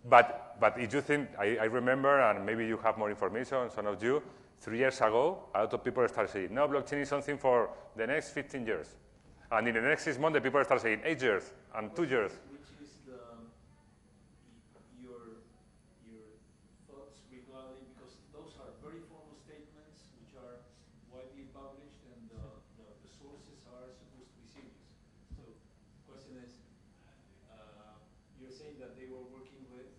but if you think, I remember, and maybe you have more information, some of you, 3 years ago, a lot of people started saying, no, blockchain is something for the next 15 years. And in the next 6 months, the people start saying 8 years and 2 years. Which is your thoughts regarding, because those are very formal statements which are widely published and the sources are supposed to be serious. So the question is, you're saying that they were working with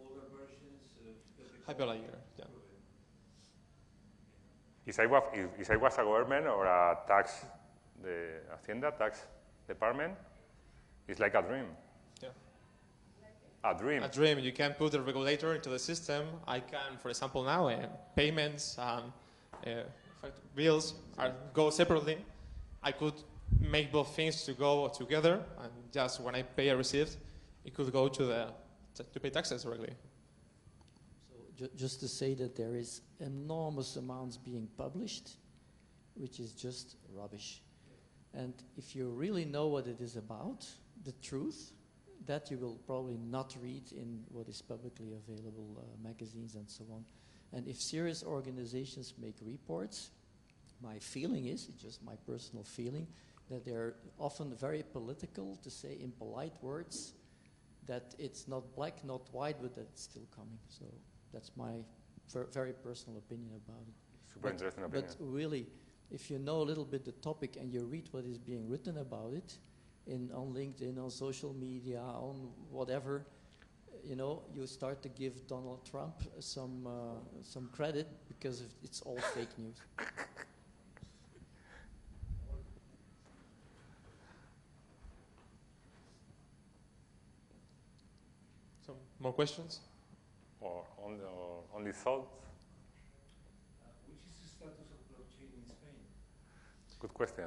older versions of the Hyperledger, yeah. If I was a government or a the Hacienda tax department, it's like a dream. Yeah. A dream. A dream. You can put the regulator into the system. I can, for example, now payments, bills go separately. I could make both things to go together, and just when I pay a receipt, it could go to pay taxes directly. Just to say that there is enormous amounts being published, which is just rubbish. And if you really know what it is about, the truth, that you will probably not read in what is publicly available magazines and so on. And if serious organizations make reports, my feeling is, it's just my personal feeling, that they're often very political to say in polite words that it's not black, not white, but that it's still coming. So that's my very personal opinion about it. Super interesting opinion. But really, if you know a little bit the topic and you read what is being written about it on LinkedIn, on social media, on whatever, you start to give Donald Trump some credit because it's all fake news. Some more questions? Or only thoughts? Which is the status of blockchain in Spain? Good question.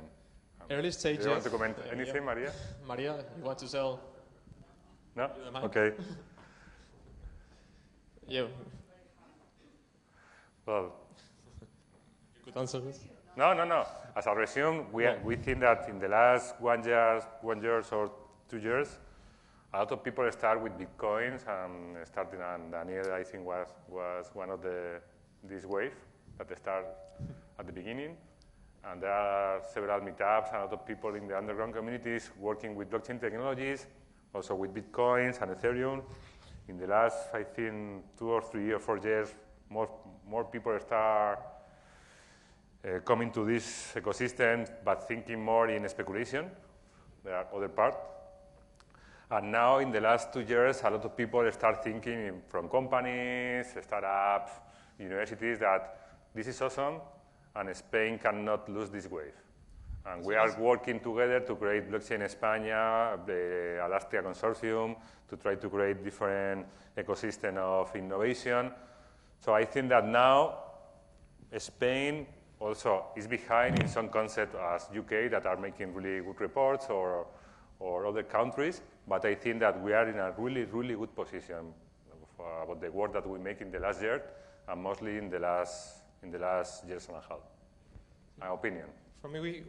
Early stage. Do you want to comment anything, yeah. Maria? Maria, you want to sell? No? Okay. Yeah. Well. You could answer this. No. As a resume, we think that in the last 1 year or 2 years, a lot of people start with bitcoins and starting, and Daniel, I think, was one of this wave that they start at the beginning. And there are several meetups and a lot of people in the underground communities working with blockchain technologies, also with bitcoins and Ethereum. In the last, I think, 2 or 3 or 4 years, more people start coming to this ecosystem, but thinking more in speculation. There are other part. And now, in the last 2 years, a lot of people start thinking from companies, startups, universities, that this is awesome, and Spain cannot lose this wave. And we are working together to create Blockchain España, the Alastria Consortium, to try to create different ecosystem of innovation. So I think that now Spain also is behind in some concepts as UK that are making really good reports, or other countries, but I think that we are in a really, really good position about the work that we make in the last year, and mostly in the last years and a half. My opinion. For me,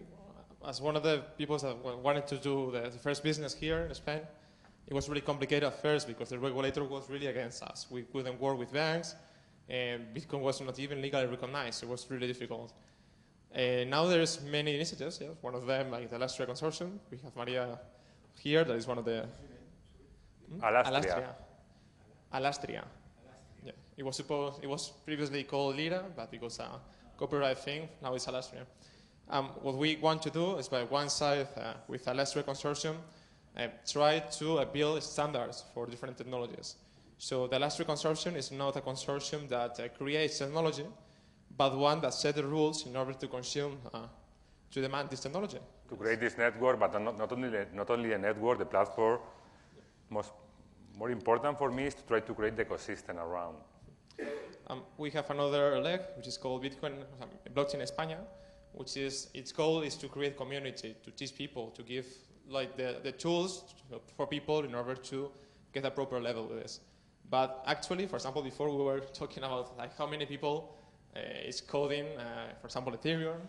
as one of the people that wanted to do the first business here in Spain, it was really complicated at first because the regulator was really against us. We couldn't work with banks, and Bitcoin was not even legally recognized. It was really difficult. Now there's many initiatives. Yes. One of them, like the Alastria Consortium. We have Maria here. That is one of the Alastria. Yeah. It was previously called Lira, but because copyright thing, now it's Alastria. What we want to do is, by one side, with Alastria Consortium, try to build standards for different technologies. So the Alastria Consortium is not a consortium that creates technology, but one that sets the rules in order to consume, to demand this technology. To create this network, but not only a network, the platform. More important for me is to try to create the ecosystem around. We have another leg, which is called Blockchain España, which is, its goal is to create community, to teach people, to give like the tools for people in order to get a proper level with this. But actually, for example, before we were talking about like how many people is coding, for example, Ethereum,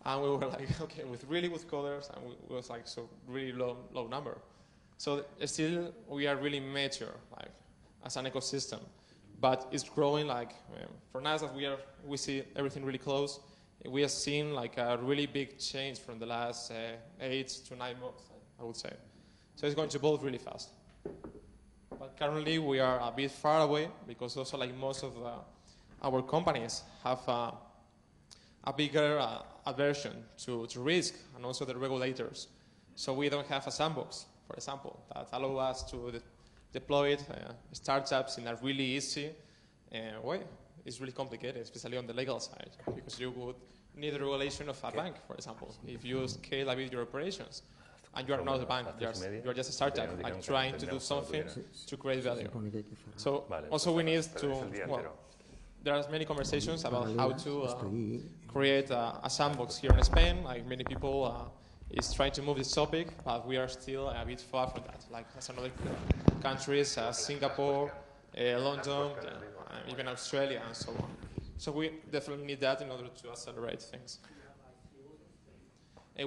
and we were like, okay, with really good coders, and it was like so really low number. So still, we are really mature, like as an ecosystem, but it's growing. Like for us, as we see everything really close. We have seen like a really big change from the last 8 to 9 months, I would say. So it's going to evolve really fast. But currently we are a bit far away because also like most of our companies have a bigger aversion to risk, and also the regulators. So we don't have a sandbox, for example, that allow us to deploy startups in a really easy way. It's really complicated, especially on the legal side, because you would need the regulation of a bank, for example, if you scale a bit your operations. And you are not a bank, you are just a startup, like trying to do something to create value. So also we need to, well, there are many conversations about how to create a sandbox here in Spain. Like many people is trying to move this topic, but we are still a bit far from that. Like as another countries, Singapore, London, even Australia, and so on. So we definitely need that in order to accelerate things.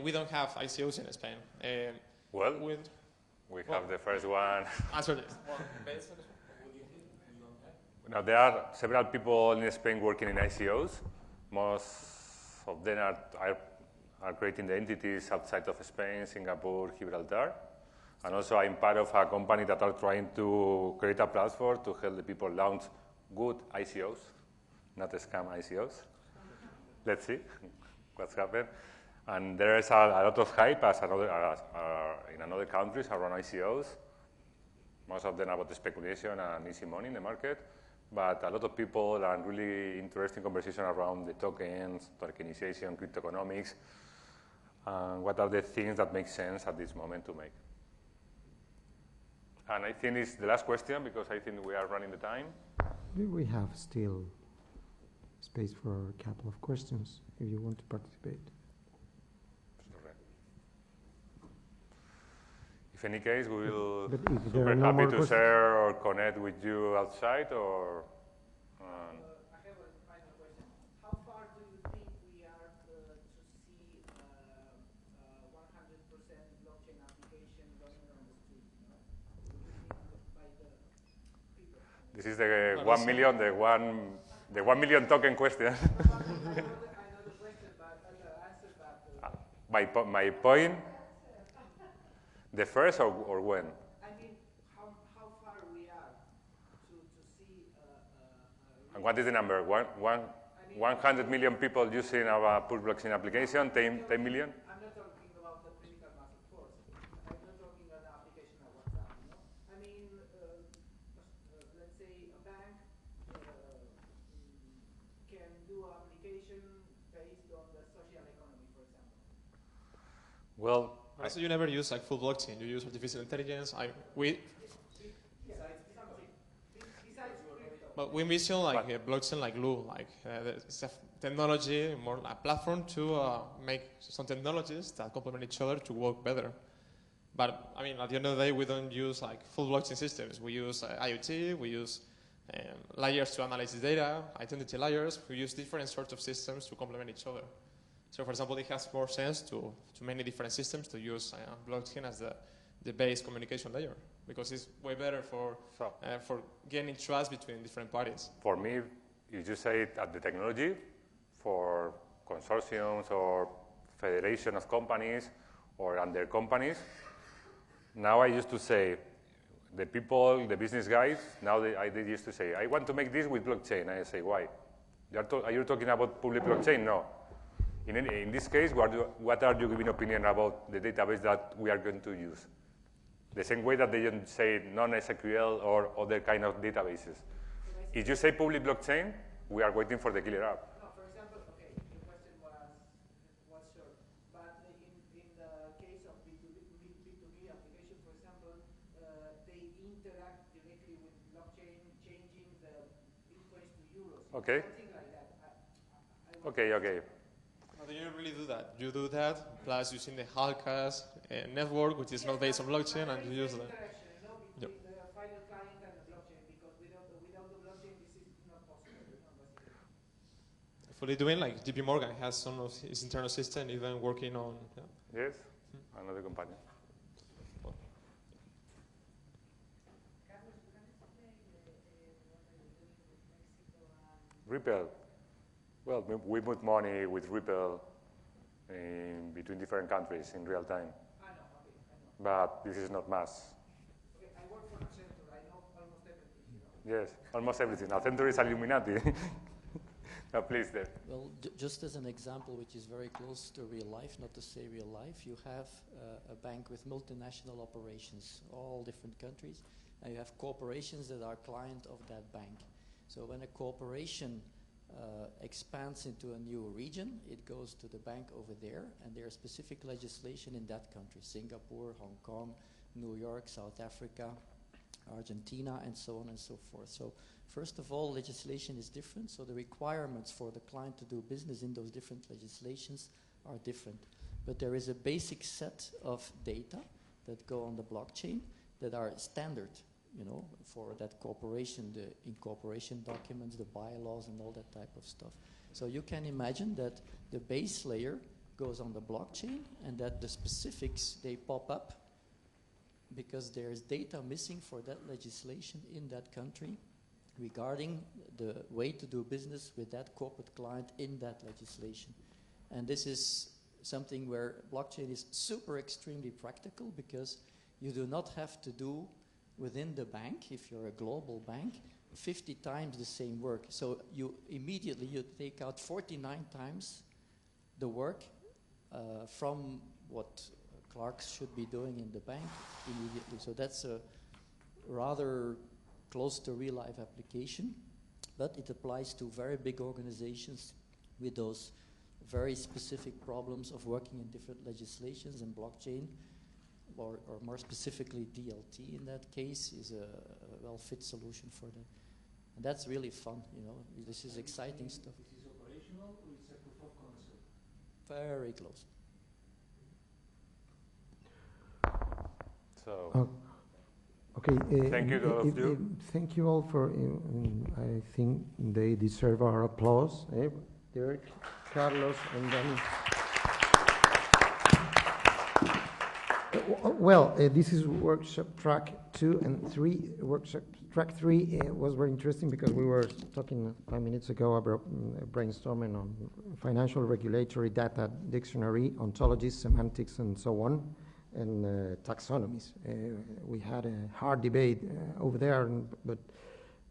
We don't have ICOs in Spain. Well, we have the first one. Answer this. Now, there are several people in Spain working in ICOs. Most of them are creating the entities outside of Spain, Singapore, Gibraltar. And also I'm part of a company that are trying to create a platform to help the people launch good ICOs, not scam ICOs. Let's see what's happened. And there is a lot of hype in other countries around ICOs. Most of them about the speculation and easy money in the market. But a lot of people are really interesting conversation around the tokens, tokenization, cryptoeconomics, and what are the things that make sense at this moment to make. And I think it's the last question, because I think we are running the time. We have still space for a couple of questions if you want to participate. In any case, we will but if there super are no happy more to questions, share or connect with you outside or. I have a final question. How far do you think we are to see 100% blockchain application running on the street? What do you think by the people? This is the 1 million, the 1 million token question. I know the question, but the answer, but My point. The first or when? I mean, how far we are to see. And what is the number? 100 million people using our push blockchain application. 10 million. I'm not talking about the critical mass, of course. I'm not talking about the application of WhatsApp. I mean, let's say a bank can do application based on the social economy, for example. Well. So you never use like full blockchain. You use artificial intelligence. But we envision like a blockchain like glue, like it's a technology, more a platform to make some technologies that complement each other to work better. But I mean, at the end of the day, we don't use like full blockchain systems. We use IoT. We use layers to analyze the data, identity layers. We use different sorts of systems to complement each other. So, for example, it has more sense to many different systems to use blockchain as the base communication layer because it's way better for gaining trust between different parties. For me, if you say it at the technology, for consortiums or federation of companies or under companies, now I used to say the people, the business guys, now they used to say, I want to make this with blockchain. I say, why? Are you talking about public blockchain? No. In this case, what are you giving opinion about the database that we are going to use? The same way that they don't say non-SQL or other kind of databases. If you say public blockchain, we are waiting for the killer app. No, for example, okay, the question was short, but in the case of B2B application, for example, they interact directly with blockchain, changing the bitcoins to euros. Okay. Something like that. Okay. No, you don't really do that. You do that, plus using the Halcas network, which is not based on blockchain, and you use that. Between the final client and the blockchain, because without the blockchain, this is not possible. Fully doing, like JP Morgan has some of his internal system, even working on. Yeah. Yes, another company. Ripple. Well, we put money with Ripple in between different countries in real time. I know. But this is not mass. Okay, I work for Accenture. I know almost everything. Yes, almost everything. Accenture is Illuminati. No, please, there. Well, just as an example, which is very close to real life, not to say real life, you have a bank with multinational operations, all different countries, and you have corporations that are client of that bank. So when a corporation expands into a new region, it goes to the bank over there, and there is specific legislation in that country, Singapore, Hong Kong, New York, South Africa, Argentina, and so on and so forth. So first of all, legislation is different, so the requirements for the client to do business in those different legislations are different. But there is a basic set of data that go on the blockchain that are standard, for that corporation, the incorporation documents, the bylaws, and all that type of stuff. So you can imagine that the base layer goes on the blockchain and that the specifics, they pop up because there's data missing for that legislation in that country regarding the way to do business with that corporate client in that legislation. And this is something where blockchain is super extremely practical because you do not have to do within the bank, if you're a global bank, 50 times the same work. So you take out 49 times the work from what clerks should be doing in the bank immediately. So that's a rather close to real life application, but it applies to very big organizations with those very specific problems of working in different legislations, and blockchain, or more specifically DLT in that case, is a well-fit solution for that. And that's really fun, you know. This is exciting stuff. Is this operational or it's a proof of concept? Very close. So, okay. Thank you to all of you. Thank you all for. I think they deserve our applause. Dirk, Carlos, and then. Well, this is workshop track 2 and 3. Workshop track 3 was very interesting because we were talking 5 minutes ago about brainstorming on financial regulatory data dictionary, ontologies, semantics, and so on, and taxonomies. We had a hard debate over there, but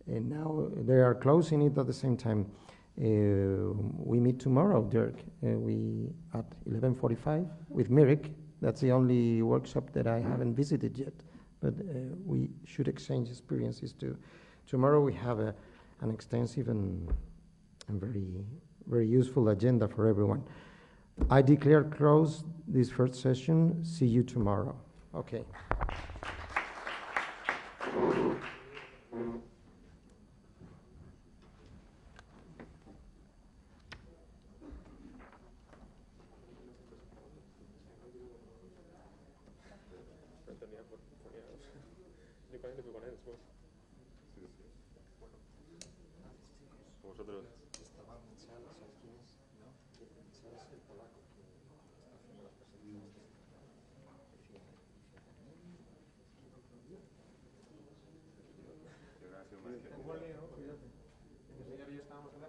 now they are closing it at the same time. We meet tomorrow, Dirk. We at 11:45 with Mirik. That's the only workshop that I haven't visited yet, but we should exchange experiences too. Tomorrow we have an extensive and very, very useful agenda for everyone. I declare closed this first session. See you tomorrow. Okay. Vosotros. Hoy estamos aquí.